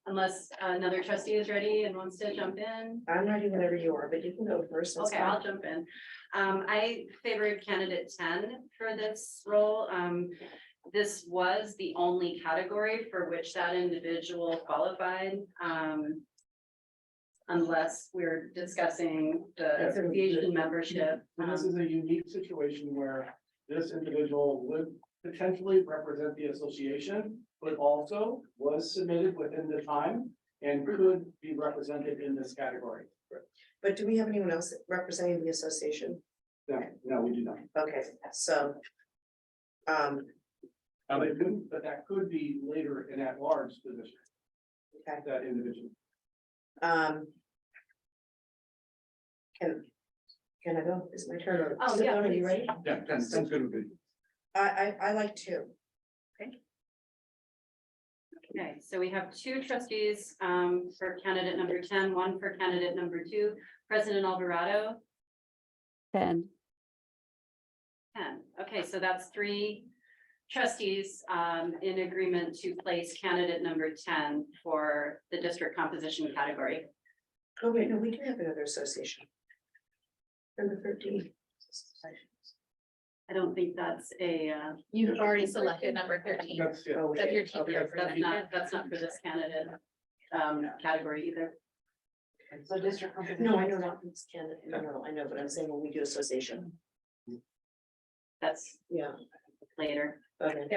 A: Unless another trustee is ready and wants to jump in.
C: I'm ready whenever you are, but you can go first. that's
A: Okay,
C: fine.
A: I'll jump in. I favored candidate 10 for this role. This was the only category for which that individual qualified. Unless we're discussing the association membership.
E: And this is a unique situation where this individual would potentially represent the association, but also was submitted within the time and could be represented in this category.
C: But do we have anyone else representing the association?
E: No, we do not.
C: Okay, so.
E: But that could be later in at-large position,
C: Okay.
E: that individual.
C: Can I go? Is my turn? or-
A: Oh, yeah,
C: Are you
A: please.
C: ready?
L: Yeah, that sounds good with me.
C: I like 2.
A: Okay, so we have 2 trustees for candidate number 10, 1 for candidate number 2, President Alvarado.
B: 10.
A: 10. Okay, so that's 3 trustees in agreement to place candidate number 10 for the district composition category.
C: Oh, wait, no, we do have another association. Number 13.
A: I don't think that's a,
U: You've already selected number 13.
E: That's, yeah.
C: Oh,
U: That's your
C: okay,
U: team
C: okay.
U: representative.
A: that's not for this candidate category either.
C: So district. No, I know not this candidate. No, I know, but I'm saying when we do association.
A: That's
C: Yeah.
A: later.
C: Okay.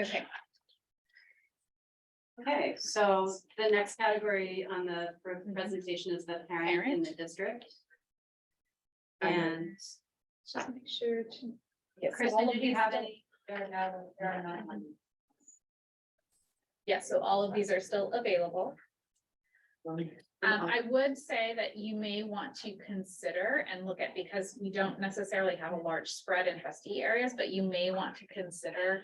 U: Okay.
A: Okay, so the next category on the presentation is the parent in the district. And
U: Just make sure to. Yes,
A: Kristen,
U: all of
A: did you
U: these
A: have
U: still-
A: any? There are none.
U: Yes, so all of these are still available. I would say that you may want to consider and look at, because we don't necessarily have a large spread in trustee areas, but you may want to consider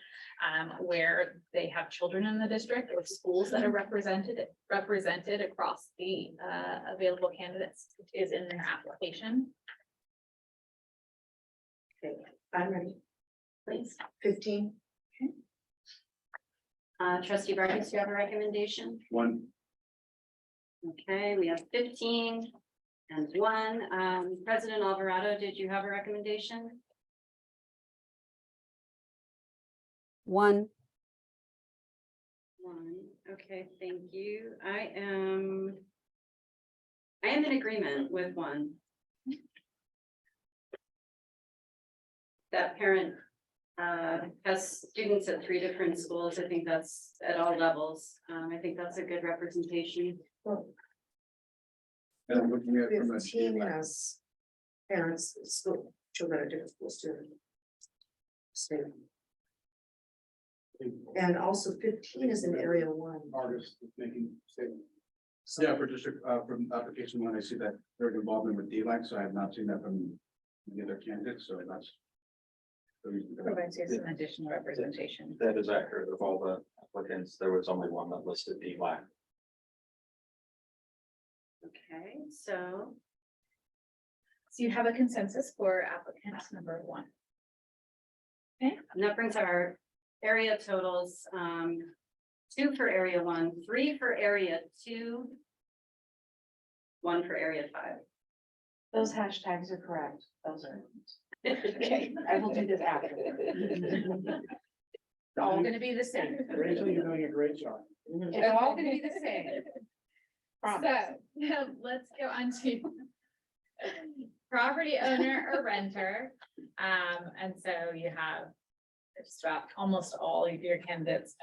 U: where they have children in the district or schools that are represented across the available candidates is in their application.
C: Okay, I'm ready.
A: Please.
C: 15.
A: Trustee Vargas, do you have a recommendation?
L: 1.
A: Okay, we have 15 and 1. President Alvarado, did you have a recommendation?
B: 1.
A: 1. Okay, thank you. I am in agreement with 1. That parent has students at 3 different schools. I think that's at all levels. I think that's a good representation.
L: And I'm looking at it from a
C: 15 has parents, school, children at different schools too. So, and also 15 is in area 1.
L: artist making statement. Yeah, for district, from application 1, I see that there's involvement with DLAC, so I have not seen that from the other candidates, so that's. the reason for that.
J: Provides you some additional representation.
T: That is accurate. Of all the applicants, there was only one that listed DLAC.
A: Okay, so
U: So you have a consensus for applicant number 1.
A: and that brings our area totals, 2 for area 1, 3 for area 2, 1 for area 5.
H: Those hashtags are correct. Those are.
A: Okay.
H: I will do this after.
U: It's all gonna be the same.
E: Rachel, you're doing a great job.
U: It's all gonna be the same. So, let's go on to property owner or renter. And so you have just about almost all of your candidates,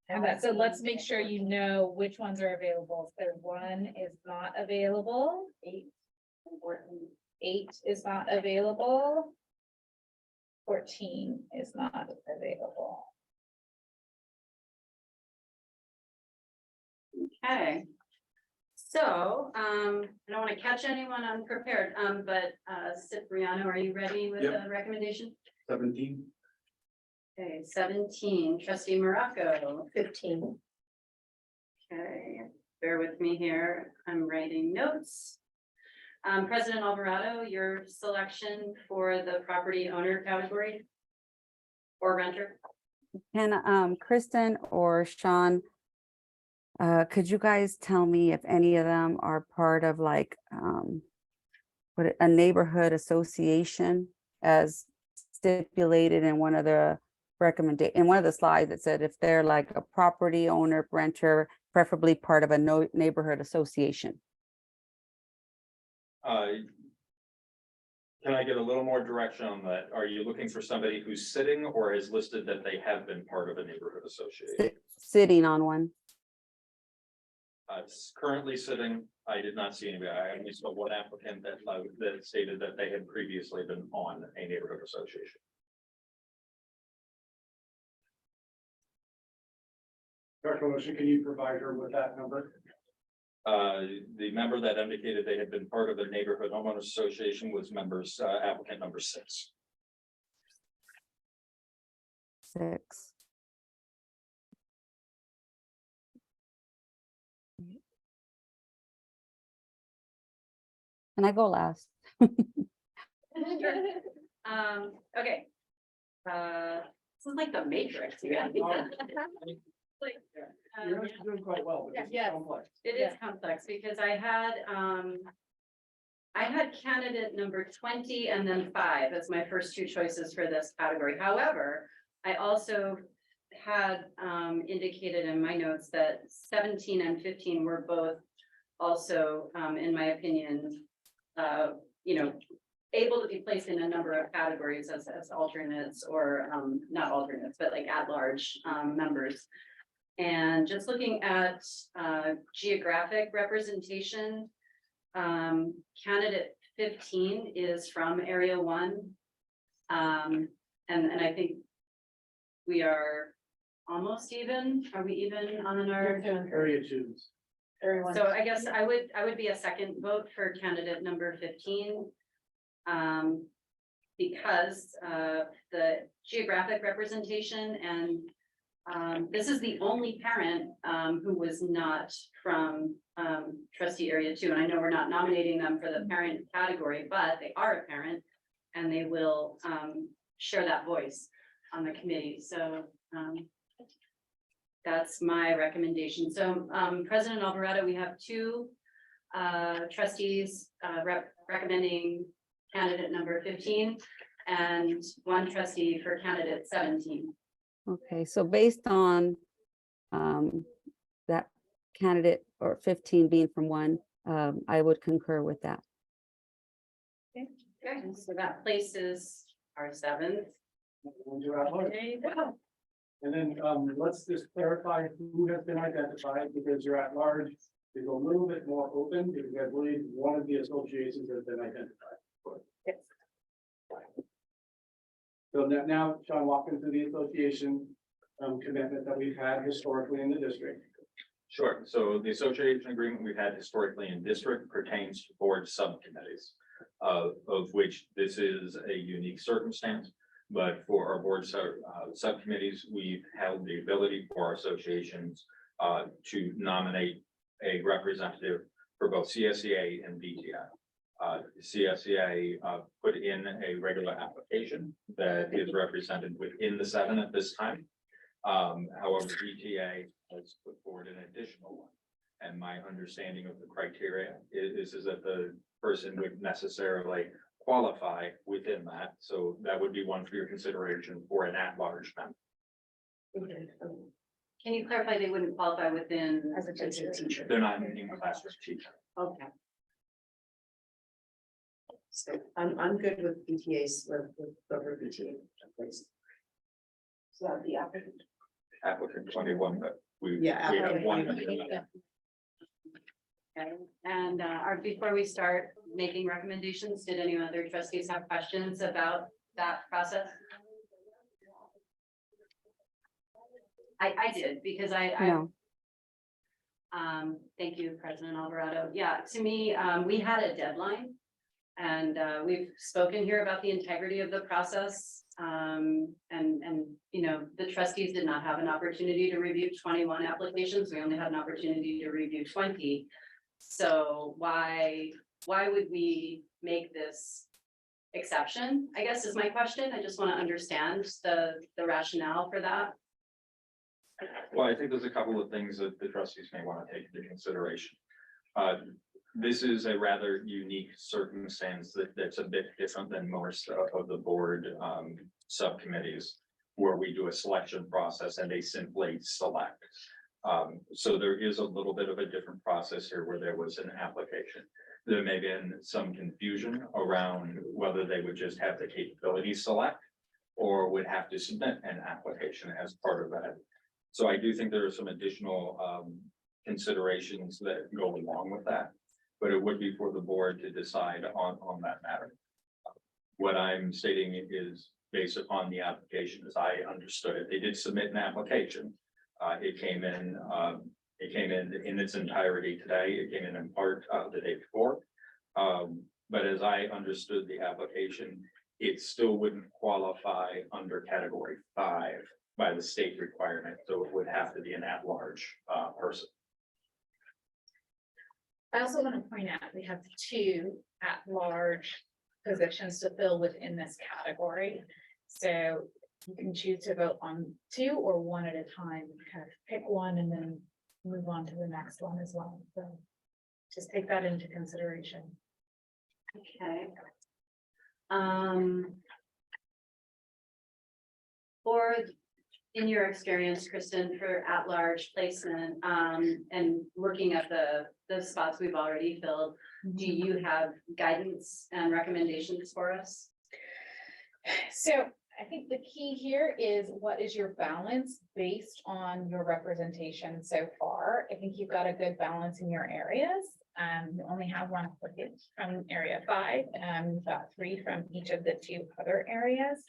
U: have that. So let's make sure you know which ones are available. So 1 is not available. 8 is not available. 14 is not available.
A: Okay. So, I don't want to catch anyone unprepared, but Cipriano, are you ready with
L: Yep.
A: the recommendation?
L: 17.
A: Okay, 17, trustee Morocco.
C: 15.
A: Okay, bear with me here. I'm writing notes. President Alvarado, your selection for the property owner category or renter?
B: Can Kristen or Sean, could you guys tell me if any of them are part of like a neighborhood association as stipulated in one of the in one of the slides that said if they're like a property owner, renter, preferably part of a neighborhood association?
T: Can I get a little more direction on that? Are you looking for somebody who's sitting or has listed that they have been part of a neighborhood association?
B: Sitting on one.
T: It's currently sitting. I did not see anybody. I only saw one applicant that stated that they had previously been on a neighborhood association.
E: Dr. Moshe, can you provide her with that number?
T: The member that indicated they had been part of the neighborhood homeowners association was applicant number 6.
B: 6. Can I go last?
A: Okay. This is like the Matrix. Yeah. Like,
E: You're actually doing quite well, but it's
A: Yeah.
E: complex.
A: It is complex because I had candidate number 20 and then 5 as my first 2 choices for this category. However, I also had indicated in my notes that 17 and 15 were both also, in my opinion, able to be placed in a number of categories as alternates or not alternates, but like at-large members. And just looking at geographic representation, candidate 15 is from Area 1. And I think we are almost even. Are we even on our?
E: Area 2.
A: So I guess I would be a second vote for candidate number 15. Because the geographic representation and this is the only parent who was not from trustee area 2. And I know we're not nominating them for the parent category, but they are a parent and they will share that voice on the committee. So that's my recommendation. So President Alvarado, we have 2 trustees recommending candidate number 15 and 1 trustee for candidate 17.
B: Okay, so based on that candidate or 15 being from 1, I would concur with that.
A: Okay, so that places our 7th. There you go.
E: And then let's just clarify who has been identified, because you're at large is a little bit more open, because I believe one of the associations has been identified.
A: Yes.
E: So now, Sean, walk into the association commitment that we've had historically in the district.
T: Sure. So the association agreement we've had historically in district pertains to board subcommittees, of which this is a unique circumstance. But for our board subcommittees, we've held the ability for our associations to nominate a representative for both CSEA and VTI. CSEA put in a regular application that is represented within the 7 at this time. However, VTA has put forward an additional one. And my understanding of the criteria is that the person would necessarily qualify within that. So that would be one for your consideration for an at-large member.
A: Can you clarify they wouldn't qualify within?
M: As a teacher.
T: They're not in classroom teacher.
A: Okay.
C: So I'm good with BTA's with BTA. So that'd be applicant.
T: Applicant 21, but we
C: Yeah,
T: we have
C: applicant
T: one.
C: 21.
A: Okay, and before we start making recommendations, did any other trustees have questions about that process? I did, because
B: No.
A: Thank you, President Alvarado. Yeah, to me, we had a deadline. And we've spoken here about the integrity of the process. And you know, the trustees did not have an opportunity to review 21 applications. We only had an opportunity to review 20. So why would we make this exception, I guess is my question. I just want to understand the rationale for that.
T: Well, I think there's a couple of things that the trustees may want to take into consideration. This is a rather unique circumstance that's a bit different than most of the board subcommittees, where we do a selection process and they simply select. So there is a little bit of a different process here where there was an application. There may have been some confusion around whether they would just have the capability select or would have to submit an application as part of that. So I do think there are some additional considerations that go along with that. But it would be for the board to decide on that matter. What I'm stating is based upon the application as I understood it. They did submit an application. It came in in its entirety today. It came in part the day before. But as I understood the application, it still wouldn't qualify under category 5 by the state requirement. So it would have to be an at-large person.
U: I also want to point out, we have 2 at-large positions to fill within this category. So you can choose to vote on 2 or 1 at a time, kind of pick one and then move on to the next one as well. So just take that into consideration.
A: Okay. For, in your experience, Kristen, for at-large placement, and looking at the spots we've already filled, do you have guidance and recommendations for us?
U: So I think the key here is what is your balance based on your representation so far? I think you've got a good balance in your areas. You only have one applicant from area 5, you've got 3 from each of the 2 other areas.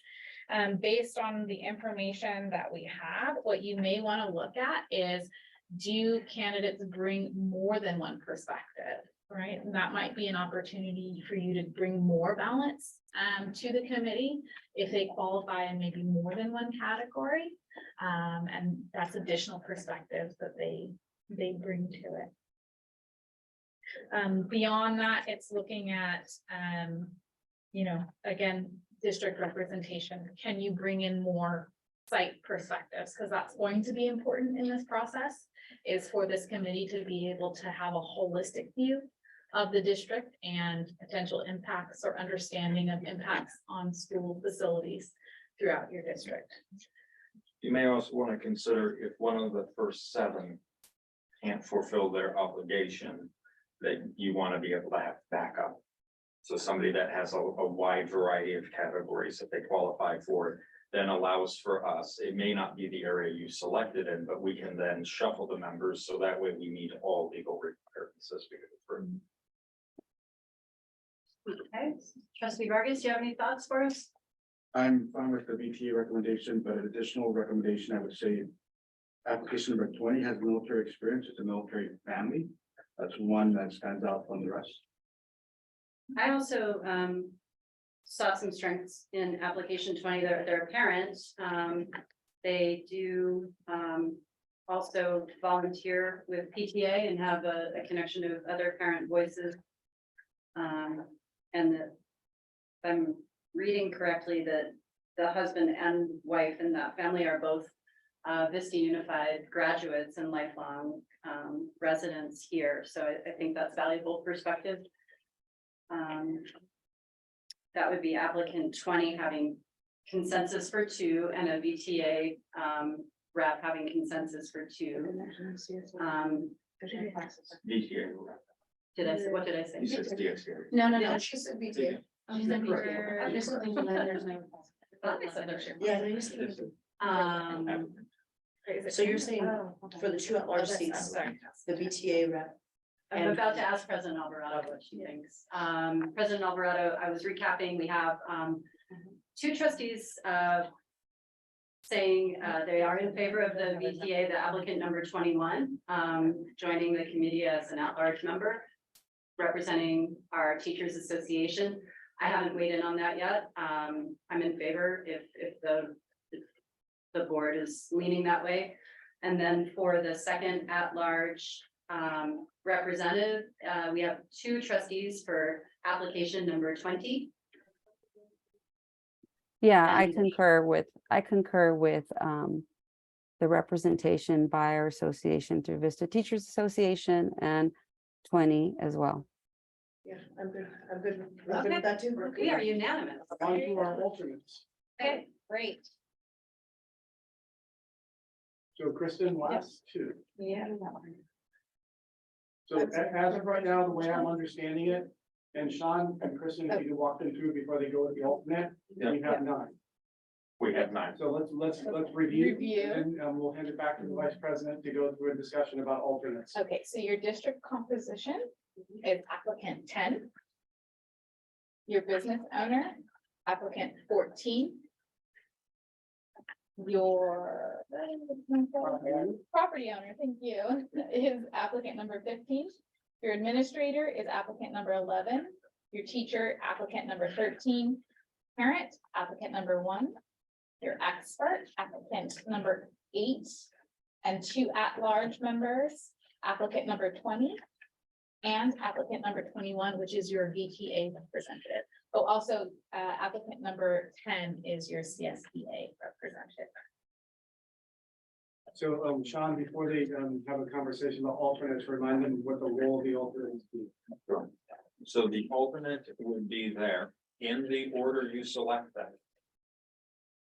U: Based on the information that we have, what you may want to look at is, do candidates bring more than one perspective, right? And that might be an opportunity for you to bring more balance to the committee if they qualify in maybe more than one category. And that's additional perspectives that they bring to it. Beyond that, it's looking at, you know, again, district representation. Can you bring in more site perspectives? Because that's going to be important in this process, is for this committee to be able to have a holistic view of the district and potential impacts or understanding of impacts on school facilities throughout your district.
T: You may also want to consider if one of the first 7 can't fulfill their obligation, that you want to be able to have backup. So somebody that has a wide variety of categories that they qualify for, then allows for us, it may not be the area you selected in, but we can then shuffle the members, so that way we meet all legal requirements as we go through.
A: Okay, trustee Vargas, do you have any thoughts for us?
L: I'm fine with the VTA recommendation, but an additional recommendation, I would say. Application number 20 has military experience. It's a military family. That's one that stands out from the rest.
A: I also saw some strengths in application 20. They're a parent. They do also volunteer with PTA and have a connection to other parent voices. And that, if I'm reading correctly, that the husband and wife in that family are both Vista Unified graduates and lifelong residents here. So I think that's valuable perspective. That would be applicant 20 having consensus for 2 and a VTA rep having consensus for 2.
T: VTA.
A: What did I say?
T: You said DXA.
O: No, she said BTA.
C: So you're saying for the 2 at-large seats, the VTA rep.
A: I'm about to ask President Alvarado what she thinks. President Alvarado, I was recapping, we have 2 trustees saying they are in favor of the VTA, the applicant number 21, joining the committee as an at-large member, representing our Teachers Association. I haven't weighed in on that yet. I'm in favor if the board is leaning that way. And then for the second at-large representative, we have 2 trustees for application number 20.
B: Yeah, I
A: And-
B: concur with the representation by our association through Vista Teachers Association and 20 as well.
C: Yeah, I'm good. I'm good with that too.
A: We are unanimous.
E: On to our alternates.
O: Okay, great.
E: So Kristen, last 2.
O: Yeah.
E: So as of right now, the way I'm understanding it, and Sean and Kristen, if you can walk them through before they go with the alternate, we have 9.
T: We have 9.
E: So let's review,
U: Review.
E: and we'll hand it back to the vice president to go through a discussion about alternates.
U: Okay, so your district composition is applicant 10. Your business owner, applicant 14. Your property owner, thank you, is applicant number 15. Your administrator is applicant number 11. Your teacher, applicant number 13. Parent, applicant number 1. Your expert, applicant number 8. And 2 at-large members, applicant number 20. And applicant number 21, which is your VTA representative. Oh, also, applicant number 10 is your CSEA representative.
E: So, Sean, before they have a conversation about alternates, remind them what the role of the alternates be.
T: So the alternate would be there in the order you select them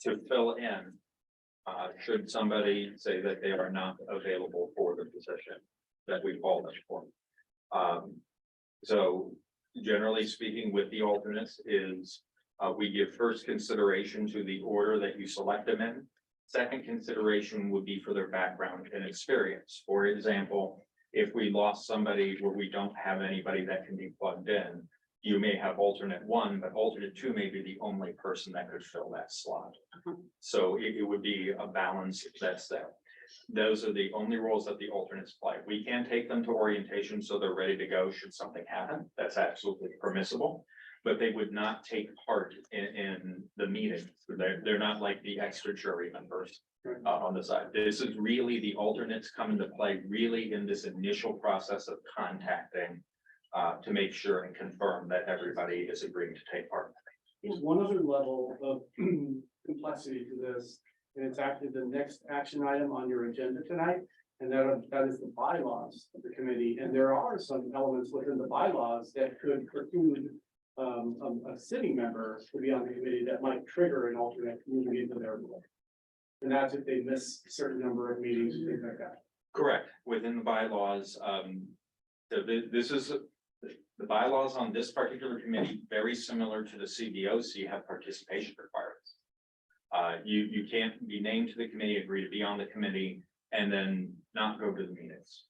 T: to fill in. Should somebody say that they are not available for the position that we call them for. So generally speaking, with the alternates is We give first consideration to the order that you select them in. Second consideration would be for their background and experience. For example, if we lost somebody where we don't have anybody that can be plugged in, you may have alternate one, but alternate two may be the only person that could fill that slot. So it would be a balance that's there. Those are the only roles that the alternates play. We can take them to orientation so they're ready to go should something happen. That's absolutely permissible. But they would not take part in the meeting. They're not like the extra jury members on the side. This is really the alternates come into play really in this initial process of contacting to make sure and confirm that everybody is agreeing to take part.
E: There's one other level of complexity to this, and it's actually the next action item on your agenda tonight. And that is the bylaws of the committee. And there are some elements within the bylaws that could preclude a sitting member to be on the committee that might trigger an alternate moving into their role. And that's if they miss a certain number of meetings, and things like that.
T: Correct. Within the bylaws, this is the bylaws on this particular committee, very similar to the CBOC have participation requirements. You can't be named to the committee, agree to be on the committee, and then not go to the meetings.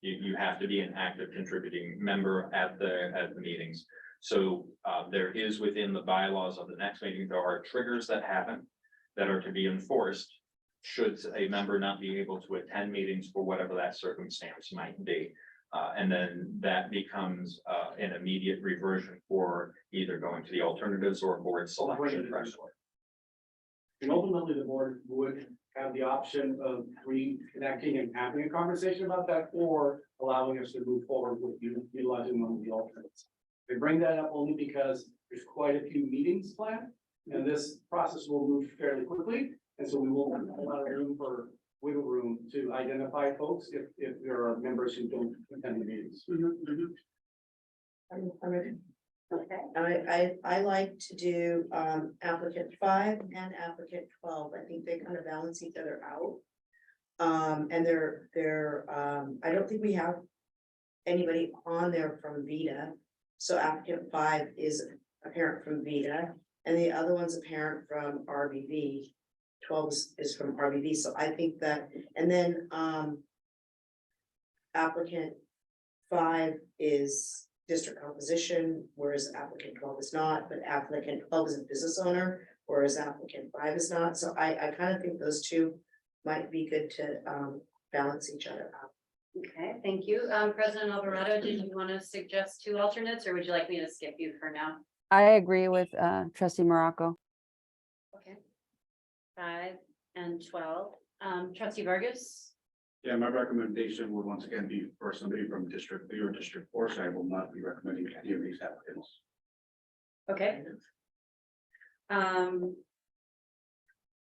T: You have to be an active contributing member at the meetings. So there is within the bylaws of the next meeting, there are triggers that happen that are to be enforced should a member not be able to attend meetings for whatever that circumstance might be. And then that becomes an immediate reversion for either going to the alternatives or board selection.
E: And ultimately, the board would have the option of reconnecting and having a conversation about that, or allowing us to move forward with utilizing one of the alternates. They bring that up only because there's quite a few meetings planned, and this process will move fairly quickly. And so we will have a lot of room for wiggle room to identify folks if there are members who don't attend the meetings.
C: I'm ready. Okay. I like to do applicant 5 and applicant 12. I think they kind of balance each other out. And I don't think we have anybody on there from Vita. So applicant 5 is a parent from Vita, and the other one's a parent from RBV. 12 is from RBV. So I think that, and then applicant 5 is district composition, whereas applicant 12 is not, but applicant 12 is a business owner, whereas applicant 5 is not. So I kind of think those two might be good to balance each other out.
A: Okay, thank you. President Alvarado, did you want to suggest 2 alternates, or would you like me to skip you for now?
B: I agree with trustee Morocco.
A: Okay. 5 and 12. Trustee Vargas?
L: Yeah, my recommendation would once again be for somebody from District 3 or District 4, so I will not be recommending any of these applicants.
A: Okay.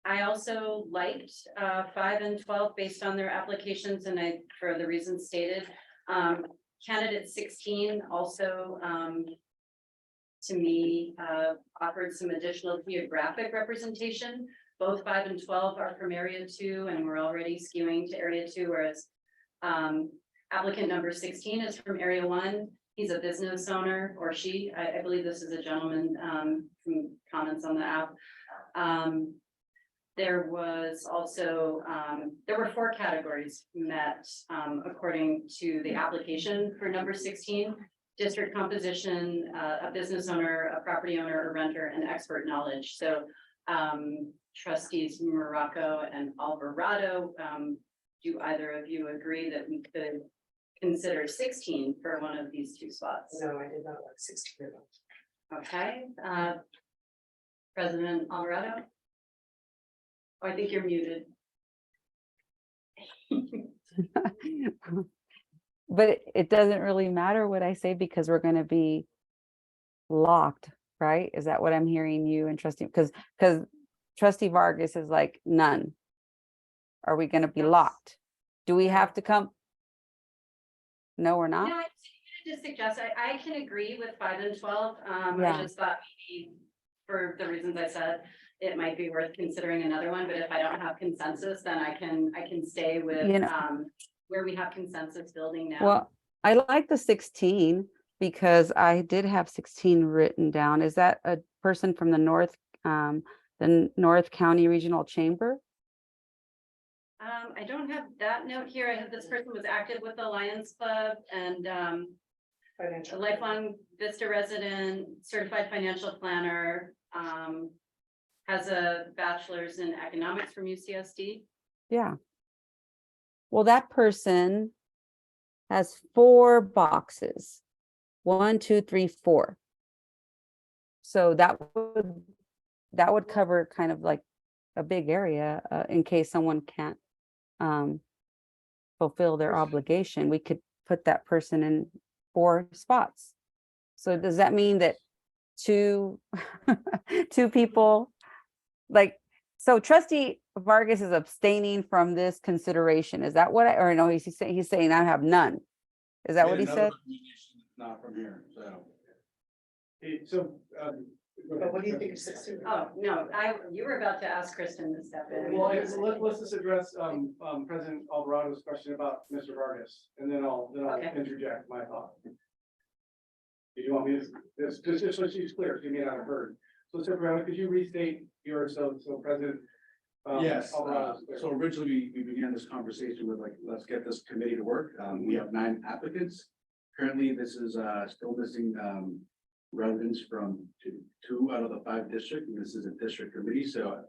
A: I also liked 5 and 12 based on their applications, and for the reasons stated. Candidate 16 also to me offered some additional geographic representation. Both 5 and 12 are from area 2, and we're already skewing to area 2, whereas applicant number 16 is from area 1. He's a business owner, or she, I believe this is a gentleman from comments on the app. There was also, there were 4 categories met according to the application for number 16. District composition, a business owner, a property owner, a renter, and expert knowledge. So trustees Morocco and Alvarado, do either of you agree that we could consider 16 for one of these 2 spots?
C: No, I did not like 16 of them.
A: Okay, President Alvarado? Oh, I think you're muted.
B: But it doesn't really matter what I say because we're going to be locked, right? Is that what I'm hearing you and trustee? Because trustee Vargas is like none. Are we going to be locked? Do we have to come? No, we're not.
A: No, I just suggest, I can agree with 5 and 12.
B: Yeah.
A: I just thought maybe for the reasons I said, it might be worth considering another one, but if I don't have consensus, then I can stay with where we have consensus building now.
B: Well, I like the 16. because I did have 16 written down. Is that a person from the North County Regional Chamber?
A: I don't have that note here. I have this person was active with the Lions Club and a lifelong Vista resident, certified financial planner, has a bachelor's in economics from UCSD.
B: Yeah. Well, that person has 4 boxes. 1, 2, 3, 4. So that would cover kind of like a big area in case someone can't fulfill their obligation. We could put that person in 4 spots. So does that mean that 2 people, like, so trustee Vargas is abstaining from this consideration? Is that what or no, he's saying I have none. Is that what he said?
L: Not from here, so.
C: But what do you think of 16?
A: Oh, no, you were about to ask Kristen to step in.
E: Well, let's just address, President Alvarado's question about Mr. Vargas, and then I'll
A: Okay.
E: interject my thought. Do you want me to, just so she's clear, she may not have heard. So, Supervisor, could you restate so President?
L: Yes,
E: Alvarado's clear.
L: so originally we began this conversation with like, let's get this committee to work. We have 9 applicants. Currently, this is still missing residents from 2 out of the 5 districts, and this is a district committee, so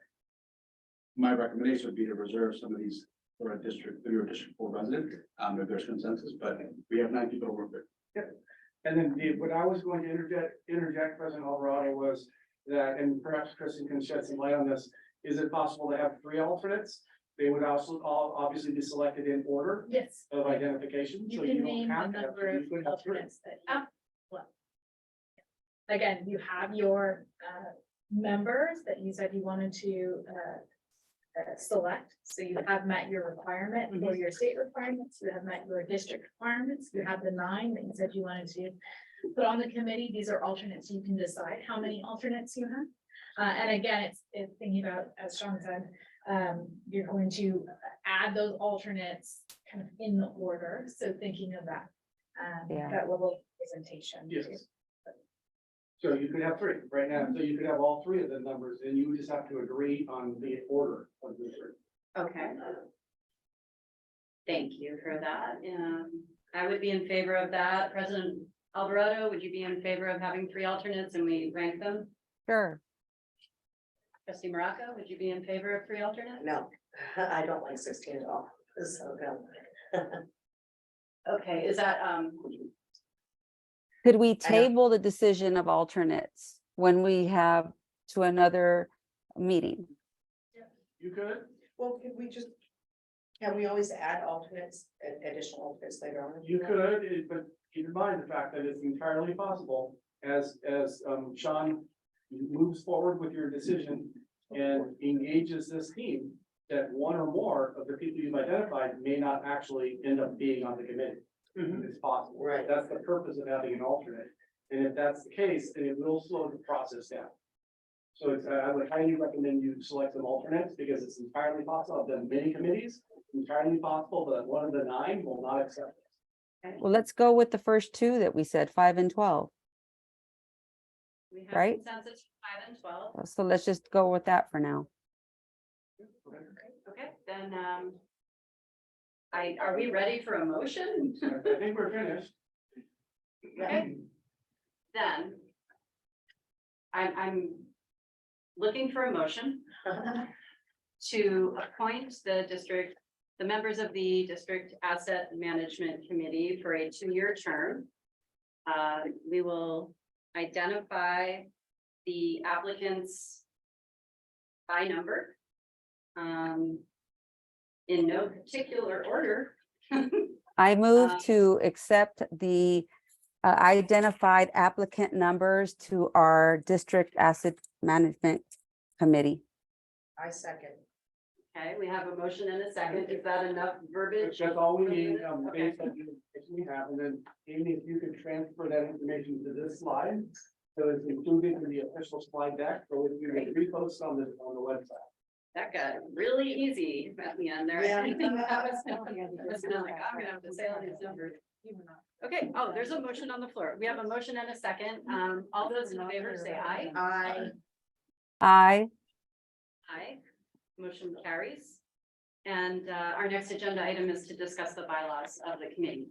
L: my recommendation would be to reserve some of these for a district 3 or district 4 resident, if there's consensus, but we have 9 people to work with.
E: And then what I was going to interject, President Alvarado, was that, and perhaps Kristen can shed some light on this, is it possible to have 3 alternates? They would also all obviously be selected in order
U: Yes.
E: of identification.
U: You
E: so
U: can
E: don't
U: name
E: have
U: the
E: to have
U: number
E: two,
U: of
E: you could have 3.
U: alternates that. Again, you have your members that you said you wanted to select. So you have met your requirement for your state requirements. You have met your district requirements. You have the 9 that you said you wanted to put on the committee. These are alternates. You can decide how many alternates you have. And again, it's thinking about, as Sean said, you're going to add those alternates kind of in the order. So thinking of that, that level of presentation.
E: Yes. So you could have 3 right now, so you could have all 3 of the numbers, and you would just have to agree on the order of the 3.
A: Okay. Thank you for that. I would be in favor of that. President Alvarado, would you be in favor of having 3 alternates and we rank them?
B: Sure.
A: Trustee Morocco, would you be in favor of 3 alternates?
C: No, I don't like 16 at all. So, no.
A: Okay, is that,
B: Could we table the decision of alternates when we have to another meeting?
E: You could?
C: Well, can we always add alternates, additional alternates later on?
E: You could, but keep in mind the fact that it's entirely possible as Sean moves forward with your decision and engages this team, that 1 or more of the people you've identified may not actually end up being on the committee. It's possible.
C: Right.
E: That's the purpose of having an alternate. And if that's the case, then it will slow the process down. So I would highly recommend you select some alternates because it's entirely possible. I've done many committees, entirely possible that 1 of the 9 will not accept it.
B: Well, let's go with the first 2 that we said, 5 and 12.
A: we have
B: Right.
A: consensus for 5 and 12.
B: So let's just go with that for now.
A: Okay, then, are we ready for a motion?
E: I think we're finished.
A: Okay. Then I'm looking for a motion to appoint the members of the District Asset Management Committee for a 2-year term. We will identify the applicants by number. In no particular order.
B: I move to accept the identified applicant numbers to our District Asset Management Committee.
C: I second.
A: Okay, we have a motion and a second. Is that enough verbiage?
E: That's all we need,
A: Okay.
E: based on the information we have, and then Amy, if you could transfer that information to this slide. So it's included in the official slide deck, so we can repost on the website.
A: That got really easy at the end there.
C: Yeah.
A: I think that was like, I'm gonna have to say all these numbers. Okay, oh, there's a motion on the floor. We have a motion and a second. All those in favor say aye.
C: I,
B: Aye.
A: Aye. Motion carries. And our next agenda item is to discuss the bylaws of the committee.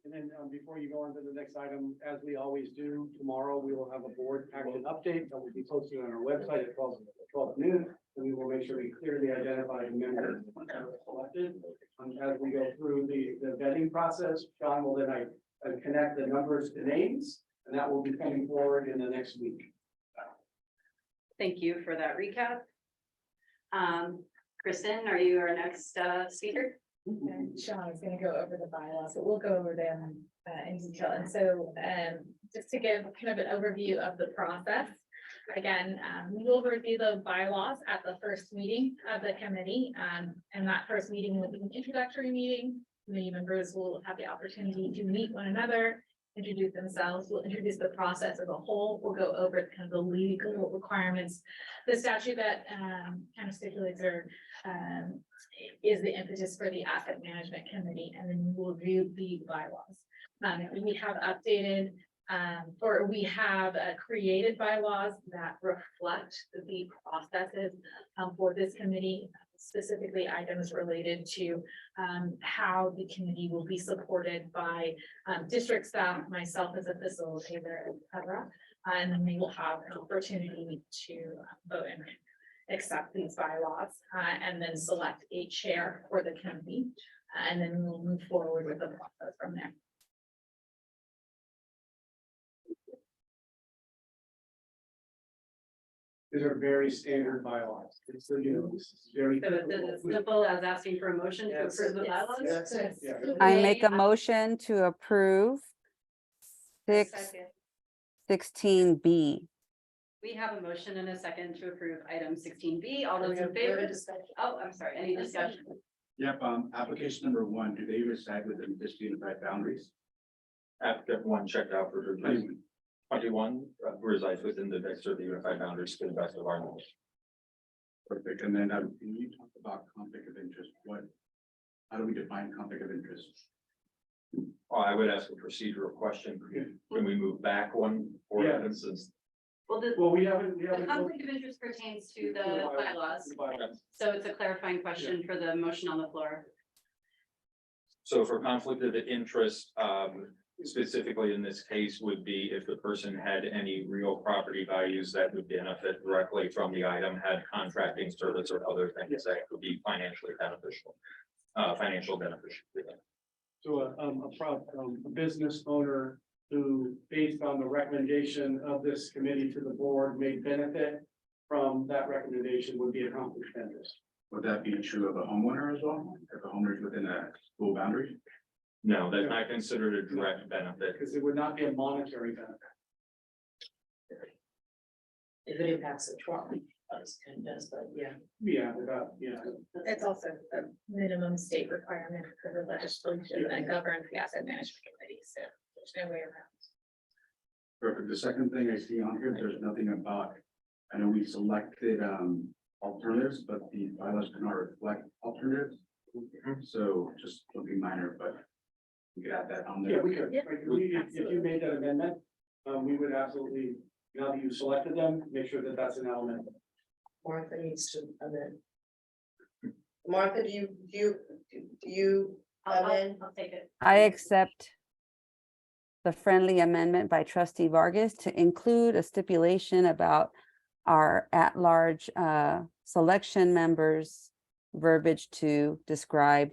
E: And then before you go on to the next item, as we always do, tomorrow we will have a board action update that will be posted on our website at 12 noon. And we will make sure we clearly identify the members that are selected. As we go through the vetting process, John will then connect the numbers to names, and that will be coming forward in the next week.
A: Thank you for that recap. Kristen, are you our next speaker?
U: And Sean is gonna go over the bylaws, but we'll go over them in detail. And so just to give kind of an overview of the process. Again, we will review the bylaws at the first meeting of the committee. And that first meeting will be an introductory meeting. Committee members will have the opportunity to meet one another, introduce themselves. We'll introduce the process as a whole. We'll go over kind of the legal requirements. The statute that kind of stipulates or is the impetus for the asset management committee, and then we'll review the bylaws. We have updated or we have created bylaws that reflect the processes for this committee, specifically items related to how the committee will be supported by district staff, myself as a facilitator, etc. And then we will have an opportunity to vote and accept these bylaws and then select a chair for the committee. And then we'll move forward with the process from there.
E: These are very standard bylaws. It's the, this is very.
A: So it's as simple as asking for a motion to
E: Yes.
A: approve the bylaws?
E: Yes. Yeah.
B: I make a motion to approve 16B.
A: We have a motion and a second to approve item 16B. All those in favor? Oh, I'm sorry, any discussion?
L: Yep, application number 1, do they reside within Vista Unified boundaries?
T: Applicant one checked out for 21 resides within the Vista Unified boundaries to the best of our knowledge.
L: Perfect, and then when you talk about conflict of interest, how do we define conflict of interest?
T: I would ask a procedural question. Can we move back one for
E: Yeah.
T: instance?
A: Well,
E: we haven't.
A: the conflict of interest pertains to the bylaws. So it's a clarifying question for the motion on the floor.
T: So for conflict of interest, specifically in this case would be if the person had any real property values that would benefit directly from the item, had contracting service or other things that could be financially beneficial, financial beneficial.
E: So a business owner who, based on the recommendation of this committee to the board, may benefit from that recommendation would be a conflict of interest.
L: Would that be true of a homeowner as well, if the homeowner is within a school boundary?
T: No, that's not considered a direct benefit.
E: Because it would not be a monetary benefit.
C: if it impacts the truck, that's kind of does, but yeah.
E: Yeah,
U: It's also a minimum state requirement for the legislation that governs the asset management committee, so there's no way around.
L: Perfect. The second thing I see on here, there's nothing about, I know we selected alternatives, but the bylaws cannot reflect alternatives. So just something minor, but we could add that on there.
E: Yeah, we could. If you made that amendment, we would absolutely, now that you selected them, make sure that that's an element.
C: Martha needs to amend. Martha, do you amend?
A: I'll take it.
B: I accept the friendly amendment by trustee Vargas to include a stipulation about our at-large selection members verbiage to describe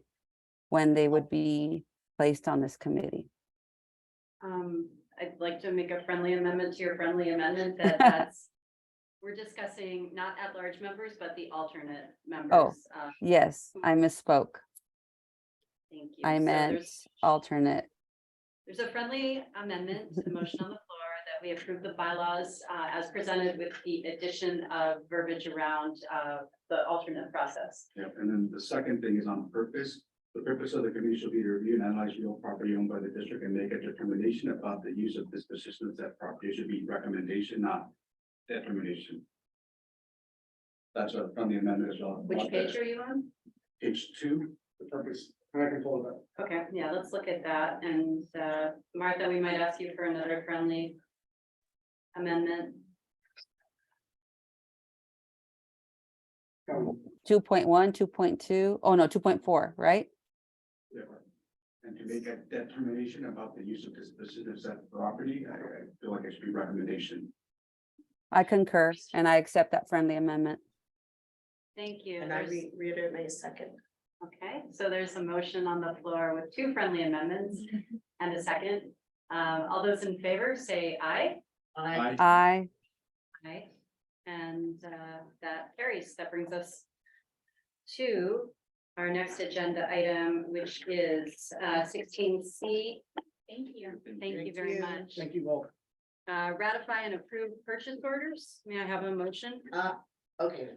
B: when they would be placed on this committee.
A: I'd like to make a friendly amendment to your friendly amendment that's, we're discussing not at-large members, but the alternate members.
B: Oh, yes, I misspoke.
A: Thank you.
B: I
A: So
B: meant alternate.
A: There's a friendly amendment to the motion on the floor that we approve the bylaws as presented with the addition of verbiage around the alternate process.
L: Yep, and then the second thing is on purpose. The purpose of the committee shall be to review and analyze real property owned by the district and make a determination about the use of disposition of that property. It should be recommendation, not determination. That's a friendly amendment as well.
A: Which page are you on?
L: Page 2.
E: The purpose I can pull it up.
A: Okay, yeah, let's look at that. And Martha, we might ask you for another friendly amendment.
B: 2.1, 2.2, oh no, 2.4, right?
L: Yeah, right. And to make a determination about the use of this business at property, I feel like it should be recommendation.
B: I concur and I accept that friendly amendment.
A: Thank you.
C: And I
A: There's-
C: reiterate my second.
A: Okay, so there's a motion on the floor with two friendly amendments and a second. All those in favor say aye.
B: Aye.
A: Aye. And that carries. That brings us to our next agenda item, which is 16C.
U: Thank you.
A: Thank you very much.
E: Thank you both.
A: Ratify and approve purchase orders. May I have a motion?
C: Okay.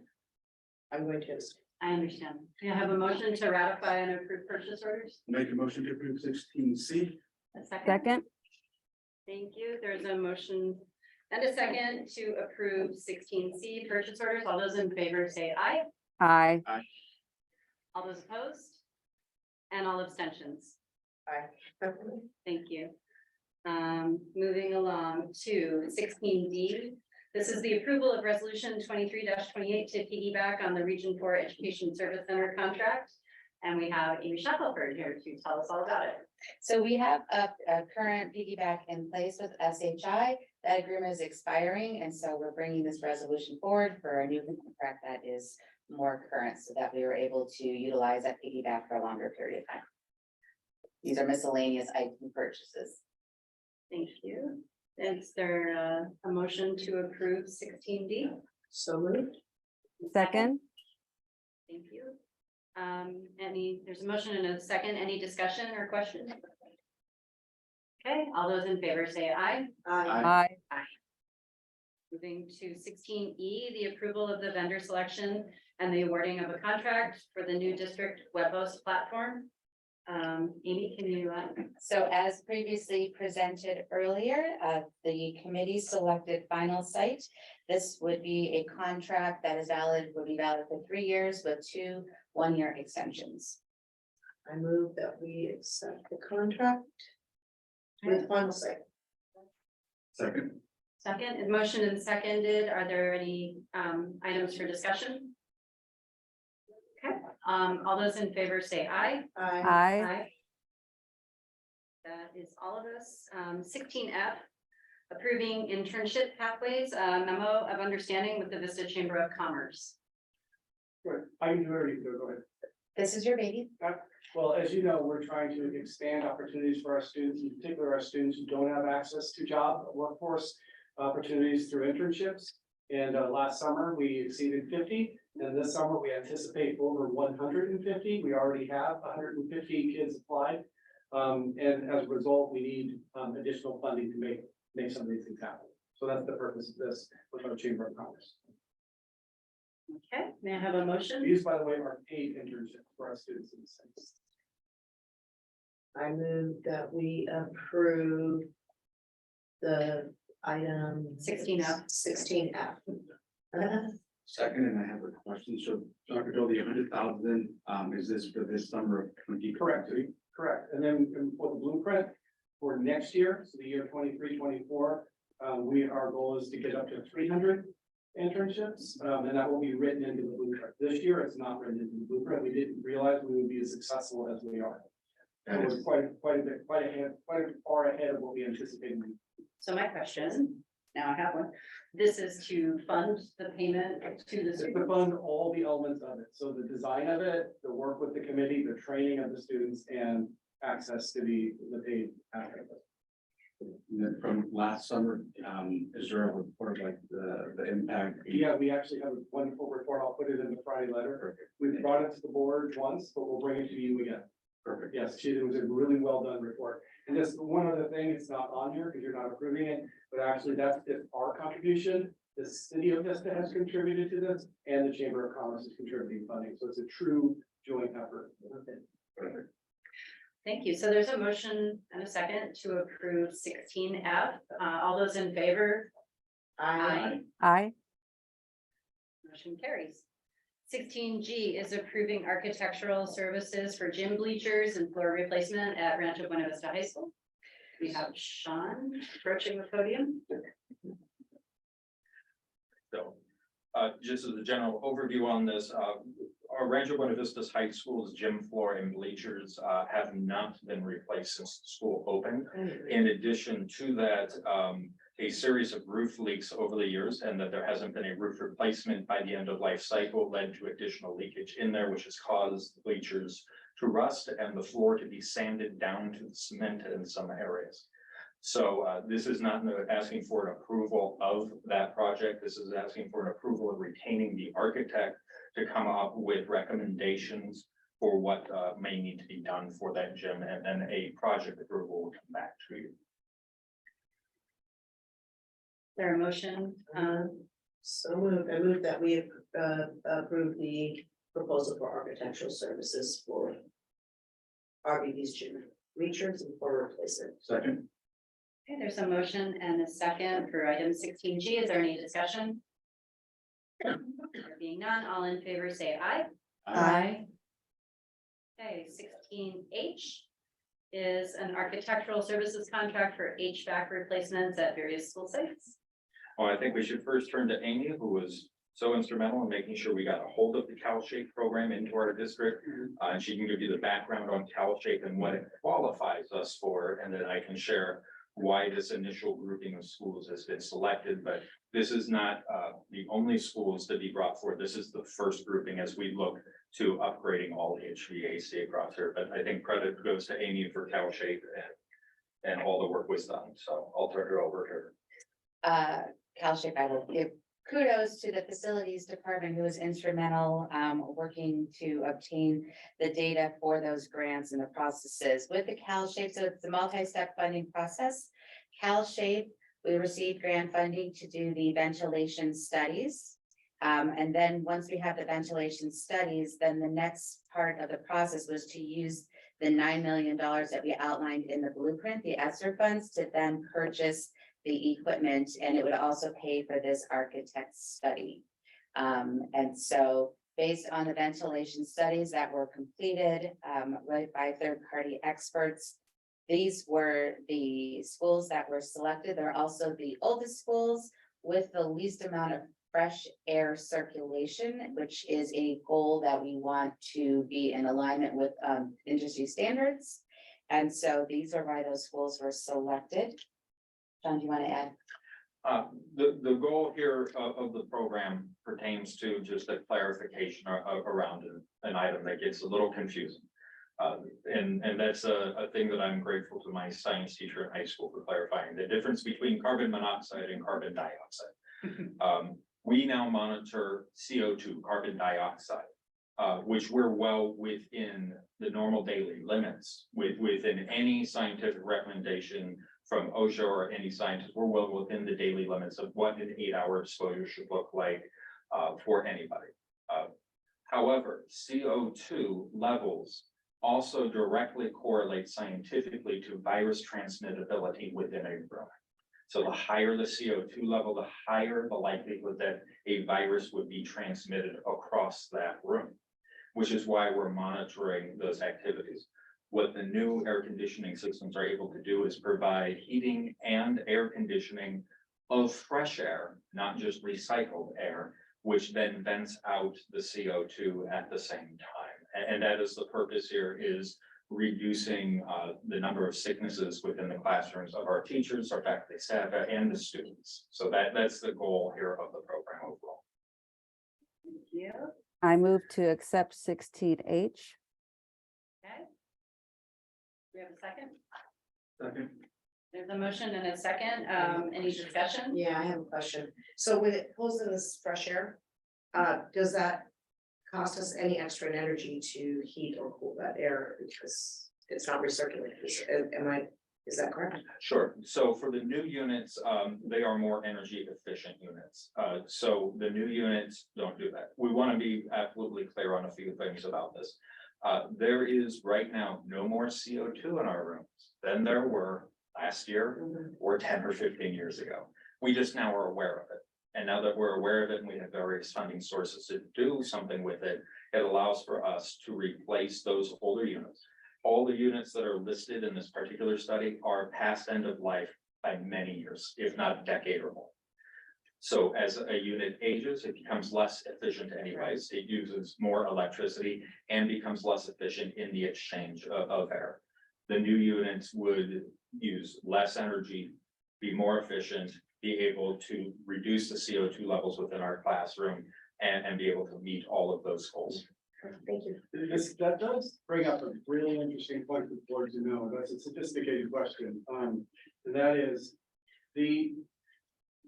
C: I'm going to.
A: I understand. May I have a motion to ratify and approve purchase orders?
L: Make a motion to approve 16C.
A: A second?
B: Second,
A: Thank you. There's a motion and a second to approve 16C purchase orders. All those in favor say aye.
B: aye.
A: All those opposed? And all abstentions.
C: Aye.
A: Thank you. Moving along to 16D. This is the approval of resolution 23-28 to piggyback on the Region 4 Education Service Center contract. And we have Amy Shackelford here to tell us all about it.
H: So we have a current piggyback in place with SHI. That agreement is expiring, and so we're bringing this resolution forward for a new contract that is more current, so that we were able to utilize that piggyback for a longer period of time. These are miscellaneous item purchases.
A: Thank you. Is there a motion to approve 16D?
C: So moved.
B: Second,
A: Thank you. There's a motion and a second. Any discussion or questions? Okay, all those in favor say aye.
B: aye.
A: Moving to 16E, the approval of the vendor selection and the awarding of a contract for the new district web host platform. Amy, can you?
H: So as previously presented earlier, the committee selected Final Site. This would be a contract that would be valid for 3 years with 2 one-year extensions.
C: I move that we accept the contract with Final Site.
L: Second.
A: Second, is motion and seconded. Are there any items for discussion? Okay, all those in favor say aye.
B: Aye.
A: That is all of us. 16F, approving internship pathways, memo of understanding with the Vista Chamber of Commerce.
E: Good. I can do it. Go ahead.
H: This is your baby.
E: Well, as you know, we're trying to expand opportunities for our students, in particular our students who don't have access to job workforce opportunities through internships. And last summer, we exceeded 50, and this summer we anticipate over 150. We already have 150 kids applied. And as a result, we need additional funding to make some of these things happen. So that's the purpose of this with our Chamber of Commerce.
A: Okay, may I have a motion?
E: These, by the way, are paid internships for our students in the sense.
C: I move that we approve the item
A: 16F.
C: 16F.
L: Second, and I have a question. So Dr. Doe, the 100,000, is this for this summer of 20?
E: Correct. And then for the blueprint for next year, so the year 23-24, our goal is to get up to 300 internships, and that will be written into the blueprint. This year, it's not written into the blueprint. We didn't realize we would be as successful as we are. And it was quite far ahead of what we anticipated.
A: So my question, now I have one. This is to fund the payment to the
E: It's to
A: students.
E: fund all the elements of it. So the design of it, the work with the committee, the training of the students, and access to the paid aspect of it.
L: And then from last summer, is there a report like the impact?
E: Yeah, we actually have a wonderful report. I'll put it in the Friday letter. We've brought it to the board once, but we'll bring it to you again.
L: Perfect.
E: Yes, it was a really well done report. And just one other thing, it's not on here because you're not approving it, but actually that's our contribution. The city of Vista has contributed to this and the Chamber of Commerce is contributing funding. So it's a true joint effort.
L: Perfect.
A: Thank you. So there's a motion and a second to approve 16F. All those in favor? Aye.
B: Aye.
A: Motion carries. 16G is approving architectural services for gym bleachers and floor replacement at Rancho Buena Vista High School. We have Sean approaching the podium.
T: So, just as a general overview on this, our Rancho Buena Vista High School's gym floor and bleachers, have not been replaced since the school opened. In addition to that, a series of roof leaks over the years, and that there hasn't been a roof replacement by the end of life cycle led to additional leakage in there, which has caused the bleachers to rust and the floor to be sanded down to the cement in some areas. So this is not asking for an approval of that project. This is asking for an approval of retaining the architect to come up with recommendations for what may need to be done for that gym, and then a project approval will come back to you.
A: There a motion?
C: So moved. I move that we approve the proposal for architectural services for RBV's gym bleachers and floor replacement.
L: Second.
A: Okay, there's a motion and a second for item 16G. Is there any discussion? There being none, all in favor say aye.
B: Aye.
A: Okay, 16H is an architectural services contract for HVAC replacements at various school sites.
T: Well, I think we should first turn to Amy, who was so instrumental in making sure we got a hold of the CalShape program into our district. And she can give you the background on CalShape and what it qualifies us for, and then I can share why this initial grouping of schools has been selected. But this is not the only schools to be brought forward. This is the first grouping as we look to upgrading all HVAC across here. But I think credit goes to Amy for CalShape and all the work was done. So I'll turn it over to her.
H: CalShape, I will give kudos to the facilities department who was instrumental, working to obtain the data for those grants and the processes with the CalShape. So it's a multi-step funding process. CalShape, we received grant funding to do the ventilation studies. And then once we have the ventilation studies, then the next part of the process was to use the $9 million that we outlined in the blueprint, the ESSER funds, to then purchase the equipment, and it would also pay for this architect's study. And so based on the ventilation studies that were completed by third-party experts, these were the schools that were selected. They're also the oldest schools with the least amount of fresh air circulation, which is a goal that we want to be in alignment with industry standards. And so these are why those schools were selected. John, do you want to add?
T: The goal here of the program pertains to just a clarification around an item that gets a little confusing. And that's a thing that I'm grateful to my science teacher in high school for clarifying the difference between carbon monoxide and carbon dioxide. We now monitor CO2, carbon dioxide, which we're well within the normal daily limits within any scientific recommendation from OSHA or any scientist. We're well within the daily limits of what an 8-hour exposure should look like for anybody. However, CO2 levels also directly correlate scientifically to virus transmittability within a room. So the higher the CO2 level, the higher the likelihood that a virus would be transmitted across that room, which is why we're monitoring those activities. What the new air conditioning systems are able to do is provide heating and air conditioning of fresh air, not just recycled air, which then vents out the CO2 at the same time. And that is the purpose here, is reducing the number of sicknesses within the classrooms of our teachers, our faculty, staff, and the students. So that's the goal here of the program overall.
A: Thank you.
B: I move to accept 16H.
A: Okay. We have a second?
L: Second.
A: There's a motion and a second. Any discussion?
C: Yeah, I have a question. So when it pulls in this fresh air, does that cost us any extra energy to heat or cool that air because it's not recirculated? Is that correct?
T: Sure. So for the new units, they are more energy efficient units. So the new units don't do that. We want to be absolutely clear on a few things about this. There is right now no more CO2 in our rooms than there were last year or 10 or 15 years ago. We just now are aware of it. And now that we're aware of it and we have various funding sources to do something with it, it allows for us to replace those older units. All the units that are listed in this particular study are past end of life by many years, if not a decade or more. So as a unit ages, it becomes less efficient anyways. It uses more electricity and becomes less efficient in the exchange of air. The new units would use less energy, be more efficient, be able to reduce the CO2 levels within our classroom and be able to meet all of those goals.
N: Thank you.
E: That does bring up a really interesting point for the board to know. That's a sophisticated question. And that is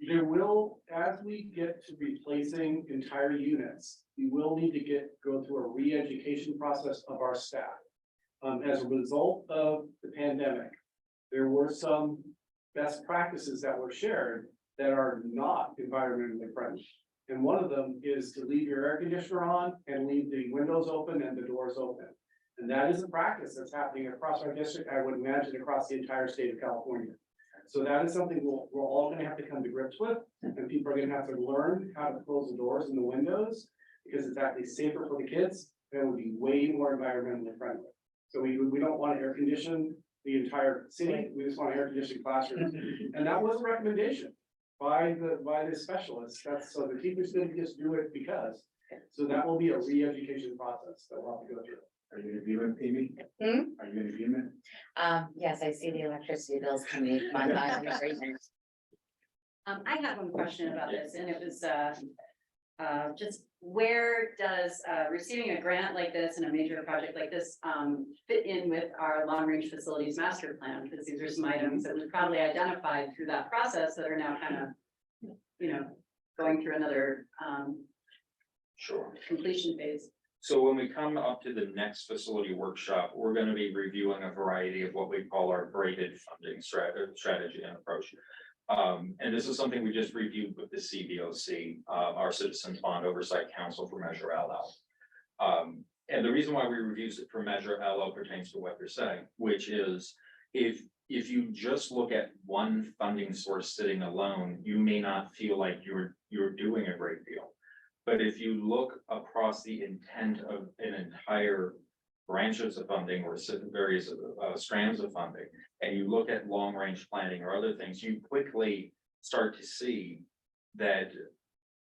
E: there will, as we get to replacing entire units, we will need to go through a re-education process of our staff. As a result of the pandemic, there were some best practices that were shared that are not environmentally friendly. And one of them is to leave your air conditioner on and leave the windows open and the doors open. And that is a practice that's happening across our district, I would imagine across the entire state of California. So that is something we're all gonna have to come to grips with, and people are gonna have to learn how to close the doors and the windows, because it's actually safer for the kids, and it would be way more environmentally friendly. So we don't want to air condition the entire city, we just want to air condition classrooms. And that was a recommendation by the specialists. That's so the teachers didn't just do it because. So that will be a re-education process that we'll have to go through.
L: Are you in agreement, Amy? Are you in agreement?
H: Yes, I see the electricity bills coming in my mind.
A: I have one question about this, and it was, just where does, receiving a grant like this and a major project like this, fit in with our long-range facilities master plan? Because these are some items that we probably identified through that process that are now kind of, going through another,
T: Sure.
A: completion phase.
T: So when we come up to the next facility workshop, we're gonna be reviewing a variety of what we call our graded funding strategy and approach. And this is something we just reviewed with the CBOC, our Citizens Bond Oversight Council for Measure LL. And the reason why we reviewed it for Measure LL pertains to what you're saying, which is if you just look at one funding source sitting alone, you may not feel like you're doing a great deal. But if you look across the intent of an entire branches of funding or various strands of funding, and you look at long-range planning or other things, you quickly start to see that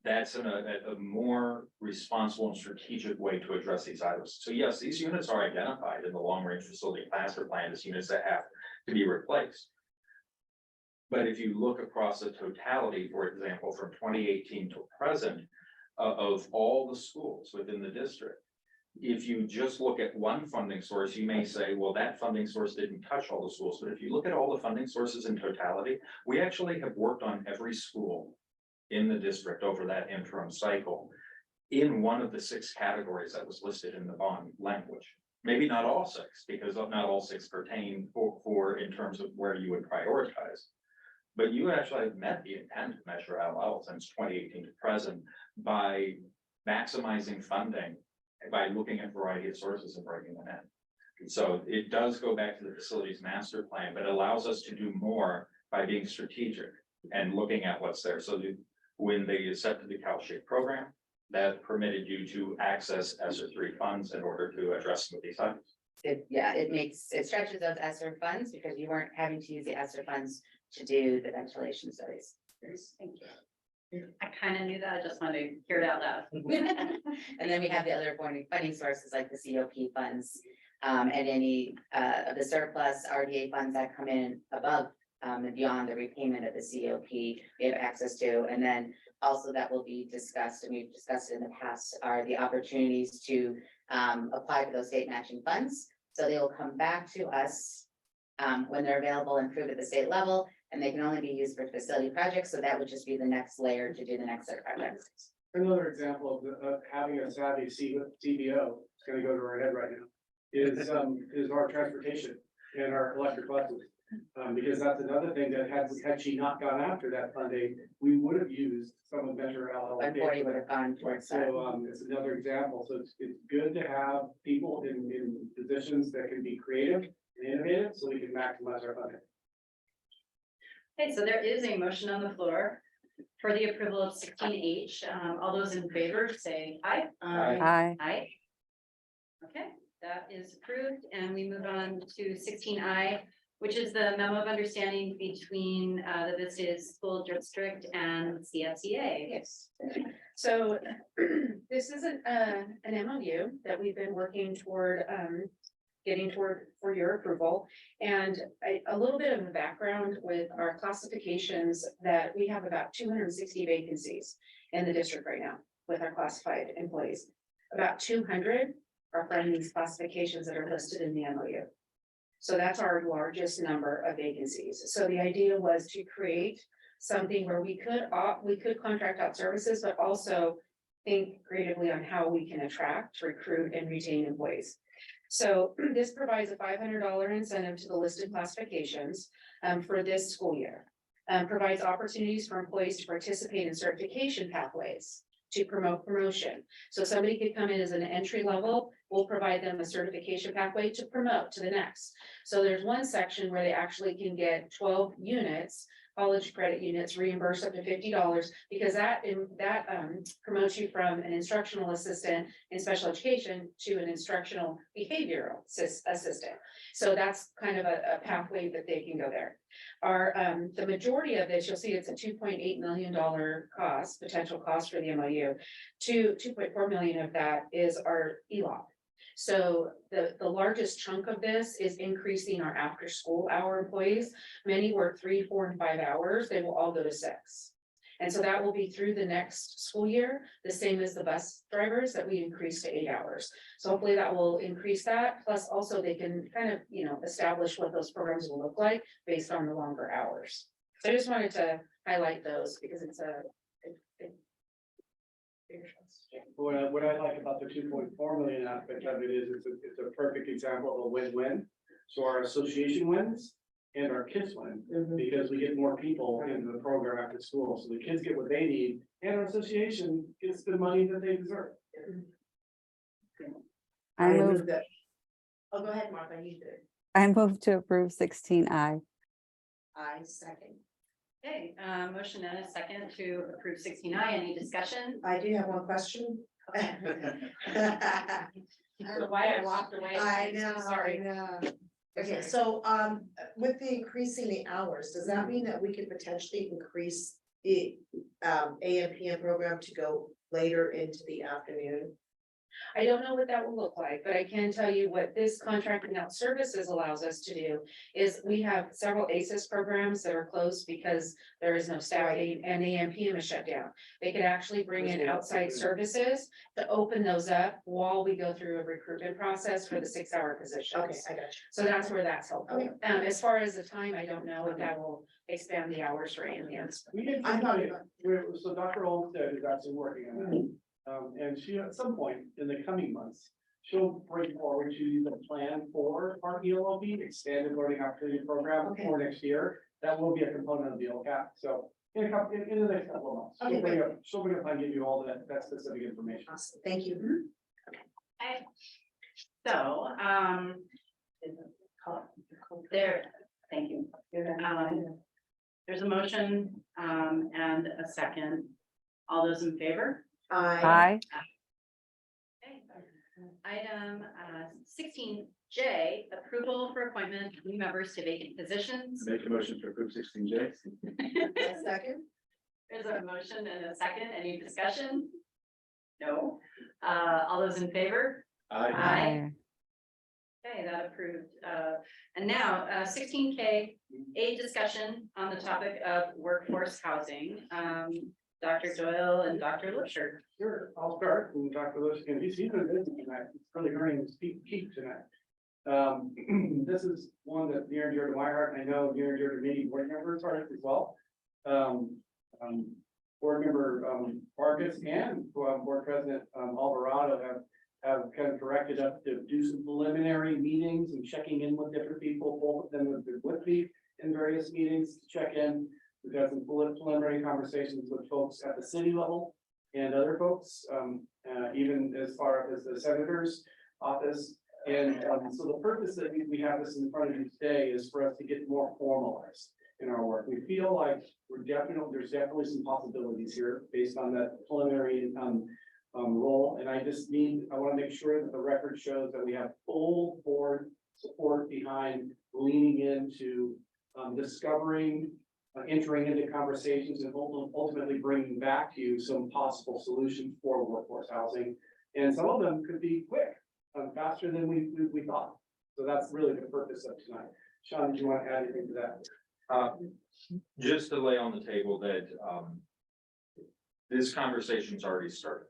T: that's a more responsible and strategic way to address these items. So yes, these units are identified in the long-range facility master plan as units that have to be replaced. But if you look across the totality, for example, from 2018 to present, of all the schools within the district, if you just look at one funding source, you may say, well, that funding source didn't touch all the schools. But if you look at all the funding sources in totality, we actually have worked on every school in the district over that interim cycle in one of the 6 categories that was listed in the bond language. Maybe not all 6, because not all 6 pertain for in terms of where you would prioritize. But you actually have met the intent of Measure LL since 2018 to present by maximizing funding, by looking at a variety of sources and breaking them in. And so it does go back to the facilities master plan, but allows us to do more by being strategic and looking at what's there. So when they accepted the CalShape program, that permitted you to access ESSER 3 funds in order to address some of these items.
H: It stretches those ESSER funds because you weren't having to use the ESSER funds to do the ventilation studies.
A: Thank you. I kind of knew that, I just wanted to hear it out loud.
H: And then we have the other funding sources like the COP funds, and any of the surplus RDA funds that come in above and beyond the repayment of the COP, we have access to. And then also that will be discussed, and we've discussed it in the past, are the opportunities to apply for those state matching funds. So they will come back to us when they're available and approved at the state level, and they can only be used for facility projects. So that would just be the next layer to do the next set of projects.
E: Another example of having a savvy CBO, it's gonna go to our head right now, is our transportation and our electric buses. Because that's another thing that had she not gone after that funding, we would have used some of Measure LL.
H: Would have gone towards that.
E: So it's another example. So it's good to have people in positions that can be creative and innovative, so we can maximize our funding.
A: Okay, so there is a motion on the floor for the approval of 16H. All those in favor say aye.
B: Aye.
A: Aye. Okay, that is approved, and we move on to 16I, which is the memo of understanding between the Vista School District and CSEA.
M: Yes. So this is an MOU that we've been working toward, getting toward for your approval. And a little bit of a background with our classifications, that we have about 260 vacancies in the district right now with our classified employees. About 200 are from these classifications that are listed in the MOU. So that's our largest number of vacancies. So the idea was to create something where we could contract out services, but also think creatively on how we can attract, recruit, and retain employees. So this provides a $500 incentive to the listed classifications for this school year. Provides opportunities for employees to participate in certification pathways to promote promotion. So somebody could come in as an entry level, we'll provide them a certification pathway to promote to the next. So there's one section where they actually can get 12 units, college credit units reimbursed up to $50, because that promotes you from an instructional assistant in special education to an instructional behavioral assistant. So that's kind of a pathway that they can go there. The majority of this, you'll see it's a $2.8 million cost, potential cost for the MOU. 2.4 million of that is our ELOP. So the largest chunk of this is increasing our after school hour employees. Many work 3, 4, and 5 hours. They will all go to 6. And so that will be through the next school year, the same as the bus drivers that we increased to 8 hours. So hopefully that will increase that. Plus also they can kind of, establish what those programs will look like based on the longer hours. So I just wanted to highlight those because it's a
E: What I like about the 2.4 million aspect of it is it's a perfect example of a win-win. So our association wins and our kids win, because we get more people into the program after school. So the kids get what they need and our association gets the money that they deserve.
B: I move,
C: that. Oh, go ahead, Martha, you did.
B: I move to approve 16I.
C: I second.
A: Okay, motion and a second to approve 16I. Any discussion?
C: I do have one question.
A: I don't know why I walked away.
C: I know,
A: Sorry.
C: I know. Okay, so, with the increasing the hours, does that mean that we could potentially increase the, AM PM program to go later into the afternoon?
M: I don't know what that will look like, but I can tell you what this contracting out services allows us to do is we have several ACES programs that are closed because there is no staffing and AMPM is shut down. They could actually bring in outside services to open those up while we go through a recruitment process for the 6-hour positions.
C: Okay, I got you.
M: So that's where that's helpful. As far as the time, I don't know if that will expand the hours for AMPMs.
E: We did, so Dr. Olmsted is actually working on that. And she, at some point in the coming months, she'll bring forward to you the plan for our ELOP, Expanded Learning Opportunity Program for next year. That will be a component of the LCAP. So in the next couple of months, she'll bring up and give you all that specific information.
C: Awesome. Thank you.
A: Okay. So, thank you. There's a motion, and a second. All those in favor?
B: Aye.
A: Okay. Item 16J, approval for appointment of new members to vacant positions.
L: Make a motion to approve 16J.
C: Second.
A: There's a motion and a second. Any discussion? No. All those in favor? Aye. Okay, that approved. And now 16K, a discussion on the topic of workforce housing. Dr. Doyle and Dr. Lipsher.
E: Sure, I'll start, and Dr. Lewis can, he's been busy tonight, it's really earning his keep tonight. This is one that near and dear to my heart, and I know near and dear to many board members' hearts as well. Board member Vargas and board president Alvarado have kind of directed us to do some preliminary meetings and checking in with different people. Both of them have been with me in various meetings to check in. We've had some preliminary conversations with folks at the city level and other folks, even as far as the senator's office. And so the purpose that we have this in front of you today is for us to get more formalized. in our work. We feel like there's definitely some possibilities here based on that preliminary role. And I want to make sure that the record shows that we have full board support behind leaning into discovering, entering into conversations and ultimately bringing back to you some possible solutions for workforce housing. And some of them could be quick, faster than we thought. So that's really the purpose of tonight. Sean, do you want to add anything to that?
T: Just to lay on the table that, this conversation's already started.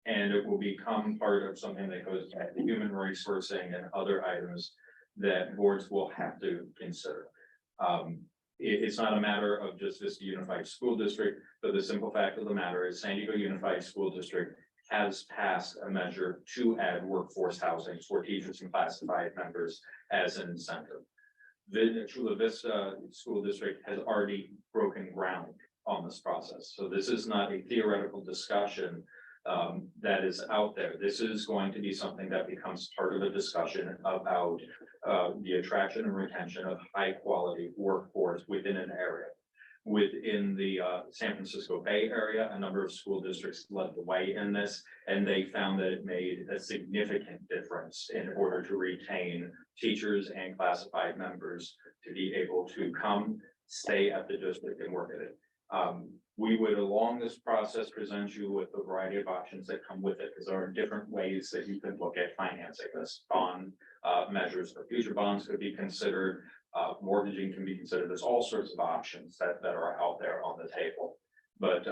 T: And it will become part of something that goes back to human resourcing and other items that boards will have to consider. It's not a matter of just Vista Unified School District, but the simple fact of the matter is San Diego Unified School District has passed a measure to add workforce housing for teachers and classified members as an incentive. The Chula Vista School District has already broken ground on this process. So this is not a theoretical discussion that is out there. This is going to be something that becomes part of a discussion about the attraction and retention of high quality workforce within an area. Within the San Francisco Bay Area, a number of school districts led the way in this, and they found that it made a significant difference in order to retain teachers and classified members to be able to come, stay at the district and work at it. We would, along this process, present you with a variety of options that come with it, because there are different ways that you can look at financing this. Bond measures for future bonds could be considered. Mortgaging can be considered. There's all sorts of options that are out there on the table. But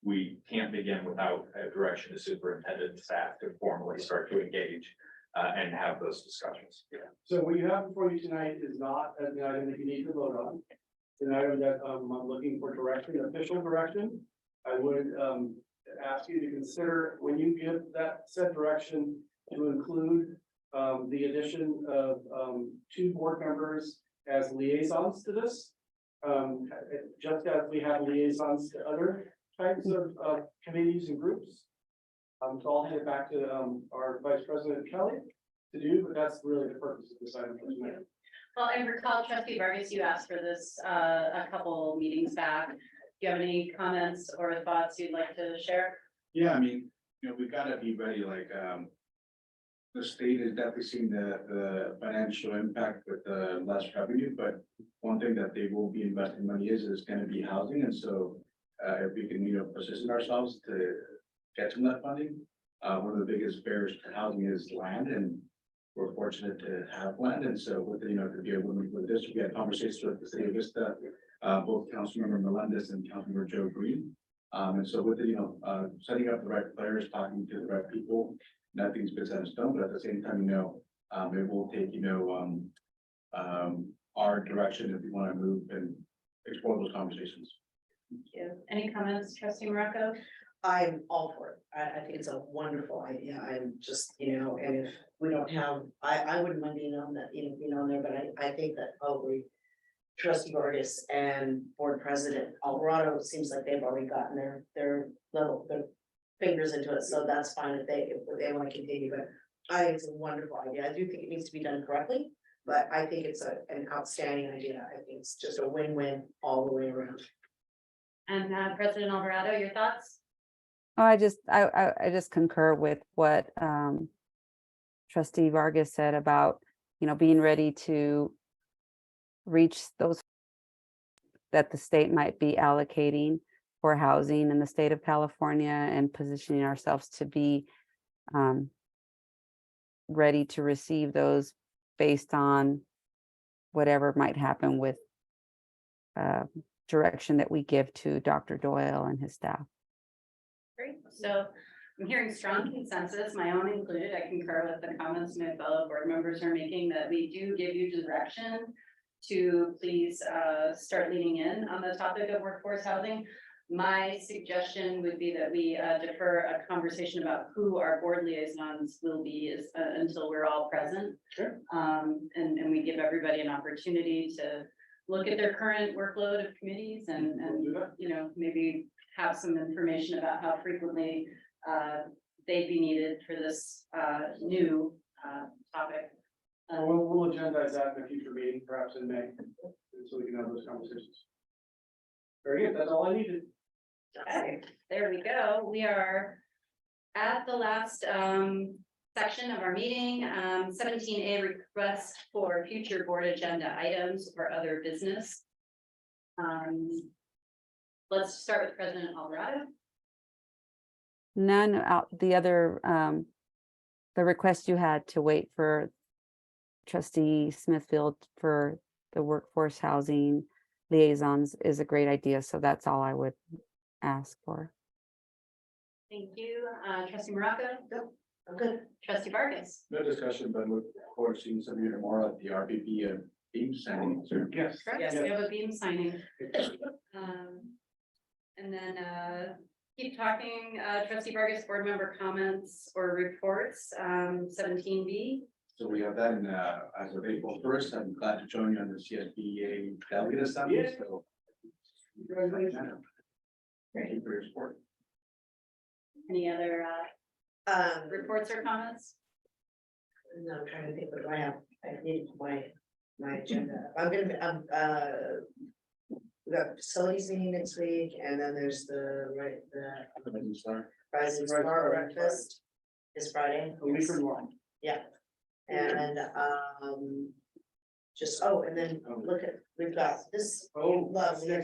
T: we can't begin without a direction to superintendent staff to formally start to engage and have those discussions.
E: So what you have before you tonight is not an item that you need to vote on. It's an item that I'm looking for direction, official direction. I would ask you to consider when you give that said direction to include the addition of 2 board members as liaisons to this. Just as we have liaisons to other types of committees and groups. So I'll hand it back to our Vice President Kelly to do, but that's really the purpose of this item for tonight.
A: Well, I recall Trustee Vargas, you asked for this a couple meetings back. Do you have any comments or thoughts you'd like to share?
L: Yeah, I mean, we've got to be ready, like, the state is definitely seeing the financial impact with the less revenue, but one thing that they will be investing money is going to be housing, and so if we can, position ourselves to get some of that funding, one of the biggest barriers to housing is land, and we're fortunate to have land, and so with, to be able to move with this, we had conversations with the city of Vista, both Councilmember Melendez and Councilmember Joe Green. And so with setting up the right players, talking to the right people, nothing's been set in stone, but at the same time, it will take, our direction if we want to move and explore those conversations.
A: Thank you. Any comments, Trustee Morocco?
C: I'm all for it. I think it's a wonderful idea. I'm just, and if we don't have, I wouldn't mind being on that, being on there, but I think that probably Trustee Vargas and Board President Alvarado seems like they've already gotten their fingers into it, so that's fine if they want to continue, but I think it's a wonderful idea. I do think it needs to be done correctly, but I think it's an outstanding idea. I think it's just a win-win all the way around.
A: And President Alvarado, your thoughts?
B: Oh, I just concur with what Trustee Vargas said about, being ready to reach those that the state might be allocating for housing in the state of California, and positioning ourselves to be ready to receive those based on whatever might happen with direction that we give to Dr. Doyle and his staff.
A: Great. So I'm hearing strong consensus, my own included. I concur with the comments my fellow board members are making, that we do give you direction to please start leaning in on the topic of workforce housing. My suggestion would be that we defer a conversation about who our board liaisons will be until we're all present.
E: Sure.
A: And we give everybody an opportunity to look at their current workload of committees and maybe have some information about how frequently they'd be needed for this new topic.
E: We'll agendize that in a future meeting, perhaps in May, so we can have those conversations. Very good, that's all I needed.
A: Okay, there we go. We are at the last section of our meeting, 17A request for future board agenda items or other business. Let's start with President Alvarado.
B: None out, the other, the request you had to wait for trustee Smithfield for the workforce housing liaisons is a great idea. So that's all I would ask for.
A: Thank you. Trustee Morocco?
C: I'm good.
A: Trustee Vargas?
L: No discussion, but look forward to seeing some of you tomorrow at the RBB beam signing.
E: Yes.
A: Yes, we have a beam signing. And then keep talking, trustee Vargas, board member comments or reports, 17B.
L: So we have that, and as of April 1st, I'm glad to join you on the CSBA delegate assembly, so. Thank you for your support.
A: Any other reports or comments?
C: No, I'm trying to think what I have. I need my agenda. I'm gonna be, we got facilities meeting next week, and then there's the Rising Star breakfast is Friday.
E: A week from now.
C: Yeah, and just, and then look at, we've got this lovely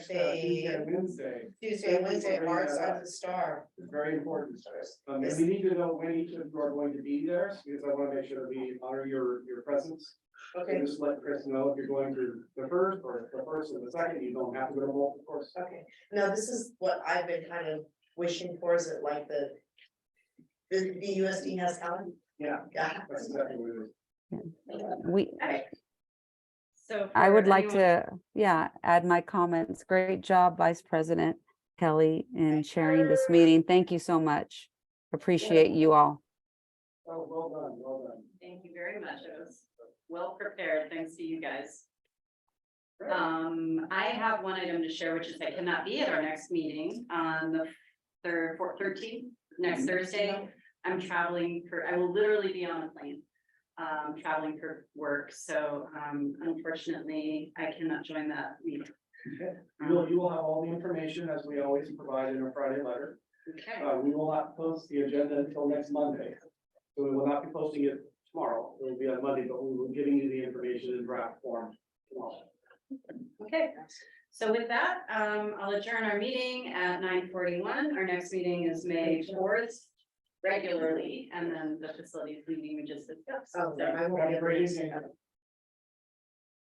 C: Tuesday, Wednesday, Art Side of the Star.
E: It's very important. And we need to know when each of you are going to be there, because I want to make sure that we honor your presence.
C: Okay.
E: So just let Chris know if you're going to the first or the second, you don't have to go to both, of course.
C: Okay, now this is what I've been kind of wishing for, is it like the USD has talent?
E: Yeah.
C: Yeah.
E: That's exactly what it is.
B: We,
A: So
B: I would like
A: anyone-
B: to, add my comments. Great job, Vice President Kelly, in chairing this meeting. Thank you so much. Appreciate you all.
E: Oh, well done, well done.
A: Thank you very much. It was well prepared. Thanks to you guys. I have one item to share, which is I cannot be at our next meeting on the 13th, next Thursday. I'm traveling I will literally be on a plane, traveling for work. So, unfortunately, I cannot join that meeting.
E: Okay. You will have all the information as we always provide in a Friday letter.
A: Okay.
E: We will not post the agenda until next Monday. So we will not be posting it tomorrow. It will be on Monday, but we will be giving you the information in draft form tomorrow.
A: Okay. So with that, I'll adjourn our meeting at 9:41. Our next meeting is May 4th regularly, and then the facilities meeting we just discussed.
C: Oh,
A: So-
C: I won't be able to.